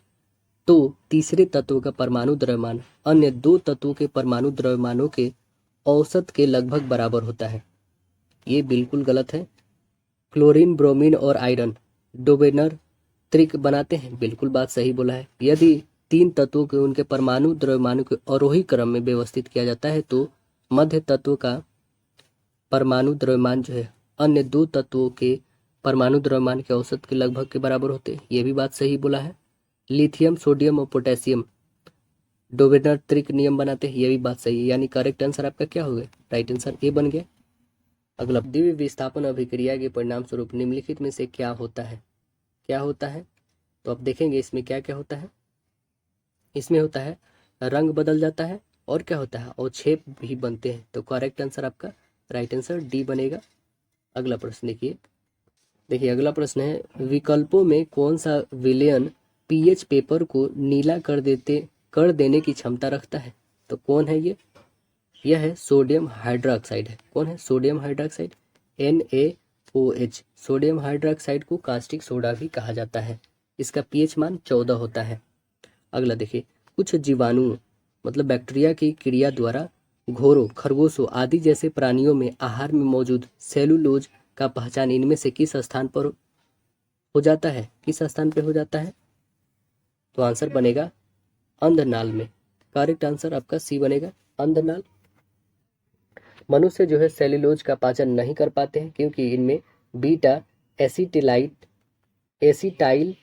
तो तीसरे तत्व का परमाणु द्रव्यमान अन्य 2 तत्वों के परमाणु द्रव्यमानों के औसत के लगभग बराबर होता है। ये बिल्कुल गलत है। क्लोरीन, ब्रोमीन और आयरन डोबेनर त्रिक बनाते हैं, बिल्कुल बात सही बोला है। यदि 3 तत्वों के उनके परमाणु द्रव्यमानों के अवरोही क्रम में व्यवस्थित किया जाता है तो मध्य तत्व का परमाणु द्रव्यमान जो है अन्य 2 तत्वों के परमाणु द्रव्यमान के औसत के लगभग के बराबर होते हैं, ये भी बात सही बोला है। लिथियम, सोडियम और पोटेशियम डोबेनर त्रिक नियम बनाते हैं, ये भी बात सही है। यानी करेक्ट आंसर आपका क्या हो गया? राइट आंसर ए बन गया। अगला, द्वितीय विस्थापन अभिक्रिया के परिणाम स्वरूप निम्नलिखित में से क्या होता है? क्या होता है? तो अब देखेंगे इसमें क्या क्या होता है। इसमें होता है रंग बदल जाता है, और क्या होता है, अवक्षेप भी बनते हैं। तो करेक्ट आंसर आपका राइट आंसर डी बनेगा। अगला प्रश्न देखिए अगला प्रश्न है, विकल्पों में कौन सा विलयन पीएच पेपर को नीला कर देने की क्षमता रखता है? तो कौन है ये? यह है सोडियम हाइड्रोक्साइड है। कौन है? Sodium hydroxide, NaOH। Sodium hydroxide को कास्टिक सोडा भी कहा जाता है। इसका पीएच मान 14 होता है। अगला देखिए, कुछ जीवाणु मतलब बैक्टीरिया की क्रिया द्वारा घोरों, खरगोशों आदि जैसे प्राणियों में आहार में मौजूद सेलुलोज का पहचान इनमें से किस स्थान पर हो जाता है? किस स्थान पर हो जाता है? तो आंसर बनेगा अंधनाल में। करेक्ट आंसर आपका सी बनेगा, अंधनाल। मनुष्य जो है सेलुलोज का पाचन नहीं कर पाते हैं क्योंकि इनमें बीटा एसिटाइल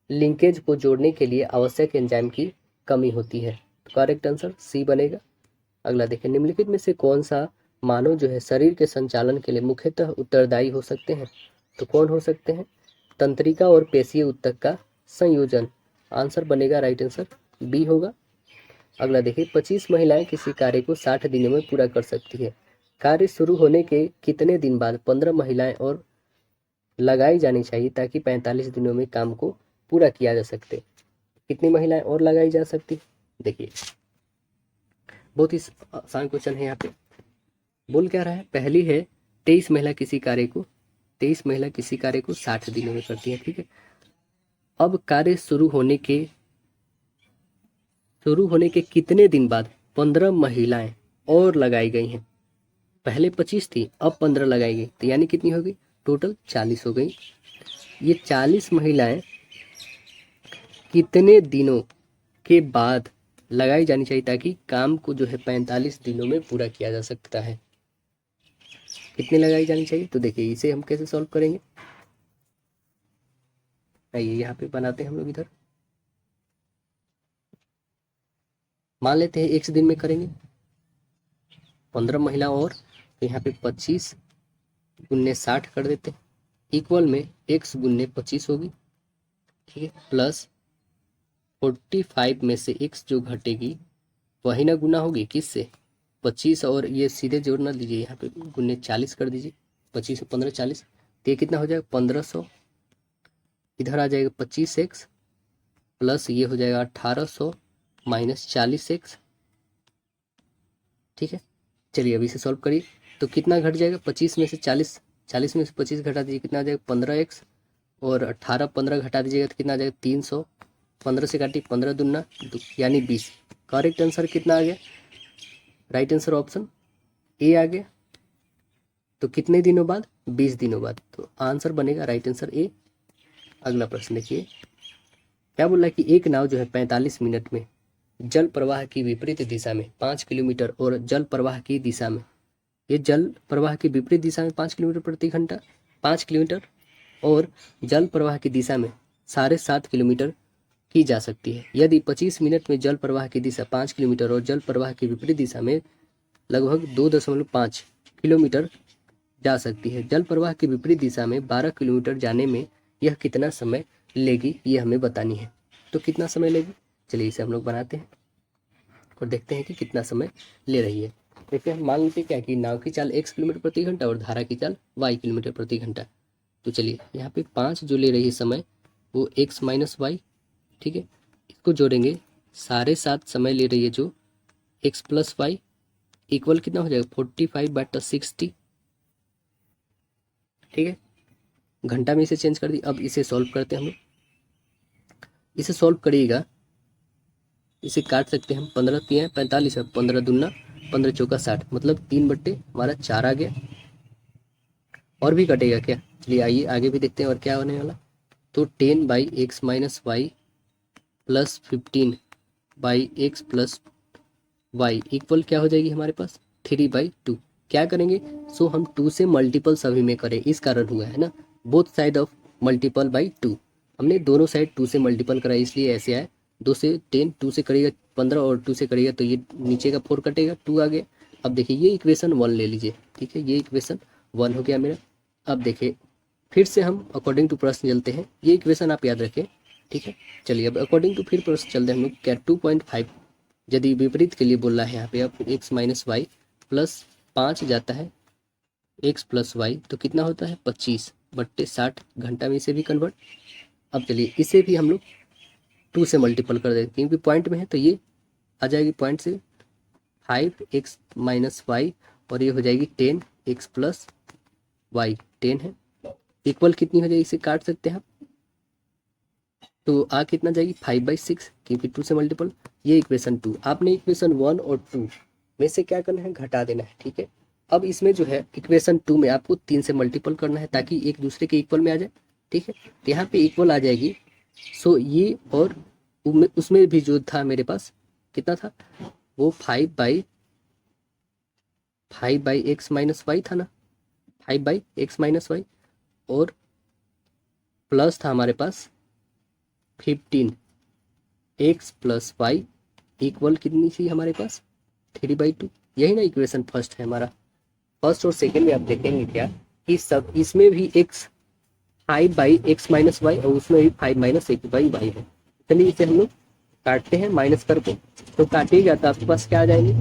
लिंकेज को जोड़ने के लिए आवश्यक एंजाइम की कमी होती है। तो करेक्ट आंसर सी बनेगा। अगला देखिए, निम्नलिखित में से कौन सा मानव जो है शरीर के संचालन के लिए मुख्यतः उत्तरदायी हो सकते हैं? तो कौन हो सकते हैं? तंत्रिका और पेशीय ऊतक का संयोजन। आंसर बनेगा राइट आंसर बी होगा। अगला देखिए, 25 महिलाएं किसी कार्य को 60 दिनों में पूरा कर सकती है। कार्य शुरू होने के कितने दिन बाद 15 महिलाएं और लगाई जानी चाहिए ताकि 45 दिनों में काम को पूरा किया जा सकते? कितनी महिलाएं और लगाई जा सकती? देखिए बहुत ही आसान क्वेश्चन है। यहाँ पे बोल क्या रहा है, पहली है 23 महिला किसी कार्य को 60 दिनों में करती है। ठीक है, अब कार्य शुरू होने के कितने दिन बाद 15 महिलाएं और लगाई गई हैं? पहले 25 थी, अब 15 लगाई गई, तो यानी कितनी हो गई? टोटल 40 हो गई। ये 40 महिलाएं कितने दिनों के बाद लगाई जानी चाहिए ताकि काम को जो है 45 दिनों में पूरा किया जा सकता है? कितनी लगाई जानी चाहिए? तो देखिए इसे हम कैसे सॉल्व करेंगे। आइए यहाँ पे बनाते हैं हम लोग। इधर मान लेते हैं 1 दिन में करेंगे 15 महिला और, तो यहाँ पे 25 गुन्ने 60 कर देते हैं, इक्वल में x गुन्ने 25 होगी। ठीक है, प्लस 45 में से x जो घटेगी वही ना गुना होगी किससे? 25, और ये सीधे जोड़ ना दीजिए, यहाँ पे गुन्ने 40 कर दीजिए। 25 और 15 40, तो ये कितना हो जाएगा? 1500। इधर आ जाएगा 25x प्लस ये हो जाएगा 1800 माइनस 40x। ठीक है, चलिए अभी इसे सॉल्व करिए। तो कितना घट जाएगा? 25 में से 40 में से 25 घटा दीजिए, कितना आ जाएगा? 15x, और 18 15 घटा दीजिएगा तो कितना आ जाएगा? 300। 15 से काटिए, 15 दूना यानी 20। करेक्ट आंसर कितना आ गया? राइट आंसर ऑप्शन ए आ गया। तो कितने दिनों बाद? 20 दिनों बाद। तो आंसर बनेगा राइट आंसर ए। अगला प्रश्न देखिए, क्या बोल रहा है कि एक नाव जो है 45 मिनट में जल प्रवाह की विपरीत दिशा में 5 किलोमीटर और जल प्रवाह की दिशा में, ये जल प्रवाह की विपरीत दिशा में 5 किलोमीटर प्रति घंटा 5 किलोमीटर और जल प्रवाह की दिशा में 7.5 किलोमीटर की जा सकती है। यदि 25 मिनट में जल प्रवाह की दिशा 5 किलोमीटर और जल प्रवाह की विपरीत दिशा में लगभग 2.5 किलोमीटर जा सकती है, जल प्रवाह की विपरीत दिशा में 12 किलोमीटर जाने में यह कितना समय लेगी, ये हमें बतानी है। तो कितना समय लेगी? चलिए इसे हम लोग बनाते हैं और देखते हैं कि कितना समय ले रही है। देखते हैं, मान लेते क्या कि नाव की चाल x किलोमीटर प्रति घंटा और धारा की चाल y किलोमीटर प्रति घंटा। तो चलिए यहाँ पे 5 जो ले रही है समय वो x माइनस वाई। ठीक है, इसको जोड़ेंगे, 7.5 समय ले रही है जो x प्लस वाई, इक्वल कितना हो जाएगा? 45/60। ठीक है, घंटा में इसे चेंज कर दी। अब इसे सॉल्व करते हैं हम लोग। इसे सॉल्व करिएगा, इसे काट सकते हैं हम। 15 3 45 है, 15 दूना 15 चौका 60, मतलब 3/4 हमारा 4 आ गया। और भी कटेगा क्या? चलिए आइए आगे भी देखते हैं और क्या होने वाला। तो 10/x minus Y plus 15/x plus Y equal क्या हो जाएगी हमारे पास? 3/2। क्या करेंगे? सो हम 2 से मल्टीपल सभी में करें, इस कारण हुआ है ना, both side of multiple by 2। हमने दोनों साइड 2 से मल्टीपल करा इसलिए ऐसे आए। 2 से 10, 2 से करेगा 15 और 2 से करेगा तो ये नीचे का 4 कटेगा, 2 आ गया। अब देखिए ये इक्वेशन 1 ले लीजिए, ठीक है, ये इक्वेशन 1 हो गया मेरा। अब देखिए फिर से हम अकॉर्डिंग टू प्रश्न चलते हैं, ये इक्वेशन आप याद रखें, ठीक है। चलिए अब अकॉर्डिंग टू फिर प्रश्न चलते हैं हम लोग क्या 2.5 यदि विपरीत के लिए बोल रहा है यहाँ पे। अब x माइनस वाई प्लस 5 जाता है x प्लस वाई तो कितना होता है 25/60 घंटा में इसे भी कन्वर्ट। अब चलिए इसे भी हम लोग 2 से मल्टीपल कर देते क्योंकि पॉइंट में है तो ये आ जाएगी पॉइंट से 5x माइनस वाई और ये हो जाएगी 10x प्लस वाई 10 है इक्वल कितनी हो जाएगी, इसे काट सकते हैं आप। तो आ कितना जाएगी 5/6 क्योंकि 2 से मल्टीपल। ये इक्वेशन 2, आपने इक्वेशन 1 और 2 में से क्या करना है, घटा देना है, ठीक है। अब इसमें जो है इक्वेशन 2 में आपको 3 से मल्टीपल करना है ताकि एक दूसरे के इक्वल में आ जाए, ठीक है। तो यहाँ पे इक्वल आ जाएगी। सो ये और उसमें भी जो था मेरे पास कितना था, वो 5/x माइनस वाई था ना, 5/x माइनस वाई, और प्लस था हमारे पास 15x प्लस वाई इक्वल कितनी थी हमारे पास 3/2। यही ना इक्वेशन फर्स्ट है हमारा। फर्स्ट और सेकेंड में आप देखेंगे क्या कि सब इसमें भी x 5/x माइनस वाई और उसमें भी 5-x/वाई है। चलिए इसे हम लोग काटते हैं माइनस करके, तो काटिएगा तो आपके पास क्या आ जाएंगे,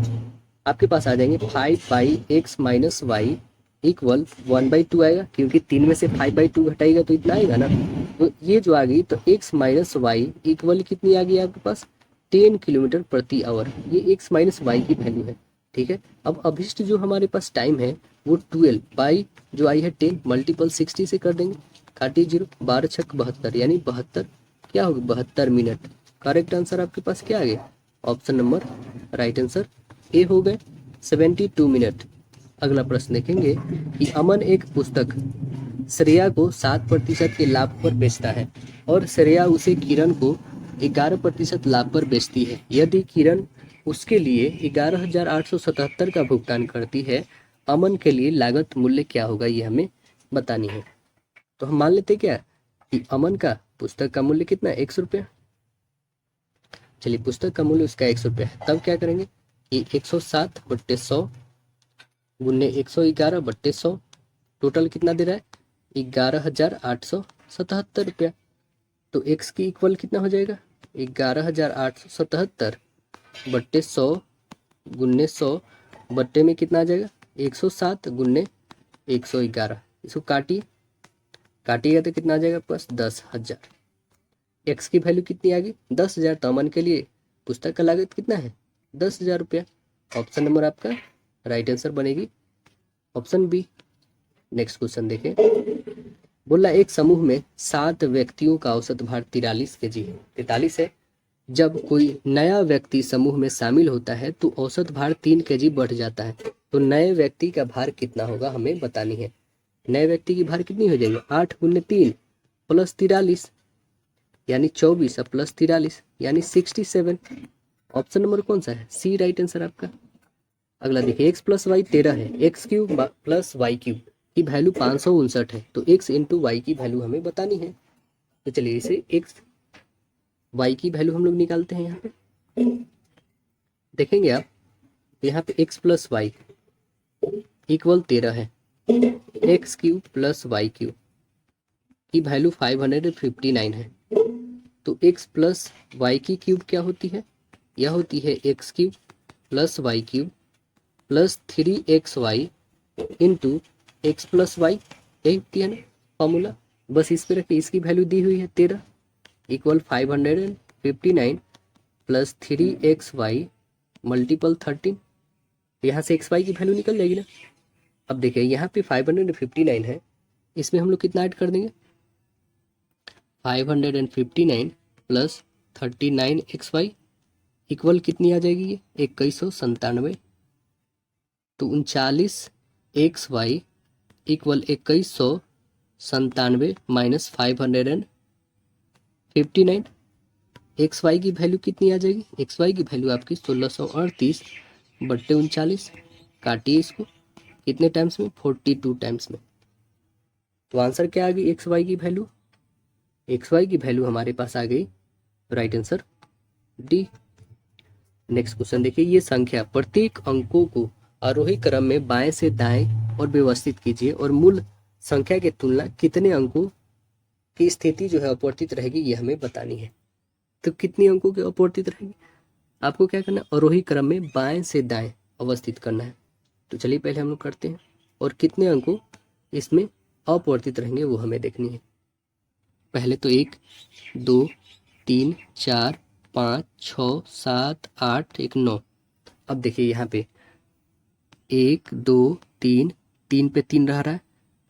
आपके पास आ जाएंगे 5/x माइनस वाई इक्वल 1/2 आएगा क्योंकि 3 में से 5/2 घटाएगा तो इतना आएगा ना। तो ये जो आ गई तो x माइनस वाई इक्वल कितनी आ गई आपके पास 10 किलोमीटर प्रति आवर। ये x माइनस वाई की वैल्यू है, ठीक है। अब अभिष्ट जो हमारे पास टाइम है वो 12 बाई जो आई है 10 मल्टीपल 60 से कर देंगे, काटी 0, 12×6 = 72 यानी 72 क्या होगी 72 मिनट। करेक्ट आंसर आपके पास क्या आ गया, option number right answer A हो गए 72 मिनट। अगला प्रश्न देखेंगे कि अमन एक पुस्तक श्रेया को 7% के लाभ पर बेचता है और श्रेया उसे किरण को 11% लाभ पर बेचती है। यदि किरण उसके लिए 11,877 का भुगतान करती है, अमन के लिए लागत मूल्य क्या होगा, ये हमें बतानी है। तो हम मान लेते क्या कि अमन का पुस्तक का मूल्य कितना है 100 रुपया। चलिए पुस्तक का मूल्य उसका 100 रुपया है, तब क्या करेंगे कि 107/100 गुन्ने 111/100 टोटल कितना दे रहा है 11,877 रुपया। तो x की इक्वल कितना हो जाएगा 11,877/100 गुन्ने 100 बट्टे में कितना आ जाएगा 107 गुन्ने 111। इसको काटिएगा तो कितना आ जाएगा आपके पास 10,000। x की वैल्यू कितनी आ गई 10,000। तो अमन के लिए पुस्तक का लागत कितना है 10,000 रुपया। ऑप्शन नंबर आपका राइट आंसर बनेगी ऑप्शन बी। नेक्स्ट क्वेश्चन देखें, बोला एक समूह में 7 व्यक्तियों का औसत भार 43 kg है, 43 है। जब कोई नया व्यक्ति समूह में शामिल होता है तो औसत भार 3 kg बढ़ जाता है। तो नए व्यक्ति का भार कितना होगा हमें बतानी है। नए व्यक्ति की भार कितनी हो जाएगी 8 गुने 3 प्लस 43 यानी 24 प्लस 43 यानी 67। ऑप्शन नंबर कौन सा है सी राइट आंसर आपका। अगला देखिए x प्लस वाई 13 है, X cube plus Y cube की वैल्यू 559 है। तो x इंटू वाई की वैल्यू हमें बतानी है। तो चलिए इसे x वाई की वैल्यू हम लोग निकालते हैं। यहाँ पे देखेंगे आप यहाँ पे x प्लस वाई इक्वल 13 है, X cube plus Y cube की वैल्यू 559 है। तो x प्लस वाई की क्यूब क्या होती है, यह होती है X cube plus Y cube plus 3xy into X plus Y, यही होती है ना फॉर्मूला। बस इस पे रखिए, इसकी वैल्यू दी हुई है 13 इक्वल 559 प्लस 3xy मल्टीपल 13। यहाँ से xy की वैल्यू निकल जाएगी ना। अब देखिए यहाँ पे 559 है, इसमें हम लोग कितना ऐड कर देंगे 559 प्लस 39xy इक्वल कितनी आ जाएगी ये 2197। तो 39xy equal 2197 minus 559। X Y की वैल्यू कितनी आ जाएगी? एक्स वाई की वैल्यू आपकी 1638/39। काटिए इसको कितने टाइम्स में? 42 टाइम्स में। तो आंसर क्या आ गई एक्स वाई की वैल्यू? एक्स वाई की वैल्यू हमारे पास आ गई right answer D. Next question देखिए, ये संख्या प्रत्येक अंकों को आरोही क्रम में बाएं से दाएं और व्यवस्थित कीजिए और मूल संख्या की तुलना कितने अंकों की स्थिति जो है अपवर्तित रहेगी ये हमें बतानी है। तो कितने अंकों की अपवर्तित रहेगी? आपको क्या करना है? आरोही क्रम में बाएं से दाएं अवस्थित करना है। तो चलिए पहले हम लोग करते हैं, और कितने अंकों इसमें अपवर्तित रहेंगे वो हमें देखनी है। पहले तो 1 2 3 4 5 6 7 8 1 9। अब देखिए यहाँ पे 1 2 3, 3 पे 3 रह रहा है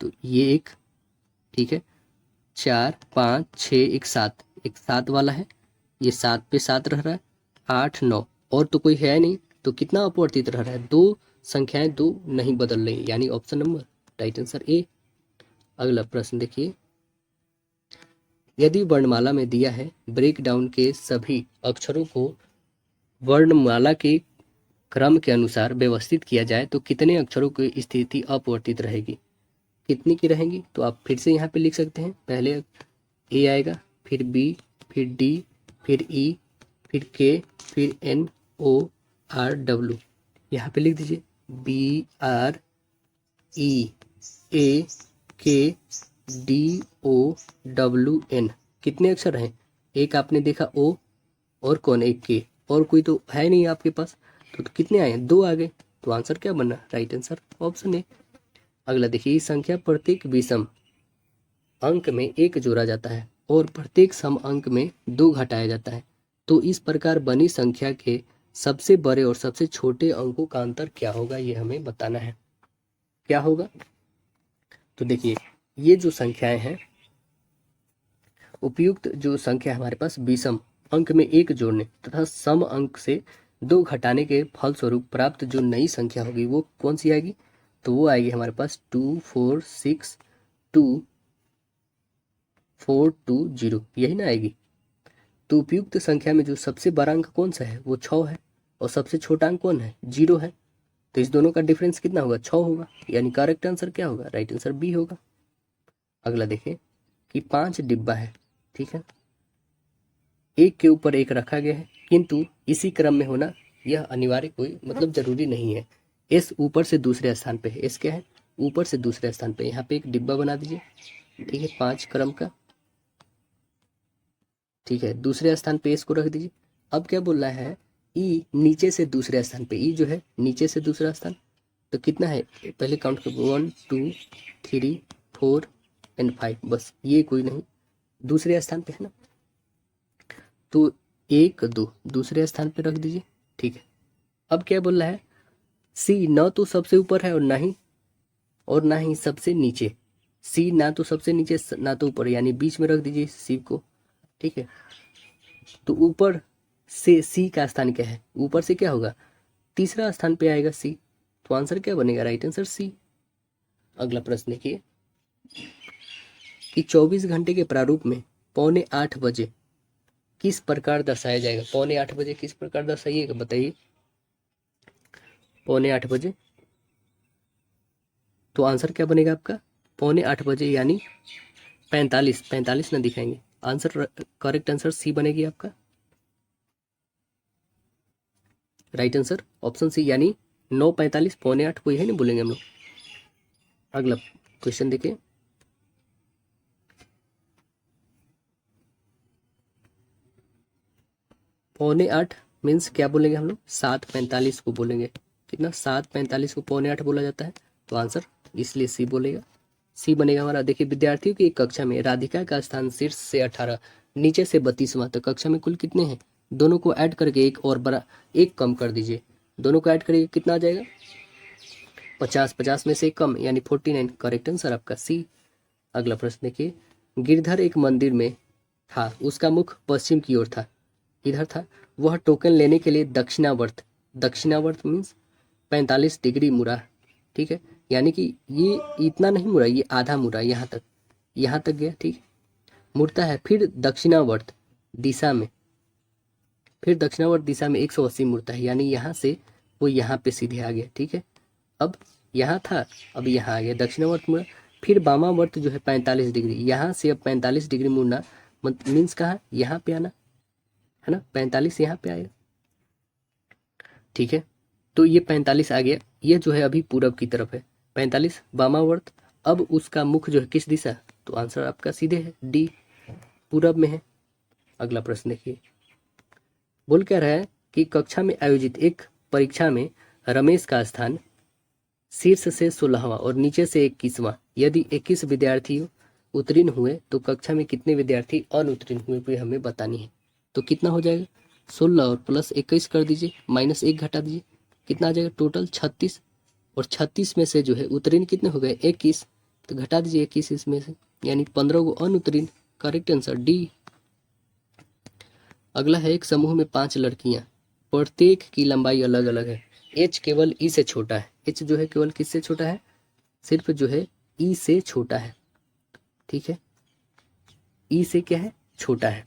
तो ये एक, ठीक है। 4 5 6 एक 7, एक 7 वाला है, ये 7 पे 7 रह रहा है। 8 9 और तो कोई है नहीं, तो कितना अपवर्तित रह रहा है? दो संख्याएं, दो नहीं बदल रही, यानी option number right answer A. अगला प्रश्न देखिए, यदि वर्णमाला में दिया है ब्रेक डाउन के सभी अक्षरों को वर्णमाला के क्रम के अनुसार व्यवस्थित किया जाए तो कितने अक्षरों की स्थिति अपवर्तित रहेगी? कितनी की रहेंगी? तो आप फिर से यहाँ पे लिख सकते हैं। पहले ए आएगा, फिर बी, फिर डी, फिर ई, फिर के, फिर एन ओ आर डब्ल्यू। यहाँ पे लिख दीजिए बी आर ई ए के डी ओ डब्ल्यू एन। कितने अक्षर हैं? एक आपने देखा ओ, और कौन? एक के, और कोई तो है नहीं आपके पास, तो कितने आए? दो आ गए। तो आंसर क्या बना? Right answer option A. अगला देखिए, इस संख्या प्रत्येक विषम अंक में एक जोड़ा जाता है और प्रत्येक सम अंक में दो घटाया जाता है, तो इस प्रकार बनी संख्या के सबसे बड़े और सबसे छोटे अंकों का अंतर क्या होगा, ये हमें बताना है। क्या होगा? तो देखिए, ये जो संख्याएं हैं, उपयुक्त जो संख्या हमारे पास विषम अंक में एक जोड़ने तथा सम अंक से दो घटाने के फलस्वरूप प्राप्त जो नई संख्या होगी वो कौन सी आएगी? तो वो आएगी हमारे पास 2462 यही ना आएगी। तो उपयुक्त संख्या में जो सबसे बड़ा अंक कौन सा है? वो 6 है, और सबसे छोटा अंक कौन है? 0 है। तो इस दोनों का डिफरेंस कितना होगा? 6 होगा, यानी करेक्ट आंसर क्या होगा? राइट आंसर बी होगा। अगला देखें कि 5 डिब्बा है, ठीक है, एक के ऊपर एक रखा गया है, किंतु इसी क्रम में होना यह अनिवार्य कोई मतलब जरूरी नहीं है। एस ऊपर से दूसरे स्थान पे है। एस क्या है? ऊपर से दूसरे स्थान पे। यहाँ पे एक डिब्बा बना दीजिए, ठीक है, 5 क्रम का, ठीक है। दूसरे स्थान पे एस को रख दीजिए। अब क्या बोल रहा है? ई नीचे से दूसरे स्थान पे, ई जो है नीचे से दूसरा स्थान, तो कितना है? पहले काउंट कर, 1 2 3 4 एंड 5, बस ये कोई नहीं, दूसरे स्थान पे है ना, तो 1 2 दूसरे स्थान पे रख दीजिए, ठीक है। अब क्या बोल रहा है? सी न तो सबसे ऊपर है और ना ही सबसे नीचे। सी ना तो सबसे नीचे ना तो ऊपर, यानी बीच में रख दीजिए सी को, ठीक है। तो ऊपर से सी का स्थान क्या है? ऊपर से क्या होगा? तीसरा स्थान पे आएगा सी। तो आंसर क्या बनेगा? Right answer C. अगला प्रश्न देखिए कि 24 घंटे के प्रारूप में 7:45 किस प्रकार दर्शाया जाएगा? 7:45 किस प्रकार दर्शाइएगा बताइए? 7:45, तो आंसर क्या बनेगा आपका? 7:45 यानी 45 ना दिखाएंगे। आंसर करेक्ट आंसर सी बनेगी आपका, राइट आंसर ऑप्शन सी, यानी 9:45 7:45 कोई है नहीं बोलेंगे हम लोग। अगला क्वेश्चन देखिए, पौने आठ मीन्स क्या बोलेंगे हम लोग? 7:45 को बोलेंगे। कितना? 7:45 को 7:45 बोला जाता है, तो आंसर इसलिए सी बोलेगा, सी बनेगा हमारा। देखिए, विद्यार्थियों की एक कक्षा में राधिका का स्थान शीर्ष से 18, नीचे से 32वां, तो कक्षा में कुल कितने हैं? दोनों को ऐड करके एक और बड़ा, एक कम कर दीजिए, दोनों को ऐड करिए कितना आ जाएगा? 50, 50 में से एक कम यानी 49, करेक्ट आंसर आपका सी। अगला प्रश्न देखिए, गिरधर एक मंदिर में था, उसका मुख पश्चिम की ओर था, इधर था, वह टोकन लेने के लिए दक्षिणावर्त, दक्षिणावर्त मीन्स 45 डिग्री मुड़ा, ठीक है, यानी कि ये इतना नहीं मुड़ा, ये आधा मुड़ा, यहाँ तक गया, ठीक, मुड़ता है। फिर दक्षिणावर्त दिशा में, 180 मुड़ता है, यानी यहाँ से वो यहाँ पे सीधे आ गया, ठीक है। अब यहाँ था, अब यहाँ आ गया, दक्षिणावर्त मुड़ा। फिर वामावर्त जो है 45 डिग्री, यहाँ से अब 45 डिग्री मुड़ना, मीन्स कहाँ, यहाँ पे आना है ना, 45 यहाँ पे आएगा, ठीक है। तो ये 45 आ गया, ये जो है अभी पूरब की तरफ है, 45 वामावर्त। अब उसका मुख जो है किस दिशा, तो आंसर आपका सीधे है डी, पूरब में है। अगला प्रश्न देखिए, बोल क्या रहा है कि कक्षा में आयोजित एक परीक्षा में रमेश का स्थान शीर्ष से 16वां और नीचे से 21वां, यदि 21 विद्यार्थी उत्तीर्ण हुए तो कक्षा में कितने विद्यार्थी अनुत्तीर्ण हुए, भी हमें बतानी है। तो कितना हो जाएगा, 16 और प्लस 21 कर दीजिए, माइनस 1 घटा दीजिए, कितना आ जाएगा टोटल 36, और 36 में से जो है उत्तीर्ण कितने हो गए 21, तो घटा दीजिए 21 इसमें से, यानी 15 को अनुत्तीर्ण, करेक्ट आंसर डी। अगला है, एक समूह में 5 लड़कियां, प्रत्येक की लंबाई अलग अलग है, एच केवल ई से छोटा है, एच जो है केवल किससे छोटा है, सिर्फ जो है ई से छोटा है, ठीक है, ई से क्या है, छोटा है,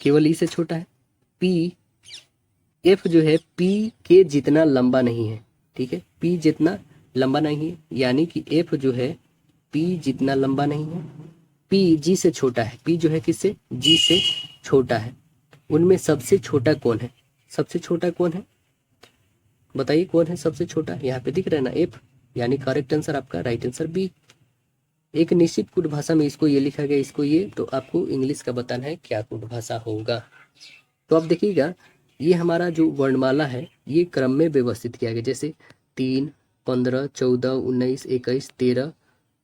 केवल ई से छोटा है। पी, एफ जो है पी के जितना लंबा नहीं है, ठीक है, पी जितना लंबा नहीं है, यानी कि एफ जो है पी जितना लंबा नहीं है। पी जी से छोटा है, पी जो है किससे, जी से छोटा है। उनमें सबसे छोटा कौन है, सबसे छोटा कौन है, बताइए कौन है सबसे छोटा, यहाँ पे दिख रहा है ना एफ, यानी करेक्ट आंसर आपका राइट आंसर बी। एक निश्चित कूट भाषा में इसको ये लिखा गया, इसको ये, तो आपको इंग्लिश का बताना है क्या कूट भाषा होगा। तो आप देखिएगा, ये हमारा जो वर्णमाला है ये क्रम में व्यवस्थित किया गया, जैसे 3, 15, 14, 19, 21, 13,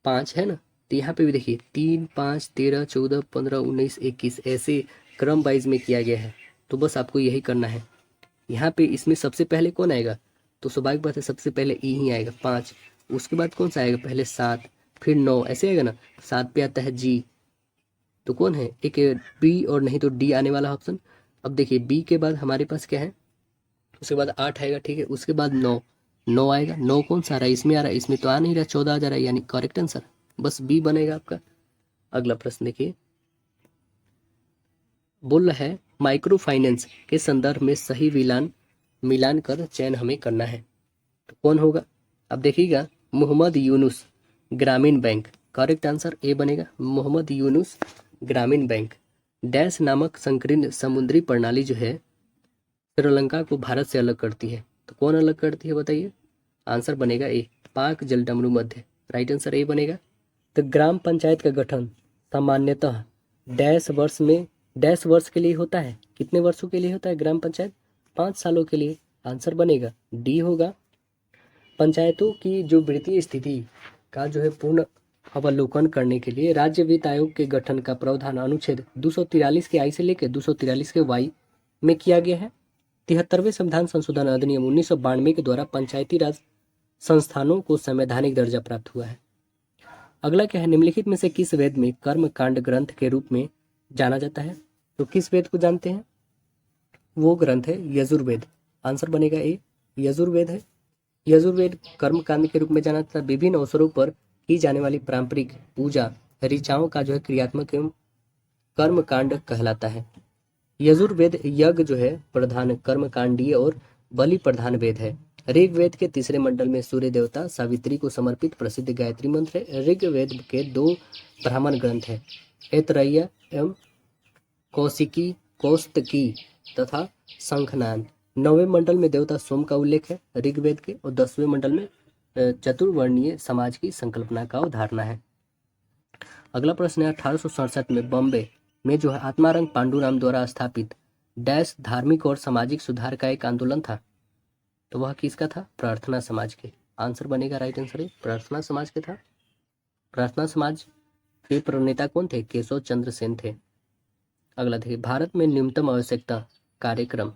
5 है ना, तो यहाँ पे भी देखिए 3, 5, 13, 14, 15, 19, 21, ऐसे क्रम वाइज में किया गया है। तो बस आपको यही करना है। यहाँ पे इसमें सबसे पहले कौन आएगा, तो स्वाभाविक बात है सबसे पहले ई ही आएगा 5, उसके बाद कौन सा आएगा, पहले 7, फिर 9, ऐसे आएगा ना, 7 पे आता है जी, तो कौन है, एक बी और नहीं तो डी आने वाला ऑप्शन। अब देखिए बी के बाद हमारे पास क्या है, उसके बाद 8 आएगा, ठीक है, उसके बाद 9, 9 आएगा, 9 कौन सा आ रहा है, इसमें आ रहा है, इसमें तो आ नहीं रहा, 14 आ जा रहा है, यानी करेक्ट आंसर बस बी बनेगा आपका। अगला प्रश्न देखिए, बोल रहा है माइक्रो फाइनेंस के संदर्भ में सही मिलान कर चयन हमें करना है, तो कौन होगा। अब देखिएगा, मोहम्मद यूनुस ग्रामीण बैंक, करेक्ट आंसर ए बनेगा, मोहम्मद यूनुस ग्रामीण बैंक। डैश नामक संकीर्ण समुद्री प्रणाली जो है श्रीलंका को भारत से अलग करती है, तो कौन अलग करती है बताइए, आंसर बनेगा ए, पाक जलडमरू मध्य, राइट आंसर ए बनेगा। तो ग्राम पंचायत का गठन सामान्यतः डैश वर्ष के लिए होता है, कितने वर्षों के लिए होता है ग्राम पंचायत, 5 सालों के लिए, आंसर बनेगा डी होगा। पंचायतों की जो वित्तीय स्थिति का जो है पूर्ण अवलोकन करने के लिए राज्य वित्त आयोग के गठन का प्रावधान अनुच्छेद 243 के आई से लेकर 243 के वाई में किया गया है। 73वें संविधान संशोधन अधिनियम 1992 के द्वारा पंचायती राज संस्थानों को संवैधानिक दर्जा प्राप्त हुआ है। अगला क्या है, निम्नलिखित में से किस वेद में कर्म कांड ग्रंथ के रूप में जाना जाता है, तो किस वेद को जानते हैं, वो ग्रंथ है यजुर्वेद, आंसर बनेगा ए, यजुर्वेद है। यजुर्वेद कर्म कांड के रूप में जाना जाता है। विभिन्न अवसरों पर की जाने वाली पारंपरिक पूजा ऋचाओं का जो है क्रियात्मक एवं कर्म कांड कहलाता है। यजुर्वेद यज्ञ जो है प्रधान कर्म कांडीय और बलि प्रधान वेद है। ऋग्वेद के तीसरे मंडल में सूर्य देवता सावित्री को समर्पित प्रसिद्ध गायत्री मंत्र है। ऋग्वेद के 2 ब्राह्मण ग्रंथ है, ऐतरेय एवं कौस्तकी तथा शंखनाद। 9वें मंडल में देवता सोम का उल्लेख है ऋग्वेद के, और 10वें मंडल में चतुर्वर्णीय समाज की संकल्पना का अवधारणा है। अगला प्रश्न है, 1867 में बॉम्बे में जो है आत्माराम पांडुराम द्वारा स्थापित डैश धार्मिक और सामाजिक सुधार का एक आंदोलन था, तो वह किसका था, प्रार्थना समाज के, आंसर बनेगा राइट आंसर है प्रार्थना समाज के था। प्रार्थना समाज के प्रणेता कौन थे, केशव चंद्र सेन थे। अगला देखिए, भारत में न्यूनतम आवश्यकता कार्यक्रम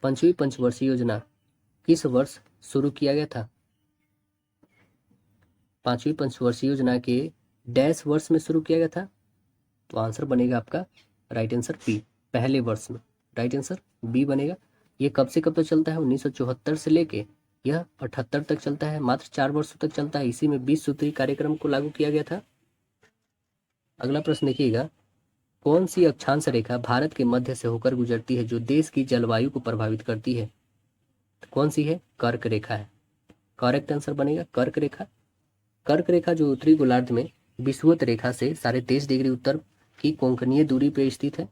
5वीं पंचवर्षीय योजना किस वर्ष शुरू किया गया था, 5वीं पंचवर्षीय योजना के डैश वर्ष में शुरू किया गया था, तो आंसर बनेगा आपका राइट आंसर बी, पहले वर्ष में, राइट आंसर बी बनेगा। ये कब से कब तक चलता है, 1974 से लेके यह 78 तक चलता है, मात्र 4 वर्षों तक चलता है। इसी में 20 सूत्री कार्यक्रम को लागू किया गया था। अगला प्रश्न देखिएगा, कौन सी अक्षांश रेखा भारत के मध्य से होकर गुजरती है जो देश की जलवायु को प्रभावित करती है? कौन सी है? कर्क रेखा है। करेक्ट आंसर बनेगा कर्क रेखा। कर्क रेखा जो उत्तरी गोलार्ध में विषुवत रेखा से 23.5 डिग्री उत्तर की कोणीय दूरी पर स्थित है।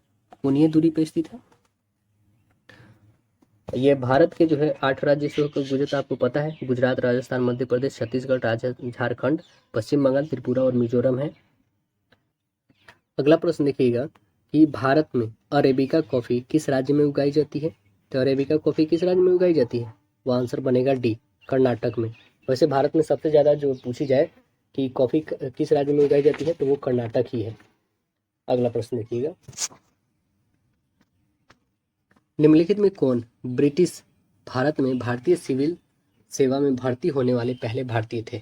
ये भारत के जो है 8 राज्य से होकर गुजरता, आपको पता है। गुजरात, राजस्थान, मध्य प्रदेश, छत्तीसगढ़, झारखंड, पश्चिम बंगाल, त्रिपुरा और मिजोरम है। अगला प्रश्न देखिएगा कि भारत में अरेबिका कॉफी किस राज्य में उगाई जाती है? तो अरेबिका कॉफी किस राज्य में उगाई जाती है? वो आंसर बनेगा डी, कर्नाटक में। वैसे भारत में सबसे ज़्यादा जो पूछी जाए कि कॉफी किस राज्य में उगाई जाती है, तो वो कर्नाटक ही है। अगला प्रश्न देखिएगा, निम्नलिखित में कौन ब्रिटिश भारत में भारतीय सिविल सेवा में भर्ती होने वाले पहले भारतीय थे?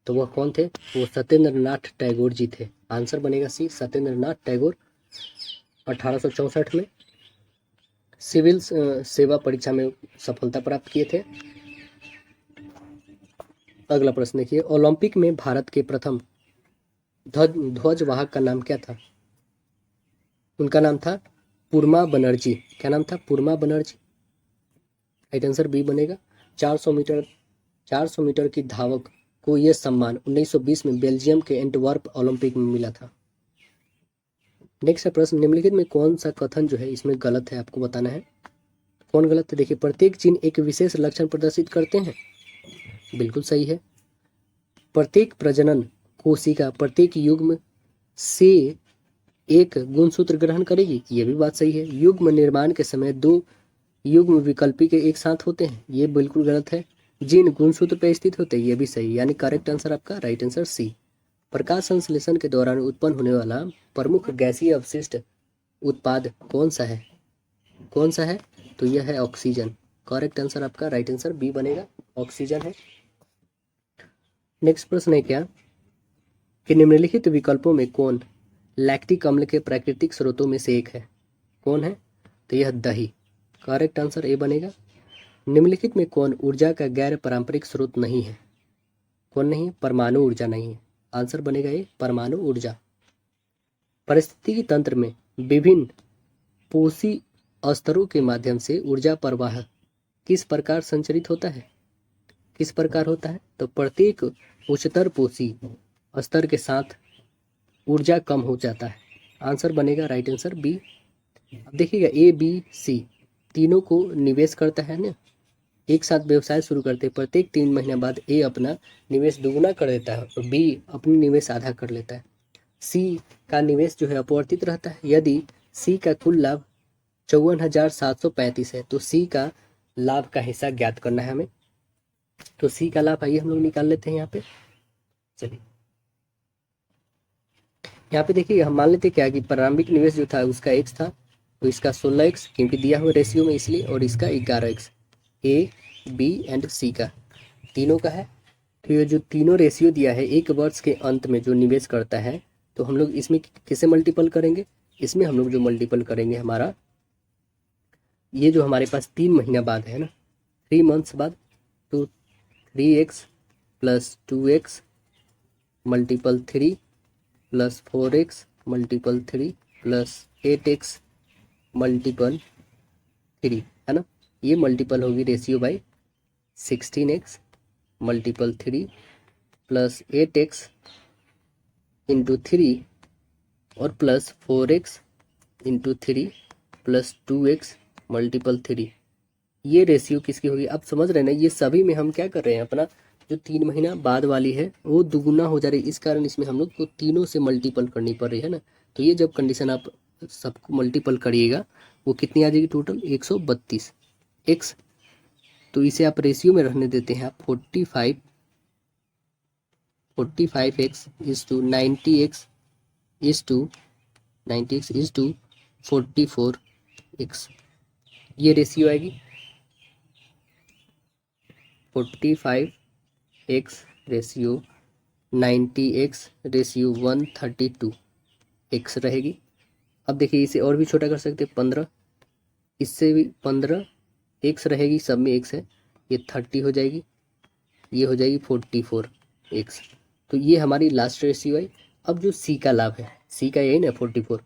तो वह कौन थे? वो सत्येंद्र नाथ टैगोर जी थे। आंसर बनेगा सी, सत्येंद्र नाथ टैगोर 1864 में सिविल सेवा परीक्षा में सफलता प्राप्त किए थे। अगला प्रश्न देखिए, ओलंपिक में भारत के प्रथम ध्वजवाहक का नाम क्या था? उनका नाम था पुरमा बनर्जी। क्या नाम था? पुरमा बनर्जी। राइट आंसर बी बनेगा। 400 मीटर की धावक को यह सम्मान 1920 में बेल्जियम के एंटवर्प ओलंपिक में मिला था। नेक्स्ट प्रश्न, निम्नलिखित में कौन सा कथन जो है इसमें गलत है, आपको बताना है। कौन गलत है? देखिए, प्रत्येक जीन एक विशेष लक्षण प्रदर्शित करते हैं। बिल्कुल सही है। प्रत्येक प्रजनन कोशिका प्रत्येक युग्म से एक गुणसूत्र ग्रहण करेगी। ये भी बात सही है। युग्म निर्माण के समय 2 युग्म विकल्पी के एक साथ होते हैं। ये बिल्कुल गलत है। जीन गुणसूत्र पर स्थित होते हैं। ये भी सही, यानी करेक्ट आंसर आपका राइट आंसर सी। प्रकाश संश्लेषण के दौरान उत्पन्न होने वाला प्रमुख गैसीय अवशिष्ट उत्पाद कौन सा है? कौन सा है? तो यह है ऑक्सीजन। करेक्ट आंसर आपका राइट आंसर बी बनेगा, ऑक्सीजन है। नेक्स्ट प्रश्न है क्या कि निम्नलिखित विकल्पों में कौन लैक्टिक अम्ल के प्राकृतिक स्रोतों में से एक है? कौन है? तो यह दही। करेक्ट आंसर ए बनेगा। निम्नलिखित में कौन ऊर्जा का गैर पारंपरिक स्रोत नहीं है? कौन नहीं है? परमाणु ऊर्जा नहीं है। आंसर बनेगा ये, परमाणु ऊर्जा। परिस्थितिकी तंत्र में विभिन्न पोषी स्तरों के माध्यम से ऊर्जा प्रवाह किस प्रकार संचरित होता है? किस प्रकार होता है? तो प्रत्येक उच्चतर पोषी स्तर के साथ ऊर्जा कम हो जाता है। आंसर बनेगा राइट आंसर बी। अब देखिएगा, ए बी सी तीनों को निवेश करता है ना, एक साथ व्यवसाय शुरू करते हैं। प्रत्येक 3 महीने बाद ए अपना निवेश दुगुना कर देता है और बी अपनी निवेश आधा कर लेता है। सी का निवेश जो है अपवर्तित रहता है। यदि सी का कुल लाभ 54,735 है तो सी का लाभ का हिस्सा ज्ञात करना है हमें। तो सी का लाभ आइए हम लोग निकाल लेते हैं यहाँ पे। चलिए, यहाँ पे देखिए, हम मान लेते क्या कि प्रारंभिक निवेश जो था उसका x था, तो इसका 16x क्योंकि दिया हुआ रेशियो में इसलिए, और इसका 11x। ए बी एंड सी का तीनों का है। तो ये जो तीनों रेशियो दिया है, एक वर्ष के अंत में जो निवेश करता है, तो हम लोग इसमें किसे मल्टीपल करेंगे? इसमें हम लोग जो मल्टीपल करेंगे हमारा, ये जो हमारे पास 3 महीना बाद है ना, 3 मंथ्स बाद, तो 3x plus 2x multiple 3 plus 4x multiple 3 plus 8x multiple 3 है ना। ये मल्टीपल होगी ratio by 16x multiple 3 plus 8x into 3 और plus 4x into 3 plus 2x multiple 3। ये रेशियो किसकी होगी? आप समझ रहे हैं ना, ये सभी में हम क्या कर रहे हैं, अपना जो 3 महीना बाद वाली है वो दुगुना हो जा रही है। इस कारण इसमें हम लोग को तीनों से मल्टीपल करनी पड़ रही है ना। तो ये जब कंडीशन आप सबको मल्टीपल करिएगा, वो कितनी आ जाएगी टोटल? 132 x। तो इसे आप रेशियो में रहने देते हैं आप 45x is to 90x is to 44x। ये रेशियो आएगी 45x ratio 90x ratio 132x रहेगी। अब देखिए, इसे और भी छोटा कर सकते हैं, 15, इससे भी 15x रहेगी, सब में x है, ये 30 हो जाएगी, ये हो जाएगी 44x। तो ये हमारी लास्ट रेशियो है। अब जो सी का लाभ है, सी का यही ना 44,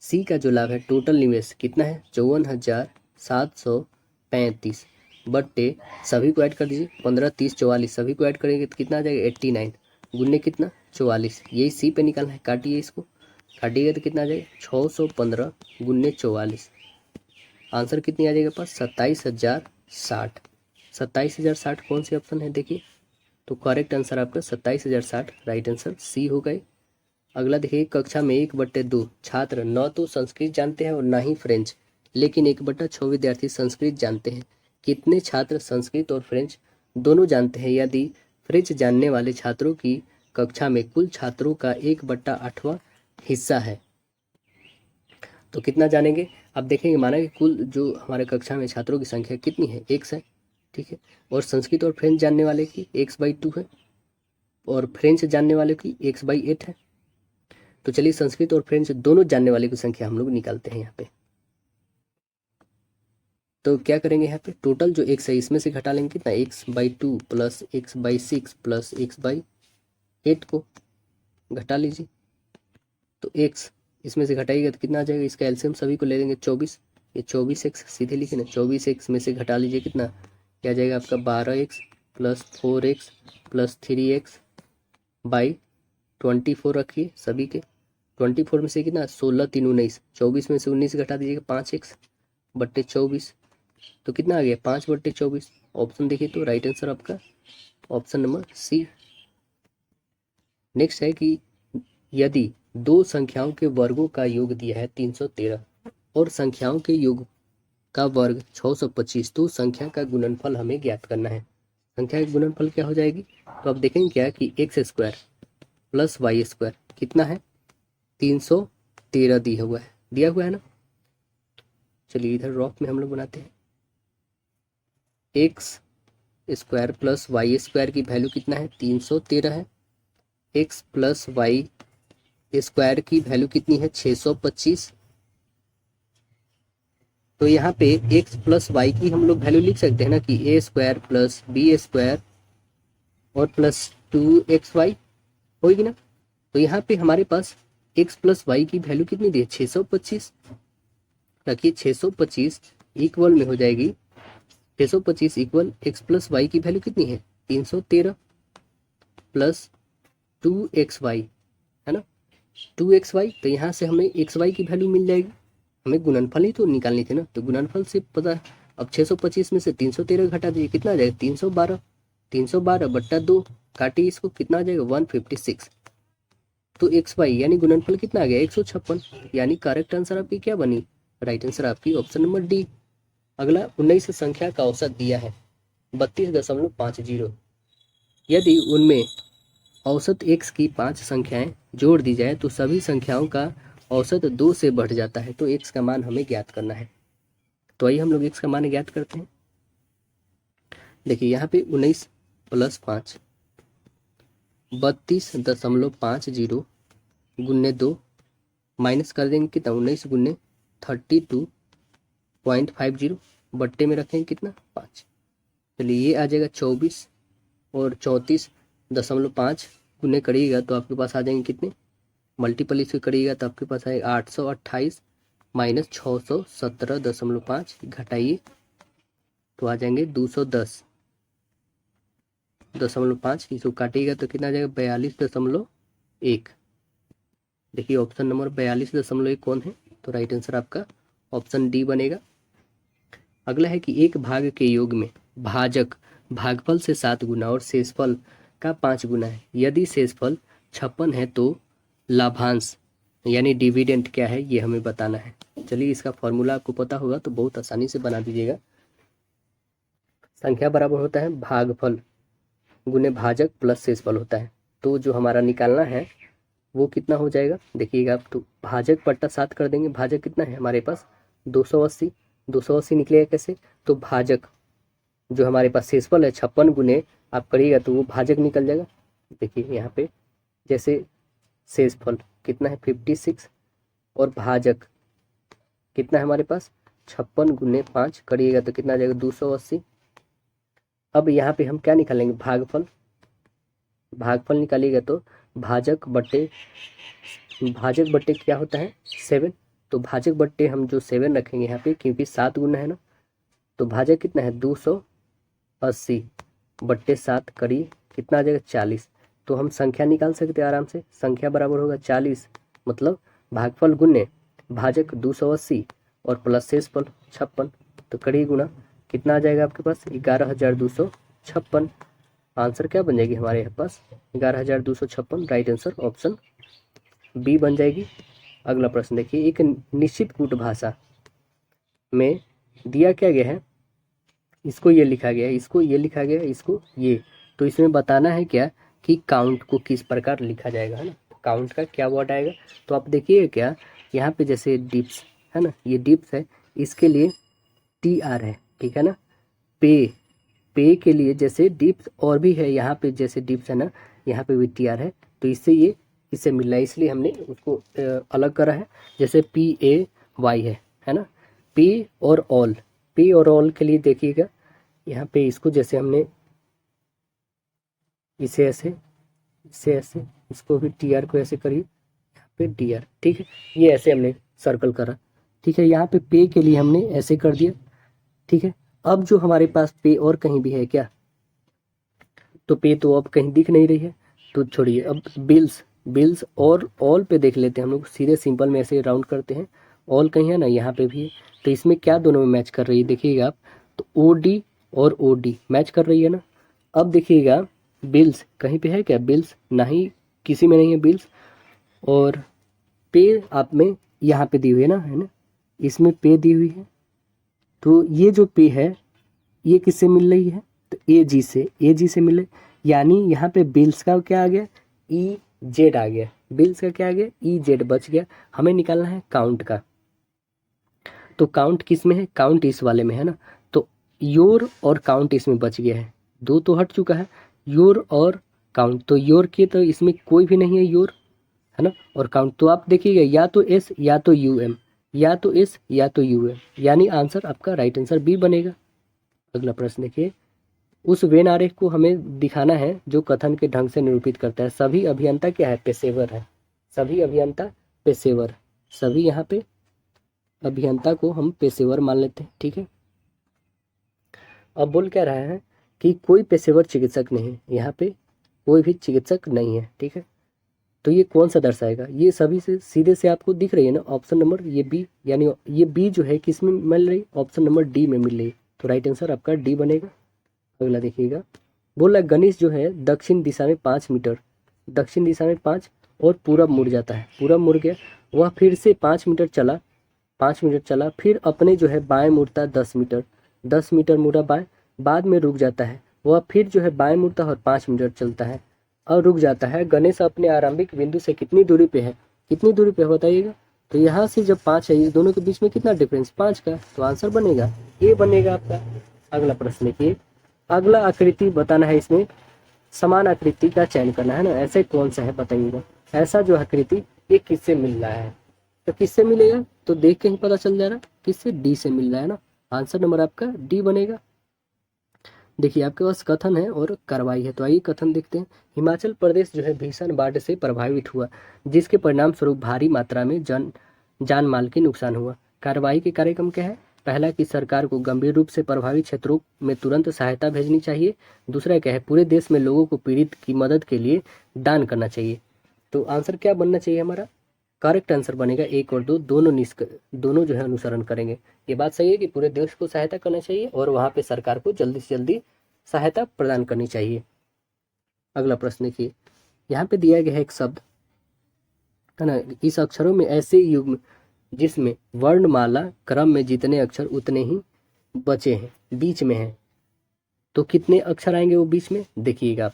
सी का जो लाभ है टोटल निवेश कितना है 54,735 बट्टे सभी को ऐड कर दीजिए 15 30 44 सभी को ऐड करेंगे तो कितना आ जाएगा 89 गुने कितना 44, यही सी पे निकालना है। काटिए इसको, काटिएगा तो कितना आ जाएगा 615 गुने 44, आंसर कितनी आ जाएगा पास 27,060। 27,060 कौन सी ऑप्शन है देखिए, तो करेक्ट आंसर आपका 27,060 राइट आंसर सी हो गए। अगला देखिए, कक्षा में 1/2 छात्र न तो संस्कृत जानते हैं और ना ही फ्रेंच, लेकिन 1/6 विद्यार्थी संस्कृत जानते हैं। कितने छात्र संस्कृत और फ्रेंच दोनों जानते हैं? यदि फ्रेंच जानने वाले छात्रों की कक्षा में कुल छात्रों का 1/8वां हिस्सा है तो कितना जानेंगे? अब देखेंगे, माना कि कुल जो हमारे कक्षा में छात्रों की संख्या कितनी है, x है, ठीक है, और संस्कृत और फ्रेंच जानने वाले की x/2 है और फ्रेंच जानने वाले की x/8 है। तो चलिए संस्कृत और फ्रेंच दोनों जानने वाले की संख्या हम लोग निकालते हैं यहाँ पे। तो क्या करेंगे, यहाँ पे टोटल जो x है इसमें से घटा लेंगे कितना, x/2 plus x/6 plus x/8 को घटा लीजिए। तो x इसमें से घटाइएगा तो कितना आ जाएगा, इसका एलसीएम सभी को ले लेंगे 24, ये 24x सीधे लिखे ना, 24x में से घटा लीजिए कितना, क्या जाएगा आपका 12x plus 4x plus 3x by 24 रखिए सभी के। 24 में से कितना 16 3 19, 24 में से 19 घटा दीजिएगा 5x बट्टे 24, तो कितना आ गया 5/24। ऑप्शन देखिए तो राइट आंसर आपका ऑप्शन नंबर सी। नेक्स्ट है कि यदि दो संख्याओं के वर्गों का योग दिया है 313 और संख्याओं के योग का वर्ग 625, तो संख्या का गुणनफल हमें ज्ञात करना है। संख्या का गुणनफल क्या हो जाएगी, तो आप देखेंगे क्या कि x² प्लस y² कितना है 313 दिया हुआ है ना। चलिए इधर रॉफ में हम लोग बनाते हैं, x² प्लस y² की वैल्यू कितना है 313 है, x प्लस y² की वैल्यू कितनी है 625। तो यहाँ पे x प्लस वाई की हम लोग वैल्यू लिख सकते हैं ना कि a² प्लस b² और प्लस 2xy होगी ना। तो यहाँ पे हमारे पास x प्लस वाई की वैल्यू कितनी दी है 625, रखिए 625 इक्वल में हो जाएगी 625 इक्वल x प्लस वाई की वैल्यू कितनी है 313 प्लस 2xy है ना 2xy। तो यहाँ से हमें xy की वैल्यू मिल जाएगी, हमें गुणनफल ही तो निकालनी थी ना। तो गुणनफल से पता, अब 625 में से 313 घटा दीजिए कितना आ जाएगा 312, 312/2 काटिए इसको कितना आ जाएगा 156। तो xy यानी गुणनफल कितना आ गया 156, यानी करेक्ट आंसर आपकी क्या बनी, राइट आंसर आपकी ऑप्शन नंबर डी। अगला 19 संख्या का औसत दिया है 32.50, यदि उनमें औसत x की 5 संख्याएं जोड़ दी जाए तो सभी संख्याओं का औसत 2 से बढ़ जाता है, तो x का मान हमें ज्ञात करना है। तो आइए हम लोग x का मान ज्ञात करते हैं। देखिए यहाँ पे 19 प्लस 5 32.50 गुन्ने 2 माइनस कर देंगे कितना 19 गुन्ने 32.50 बट्टे में रखेंगे कितना 5। चलिए ये आ जाएगा 24 और 34.5 गुने करिएगा तो आपके पास आ जाएंगे कितने, मल्टीपल इसके करिएगा तो आपके पास आएगा 828 माइनस 617.5 घटाइए तो आ जाएंगे 210.5, इसको काटिएगा तो कितना आ जाएगा 42.1। देखिए ऑप्शन नंबर 42.1 कौन है, तो राइट आंसर आपका ऑप्शन डी बनेगा। अगला है कि एक भाग के योग में भाजक भागफल से 7 गुना और शेषफल का 5 गुना है। यदि शेषफल 56 है तो लाभांश यानी डिविडेंड क्या है ये हमें बताना है। चलिए इसका फॉर्मूला आपको पता होगा तो बहुत आसानी से बना दीजिएगा। संख्या बराबर होता है भागफल गुने भाजक प्लस शेषफल होता है, तो जो हमारा निकालना है वो कितना हो जाएगा देखिएगा आप, तो भाजक बट्टा 7 कर देंगे, भाजक कितना है हमारे पास 280, 280 निकलेगा कैसे, तो भाजक जो हमारे पास शेषफल है 56 गुने आप करिएगा तो वो भाजक निकल जाएगा। देखिए यहाँ पे जैसे शेषफल कितना है 56 और भाजक कितना है हमारे पास 56 गुने 5 करिएगा तो कितना आ जाएगा 280, अब यहाँ पे हम क्या निकालेंगे, भागफल। भागफल निकालिएगा तो भाजक बट्टे क्या होता है 7। तो भाजक बट्टे हम जो 7 रखेंगे यहाँ पे, क्योंकि 7 गुना है ना, तो भाजक कितना है 280 बट्टे 7 करिए कितना आ जाएगा 40। तो हम संख्या निकाल सकते हैं आराम से, संख्या बराबर होगा 40, मतलब भागफल गुने भाजक 280 और प्लस शेषफल 56। तो करिए गुना, कितना आ जाएगा आपके पास 11,256। आंसर क्या बन जाएगी हमारे यहाँ पास 11,256। राइट आंसर ऑप्शन बी बन जाएगी। अगला प्रश्न देखिए, एक निश्चित कूट भाषा में दिया क्या गया है, इसको ये लिखा गया है, इसको ये लिखा गया है, इसको ये। तो इसमें बताना है क्या कि काउंट को किस प्रकार लिखा जाएगा, है ना, काउंट का क्या वर्ड आएगा। तो आप देखिए क्या, यहाँ पे जैसे डिप्स है ना, ये डिप्स है, इसके लिए टी आर है, ठीक है ना। पे के लिए जैसे डिप्स और भी है, यहाँ पे जैसे डिप्स है ना, यहाँ पे भी टी आर है, तो इससे मिल रहा है, इसलिए हमने उसको अलग करा है। जैसे PAY है ना, पी और ऑल के लिए देखिएगा, यहाँ पे इसको जैसे हमने इसे ऐसे इसको भी TR को ऐसे करिए, यहाँ पे DR, ठीक है, ये ऐसे हमने सर्कल करा, ठीक है। यहाँ पे के लिए हमने ऐसे कर दिया, ठीक है। अब जो हमारे पास पे और कहीं भी है क्या, तो पे तो अब कहीं दिख नहीं रही है, तो छोड़िए। अब बिल्स और ऑल पे देख लेते हैं हम लोग, सीधे सिंपल में ऐसे राउंड करते हैं। ऑल कहीं है ना, यहाँ पे भी है, तो इसमें क्या दोनों में मैच कर रही है देखिएगा आप, तो OD और OD मैच कर रही है ना। अब देखिएगा बिल्स कहीं पे है क्या, बिल्स नहीं, किसी में नहीं है बिल्स। और पे आप में यहाँ पे दी हुई है ना, इसमें पे दी हुई है, तो ये जो पे है ये किससे मिल रही है, तो AG से मिले, यानी यहाँ पे बिल्स का क्या आ गया EZ आ गया, बिल्स का क्या आ गया EZ बच गया। हमें निकालना है काउंट का, तो काउंट किस में है, काउंट इस वाले में है ना, तो योर और काउंट इसमें बच गया है, दो तो हट चुका है, योर और काउंट। तो योर के तो इसमें कोई भी नहीं है योर, है ना, और काउंट तो आप देखिएगा या तो S या तो UM, या तो S या तो UM, यानी आंसर आपका राइट आंसर बी बनेगा। अगला प्रश्न देखिए, उस वेन आरेख को हमें दिखाना है जो कथन के ढंग से निरूपित करता है सभी अभियंता क्या है, पेशेवर है, सभी अभियंता पेशेवर, सभी यहाँ पे अभियंता को हम पेशेवर मान लेते हैं, ठीक है। अब बोल क्या रहा है कि कोई पेशेवर चिकित्सक नहीं है, यहाँ पे कोई भी चिकित्सक नहीं है, ठीक है। तो ये कौन सा दर्शाएगा, ये सभी से सीधे से आपको दिख रही है ना, ऑप्शन नंबर ये बी, यानी ये बी जो है किस में मिल रही, ऑप्शन नंबर डी में मिल रही, तो राइट आंसर आपका डी बनेगा। अगला देखिएगा, बोला गणेश जो है दक्षिण दिशा में 5 मीटर, दक्षिण दिशा में 5 और पूरब मुड़ जाता है, पूरब मुड़ गया, वह फिर से 5 मीटर चला, 5 मीटर चला, फिर अपने जो है बाएं मुड़ता 10 मीटर, 10 मीटर मुड़ा बाएं, बाद में रुक जाता है, वह फिर जो है बाएं मुड़ता है और 5 मीटर चलता है और रुक जाता है। गणेश अपने आरंभिक बिंदु से कितनी दूरी पे है, कितनी दूरी पे बताइएगा। तो यहाँ से जब 5 है, इस दोनों के बीच में कितना डिफरेंस 5 का, तो आंसर बनेगा ए बनेगा आपका। अगला प्रश्न देखिए, अगला आकृति बताना है, इसमें समान आकृति का चयन करना है ना, ऐसे कौन सा है बताइएगा, ऐसा जो आकृति ये किससे मिल रहा है, तो किससे मिलेगा, तो देख के ही पता चल जा रहा है किससे, डी से मिल रहा है ना, आंसर नंबर आपका डी बनेगा। देखिए आपके पास कथन है और कार्रवाई है, तो आइए कथन देखते हैं। हिमाचल प्रदेश जो है भीषण बाढ़ से प्रभावित हुआ, जिसके परिणाम स्वरूप भारी मात्रा में जान माल के नुकसान हुआ। कार्रवाई के कार्यक्रम क्या है, पहला कि सरकार को गंभीर रूप से प्रभावित क्षेत्रों में तुरंत सहायता भेजनी चाहिए। दूसरा क्या है, पूरे देश में लोगों को पीड़ित की मदद के लिए दान करना चाहिए। तो आंसर क्या बनना चाहिए हमारा, करेक्ट आंसर बनेगा 1 और 2, दोनों जो है अनुसरण करेंगे। ये बात सही है कि पूरे देश को सहायता करना चाहिए और वहाँ पे सरकार को जल्दी से जल्दी सहायता प्रदान करनी चाहिए। अगला प्रश्न देखिए, यहाँ पे दिया गया है एक शब्द है ना, इस अक्षरों में ऐसे युग्म जिसमें वर्णमाला क्रम में जितने अक्षर उतने ही बचे हैं बीच में हैं, तो कितने अक्षर आएंगे वो बीच में, देखिएगा आप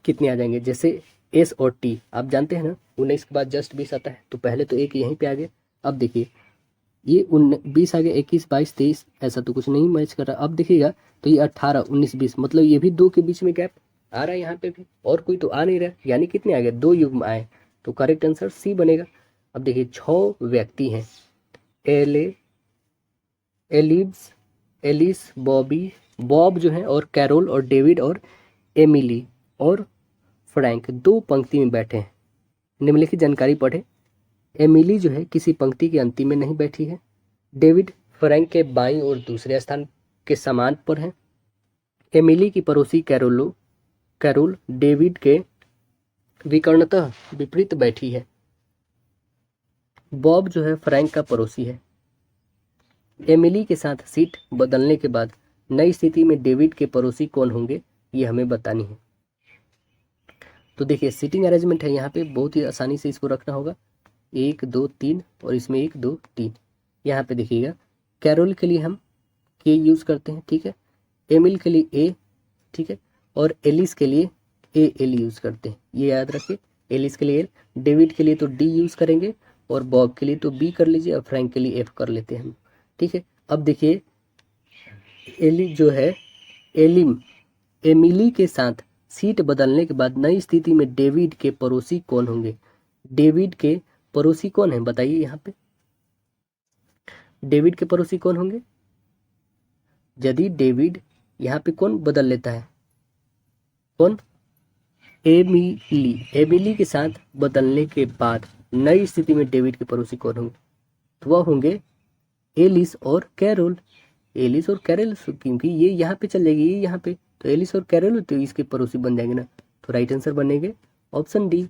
कितने आ जाएंगे। जैसे S और T आप जानते हैं ना, 19 के बाद जस्ट 20 आता है, तो पहले तो एक यहीं पे आ गया। अब देखिए ये 20 आ गया, 21 22 23, ऐसा तो कुछ नहीं मैच कर रहा। अब देखिएगा तो ये 18 19 20, मतलब ये भी 2 के बीच में गैप आ रहा है यहाँ पे भी, और कोई तो आ नहीं रहा, यानी कितने आ गए 2 युग्म आए, तो करेक्ट आंसर सी बनेगा। अब देखिए 6 व्यक्ति हैं, एलिस, बॉबी, बॉब जो है और कैरोल और डेविड और एमिली और फ्रैंक 2 पंक्ति में बैठे हैं। निम्नलिखित जानकारी पढ़े। एमिली जो है किसी पंक्ति के अंतिम में नहीं बैठी है। डेविड फ्रैंक के बाईं और दूसरे स्थान के समान पर है। एमिली की पड़ोसी कैरोल डेविड के विकर्णतः विपरीत बैठी है। बॉब जो है फ्रैंक का पड़ोसी है। एमिली के साथ सीट बदलने के बाद नई स्थिति में डेविड के पड़ोसी कौन होंगे, ये हमें बतानी है। तो देखिए सीटिंग अरेंजमेंट है, यहाँ पे बहुत ही आसानी से इसको रखना होगा। 1 2 3 और इसमें 1 2 3। यहाँ पे देखिएगा कैरोल के लिए हम के यूज़ करते हैं, ठीक है। एमिल के लिए ए, ठीक है। और एलिस के लिए ए एल यूज़ करते हैं, ये याद रखिए। एलिस के लिए एल, डेविड के लिए तो डी यूज़ करेंगे और बॉब के लिए तो बी कर लीजिए और फ्रैंक के लिए एफ कर लेते हैं हम, ठीक है। अब देखिए एली जो है एमिली के साथ सीट बदलने के बाद नई स्थिति में डेविड के पड़ोसी कौन होंगे। डेविड के पड़ोसी कौन है बताइए। यहाँ पे डेविड के पड़ोसी कौन होंगे। यदि डेविड यहाँ पे कौन बदल लेता है, कौन, एमिली के साथ बदलने के बाद नई स्थिति में डेविड के पड़ोसी कौन होंगे, तो वह होंगे एलिस और कैरोल। एलिस और कैरोल, क्योंकि ये यहाँ पे चल जाएगी, ये यहाँ पे, तो एलिस और कैरोल तो इसके पड़ोसी बन जाएंगे ना, तो राइट आंसर बनेंगे ऑप्शन डी।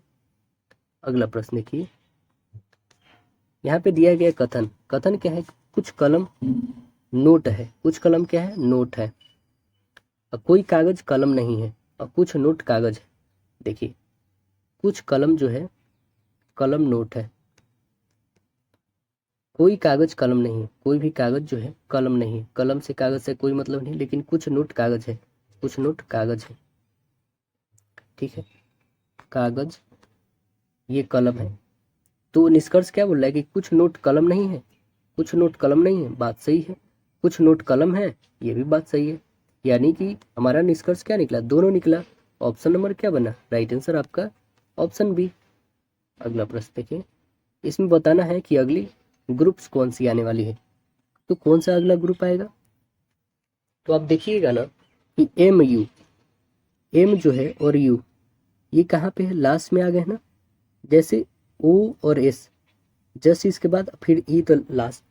अगला प्रश्न देखिए, यहाँ पे दिया गया कथन क्या है। कुछ कलम नोट है, कुछ कलम क्या है, नोट है, और कोई कागज कलम नहीं है और कुछ नोट कागज है। देखिए कुछ कलम जो है कलम नोट है, कोई कागज कलम नहीं है, कोई भी कागज जो है कलम नहीं है, कलम से कागज से कोई मतलब नहीं, लेकिन कुछ नोट कागज है, कुछ नोट कागज है, ठीक है। कागज ये कलम है, तो निष्कर्ष क्या बोल रहा है कि कुछ नोट कलम नहीं है, कुछ नोट कलम नहीं है, बात सही है। कुछ नोट कलम है, ये भी बात सही है। यानी कि हमारा निष्कर्ष क्या निकला, दोनों निकला। ऑप्शन नंबर क्या बना, राइट आंसर आपका ऑप्शन बी। अगला प्रश्न देखिए, इसमें बताना है कि अगली ग्रुप्स कौन सी आने वाली है। तो कौन सा अगला ग्रुप आएगा, तो आप देखिएगा ना कि एम जो है और यू ये कहाँ पे है, लास्ट में आ गए ना। जैसे ओ और एस जस्ट इसके बाद फिर ई तो लास्ट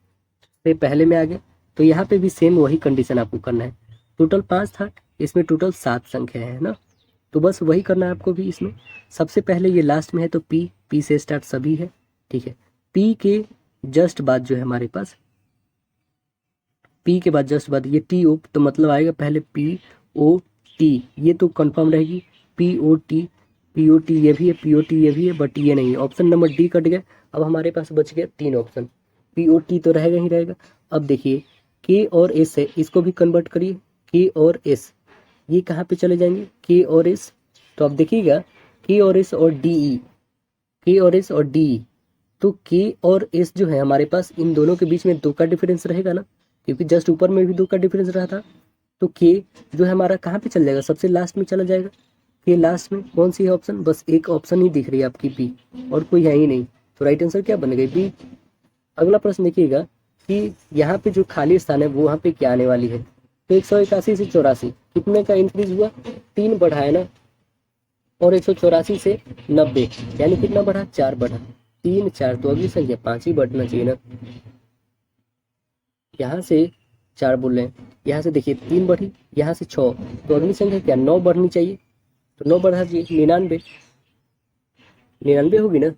से पहले में आ गए, तो यहाँ पे भी सेम वही कंडीशन आपको करना है। टोटल 5 था, इसमें टोटल 7 संख्या है ना, तो बस वही करना है आपको भी। इसमें सबसे पहले ये लास्ट में है तो पी से स्टार्ट सभी है, ठीक है। पी के जस्ट बाद जो है हमारे पास, पी के बाद जस्ट बाद ये टी ओ, तो मतलब आएगा पहले पी ओ टी, ये तो कंफर्म रहेगी। पी ओ टी ये भी है, पी ओ टी ये भी है, बट ये नहीं है। ऑप्शन नंबर डी कट गया। अब हमारे पास बच गया 3 ऑप्शन, पी ओ टी तो रहेगा ही रहेगा। अब देखिए के और एस है, इसको भी कन्वर्ट करिए। के और एस ये कहाँ पे चले जाएंगे, के और एस, तो आप देखिएगा के और एस और डी ई, के और एस और डी ई, तो के और एस जो है हमारे पास इन दोनों के बीच में 2 का डिफरेंस रहेगा ना, क्योंकि जस्ट ऊपर में भी 2 का डिफरेंस रहा था। तो के जो है हमारा कहाँ पे चल जाएगा, सबसे लास्ट में चला जाएगा। के लास्ट में कौन सी है ऑप्शन, बस एक ऑप्शन ही दिख रही है आपकी बी, और कोई है ही नहीं, तो राइट आंसर क्या बनेगा, बी। अगला प्रश्न देखिएगा कि यहाँ पे जो खाली स्थान है वो वहाँ पे क्या आने वाली है। तो 181 से 84 कितने का इंक्रीज हुआ, 3 बढ़ा है ना, और 184 से 90 यानी कितना बढ़ा, 4 बढ़ा। 3 4 तो अगली संख्या 5 ही बढ़ना चाहिए ना, यहाँ से 4 बोल रहे हैं, यहाँ से देखिए 3 बढ़ी, यहाँ से 6, तो अगली संख्या क्या 9 बढ़नी चाहिए, तो 9 बढ़ा दीजिए, 99 होगी ना,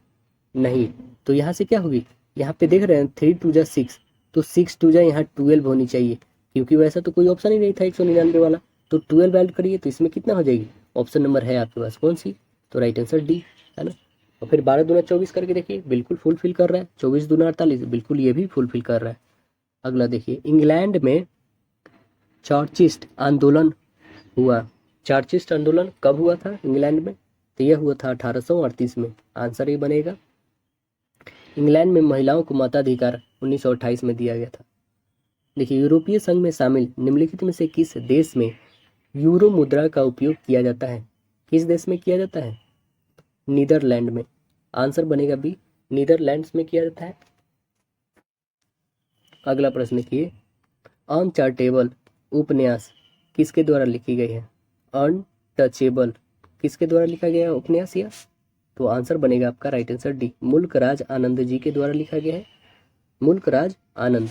नहीं, तो यहाँ से क्या होगी, यहाँ पे देख रहे हैं 3 2 जा 6, तो 6 2 जा यहाँ 12 होनी चाहिए, क्योंकि वैसा तो कोई ऑप्शन ही नहीं था 199 वाला, तो 12 ऐड करिए तो इसमें कितना हो जाएगी, ऑप्शन नंबर है आपके पास कौन सी, तो राइट आंसर डी है ना। और फिर 12 दूना 24 करके देखिए, बिल्कुल फुलफिल कर रहा है। 24 दूना 48, बिल्कुल ये भी फुलफिल कर रहा है। अगला देखिए, इंग्लैंड में चार्चिस्ट आंदोलन हुआ। चार्चिस्ट आंदोलन कब हुआ था इंग्लैंड में, तो यह हुआ था 1838 में, आंसर ये बनेगा। इंग्लैंड में महिलाओं को मताधिकार 1928 में दिया गया था। देखिए, यूरोपीय संघ में शामिल निम्नलिखित में से किस देश में यूरो मुद्रा का उपयोग किया जाता है, किस देश में किया जाता है, नीदरलैंड में, आंसर बनेगा बी, नीदरलैंड्स में किया जाता है। अगला प्रश्न देखिए, अनचार्टेबल उपन्यास किसके द्वारा लिखी गई है? अनटचेबल किसके द्वारा लिखा गया है उपन्यास यह? तो आंसर बनेगा आपका राइट आंसर डी, मुल्क राज आनंद जी के द्वारा लिखा गया है, मुल्क राज आनंद।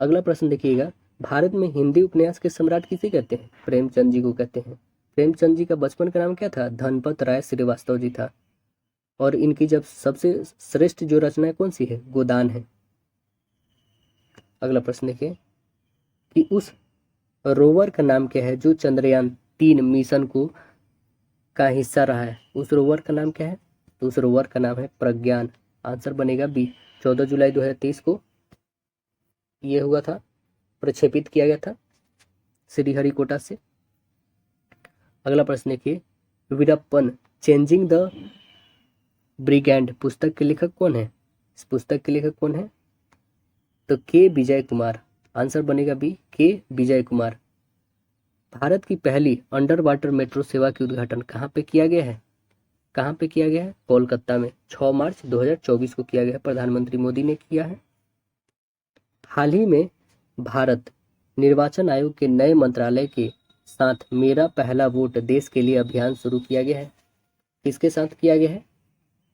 अगला प्रश्न देखिएगा, भारत में हिंदी उपन्यास के सम्राट किसे कहते हैं? प्रेमचंद जी को कहते हैं। प्रेमचंद जी का बचपन का नाम क्या था? धनपत राय श्रीवास्तव जी था। और इनकी जब सबसे श्रेष्ठ जो रचना कौन सी है? गोदान है। अगला प्रश्न देखिए कि उस रोवर का नाम क्या है जो चंद्रयान 3 मिशन को का हिस्सा रहा है? उस रोवर का नाम क्या है? तो उस रोवर का नाम है प्रज्ञान। आंसर बनेगा बी। 14 जुलाई 2023 को ये हुआ था, प्रक्षेपित किया गया था श्रीहरिकोटा से। अगला प्रश्न देखिए, वीरप्पन चेंजिंग द ब्रिगेंड पुस्तक के लेखक कौन है? इस पुस्तक के लेखक कौन है? तो के विजय कुमार। आंसर बनेगा बी, के विजय कुमार। भारत की पहली अंडर वाटर मेट्रो सेवा की उद्घाटन कहाँ पे किया गया है? कहाँ पे किया गया है? कोलकाता में 6 मार्च 2024 को किया गया है, प्रधानमंत्री मोदी ने किया है। हाल ही में भारत निर्वाचन आयोग के नए मंत्रालय के साथ मेरा पहला वोट देश के लिए अभियान शुरू किया गया है। किसके साथ किया गया है?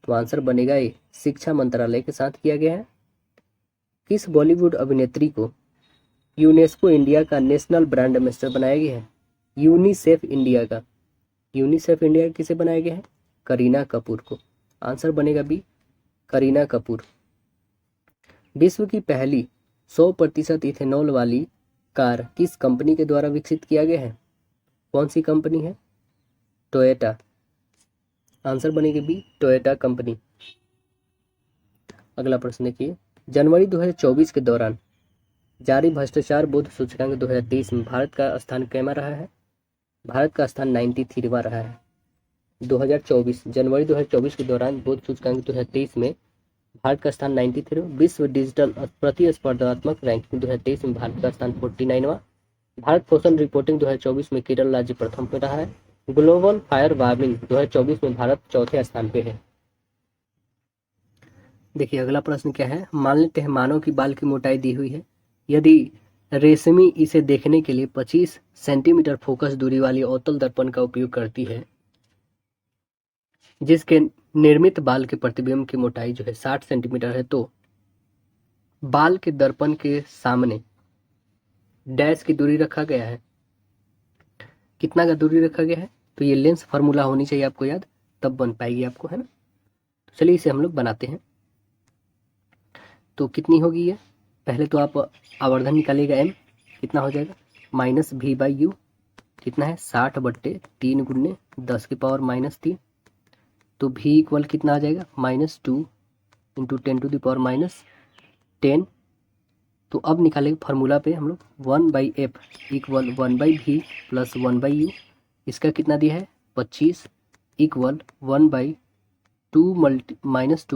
तो आंसर बनेगा ए, शिक्षा मंत्रालय के साथ किया गया है। किस बॉलीवुड अभिनेत्री को यूनेस्को इंडिया का नेशनल ब्रांड एम्बेसडर बनाया गया है? यूनिसेफ इंडिया का। यूनिसेफ इंडिया किसे बनाया गया है? करीना कपूर को। आंसर बनेगा बी, करीना कपूर। विश्व की पहली 100% इथेनॉल वाली कार किस कंपनी के द्वारा विकसित किया गया है? कौन सी कंपनी है? टोयोटा। आंसर बनेगी बी, टोयोटा कंपनी। अगला प्रश्न देखिए, जनवरी 2024 के दौरान जारी भ्रष्टाचार बोध सूचकांक 2023 में भारत का स्थान कैमा रहा है? भारत का स्थान 93वां रहा है। 2024 जनवरी 2024 के दौरान बोध सूचकांक 2023 में भारत का स्थान 93। विश्व डिजिटल प्रतिस्पर्धात्मक रैंकिंग 2023 में भारत का स्थान 49वां। भारत पोषण रिपोर्टिंग 2024 में केरल राज्य प्रथम पे रहा है। ग्लोबल फायर वार्मिंग 2024 में भारत चौथे स्थान पे है। देखिए अगला प्रश्न क्या है, मान लेते हैं मानव की बाल की मोटाई दी हुई है। यदि रेशमी इसे देखने के लिए 25 सेंटीमीटर फोकस दूरी वाली अवतल दर्पण का उपयोग करती है, जिसके निर्मित बाल के प्रतिबिंब की मोटाई जो है 60 सेंटीमीटर है, तो बाल के दर्पण के सामने डैश की दूरी रखा गया है। कितना का दूरी रखा गया है? तो ये लेंस फार्मूला होनी चाहिए आपको याद, तब बन पाएगी आपको, है ना। तो चलिए इसे हम लोग बनाते हैं। तो कितनी होगी ये? पहले तो आप आवर्धन निकालिएगा, m कितना हो जाएगा? -v/u कितना है? 60/3 गुने 10 की पावर -3। तो v इक्वल कितना आ जाएगा? -2 इंटू 10 टू द पावर -10। तो अब निकालेंगे फार्मूला पे हम लोग 1/f equal 1/v plus 1/u। इसका कितना दिया है? 25 equal 1/2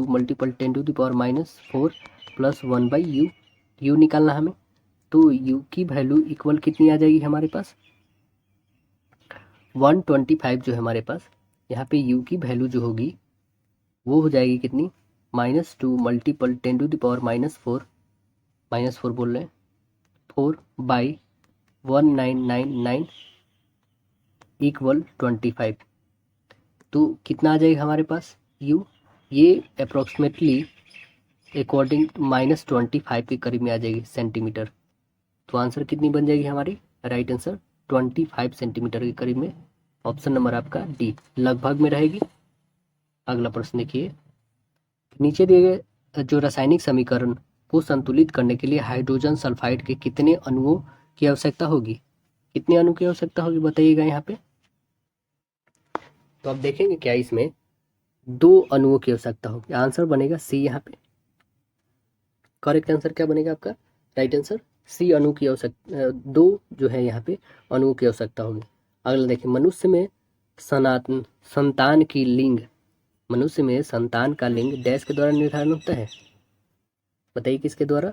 multiple 10 to the power -4 plus 1/u। u निकालना हमें, तो u की वैल्यू इक्वल कितनी आ जाएगी हमारे पास? 125 जो है हमारे पास, यहाँ पे u की वैल्यू जो होगी वो हो जाएगी कितनी? -2 मल्टीपल 10 टू द पावर -4 बोल रहे हैं 4/1999 इक्वल 25। तो कितना आ जाएगा हमारे पास u? ये अप्रोक्सीमेटली अकॉर्डिंग -25 के करीब में आ जाएगी सेंटीमीटर। तो आंसर कितनी बन जाएगी हमारी? राइट आंसर 25 सेंटीमीटर के करीब में। ऑप्शन नंबर आपका डी लगभग में रहेगी। अगला प्रश्न देखिए, नीचे दिए गए जो रासायनिक समीकरण को संतुलित करने के लिए हाइड्रोजन सल्फाइड के कितने अणुओं की आवश्यकता होगी? कितने अणु की आवश्यकता होगी बताइएगा यहाँ पे। तो आप देखेंगे क्या इसमें 2 अणुओं की आवश्यकता होगी। आंसर बनेगा सी। यहाँ पे करेक्ट आंसर क्या बनेगा आपका? राइट आंसर सी, अणु की आवश्यकता 2 जो है यहाँ पे अणुओं की आवश्यकता होगी। अगला देखिए, मनुष्य में संतान की लिंग, मनुष्य में संतान का लिंग डैश के द्वारा निर्धारण होता है? बताइए किसके द्वारा?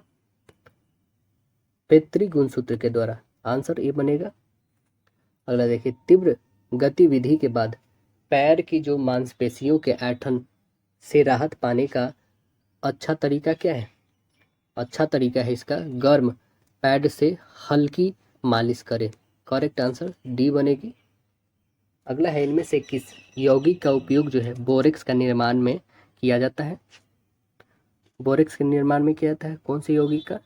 पैतृक गुणसूत्र के द्वारा। आंसर ए बनेगा। अगला देखिए, तीव्र गतिविधि के बाद पैर की जो मांसपेशियों के ऐंठन से राहत पाने का अच्छा तरीका क्या है? अच्छा तरीका है इसका गर्म पैड से हल्की मालिश करें। करेक्ट आंसर डी बनेगी। अगला है इनमें से किस यौगिक का उपयोग जो है बोरेक्स का निर्माण में किया जाता है। बोरेक्स के निर्माण में किया जाता है कौन से यौगिक का,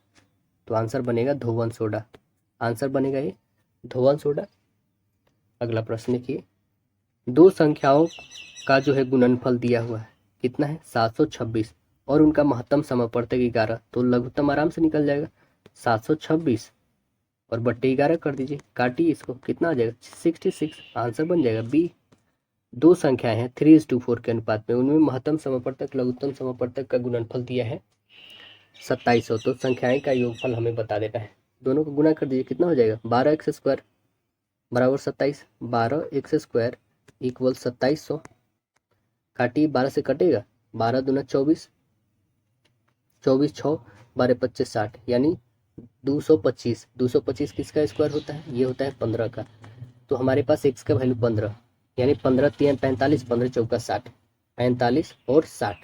तो आंसर बनेगा धोवन सोडा। आंसर बनेगा ये धोवन सोडा। अगला प्रश्न देखिए, दो संख्याओं का जो है गुणनफल दिया हुआ है कितना है 726 और उनका महत्तम समवर्तक 11, तो लघुत्तम आराम से निकल जाएगा 726 और बट्टे 11 कर दीजिए, काटिए इसको, कितना आ जाएगा 66। आंसर बन जाएगा बी। दो संख्याएं हैं 3:4 के अनुपात में, उनमें महत्तम समवर्तक लघुत्तम समवर्तक का गुणनफल दिया है 2700, तो संख्याएं का योगफल हमें बता देता है। दोनों को गुणा कर दीजिए, कितना हो जाएगा 12x² बराबर 27, 12x² इक्वल 2700, काटिए 12 से कटेगा, 12 दूना 24, 24 6 12 25 60, यानी 225। 225 किसका स्क्वायर होता है, ये होता है 15 का। तो हमारे पास x का वैल्यू 15, यानी 15 3 45, 15 चौका 60, 45 और 60।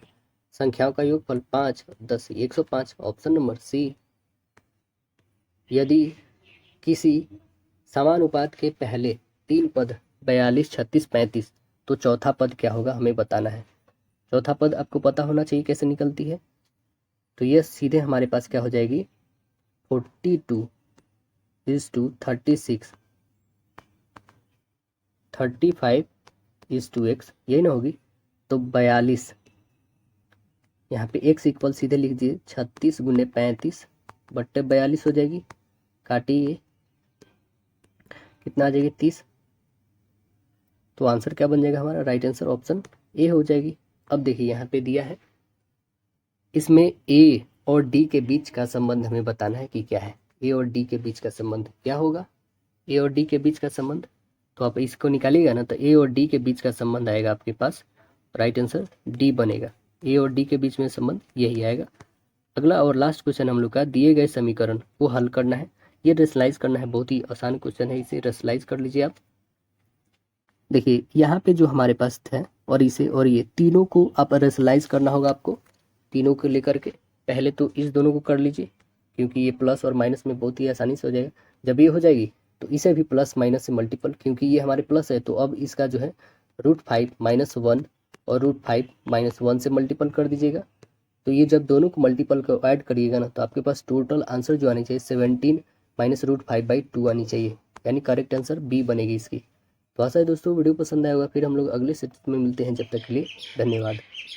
संख्याओं का योगफल 5 10 105, ऑप्शन नंबर सी। यदि किसी समानुपात के पहले 3 पद 42 36 35, तो चौथा पद क्या होगा हमें बताना है। चौथा पद आपको पता होना चाहिए कैसे निकलती है, तो ये सीधे हमारे पास क्या हो जाएगी 42:36, 35:x, यही ना होगी। तो 42, यहाँ पे x इक्वल सीधे लिख दीजिए 36 × 35 बट्टे 42 हो जाएगी, काटिए कितना आ जाएगी 30। तो आंसर क्या बन जाएगा हमारा, राइट आंसर ऑप्शन ए हो जाएगी। अब देखिए यहाँ पे दिया है, इसमें ए और डी के बीच का संबंध हमें बताना है कि क्या है। ए और डी के बीच का संबंध क्या होगा, ए और डी के बीच का संबंध, तो आप इसको निकालिएगा ना, तो ए और डी के बीच का संबंध आएगा आपके पास, राइट आंसर डी बनेगा। ए और डी के बीच में संबंध यही आएगा। अगला और लास्ट क्वेश्चन हम लोग का, दिए गए समीकरण को हल करना है, ये रेशनलाइज करना है, बहुत ही आसान क्वेश्चन है, इसे रेशनलाइज कर लीजिए आप। देखिए यहाँ पे जो हमारे पास है और इसे और ये तीनों को आप रेशनलाइज करना होगा आपको, तीनों को लेकर के। पहले तो इस दोनों को कर लीजिए, क्योंकि ये प्लस और माइनस में बहुत ही आसानी से हो जाएगा। जब ये हो जाएगी तो इसे भी प्लस माइनस से मल्टीपल, क्योंकि ये हमारे प्लस है, तो अब इसका जो है √5 - 1 और √5 - 1 से मल्टीपल कर दीजिएगा। तो ये जब दोनों को मल्टीपल को ऐड करिएगा ना, तो आपके पास टोटल आंसर जो आनी चाहिए 17 - √5/2 आनी चाहिए, यानी करेक्ट आंसर बी बनेगी इसकी। तो आशा है दोस्तों वीडियो पसंद आया होगा, फिर हम लोग अगले सेट में मिलते हैं, जब तक के लिए धन्यवाद।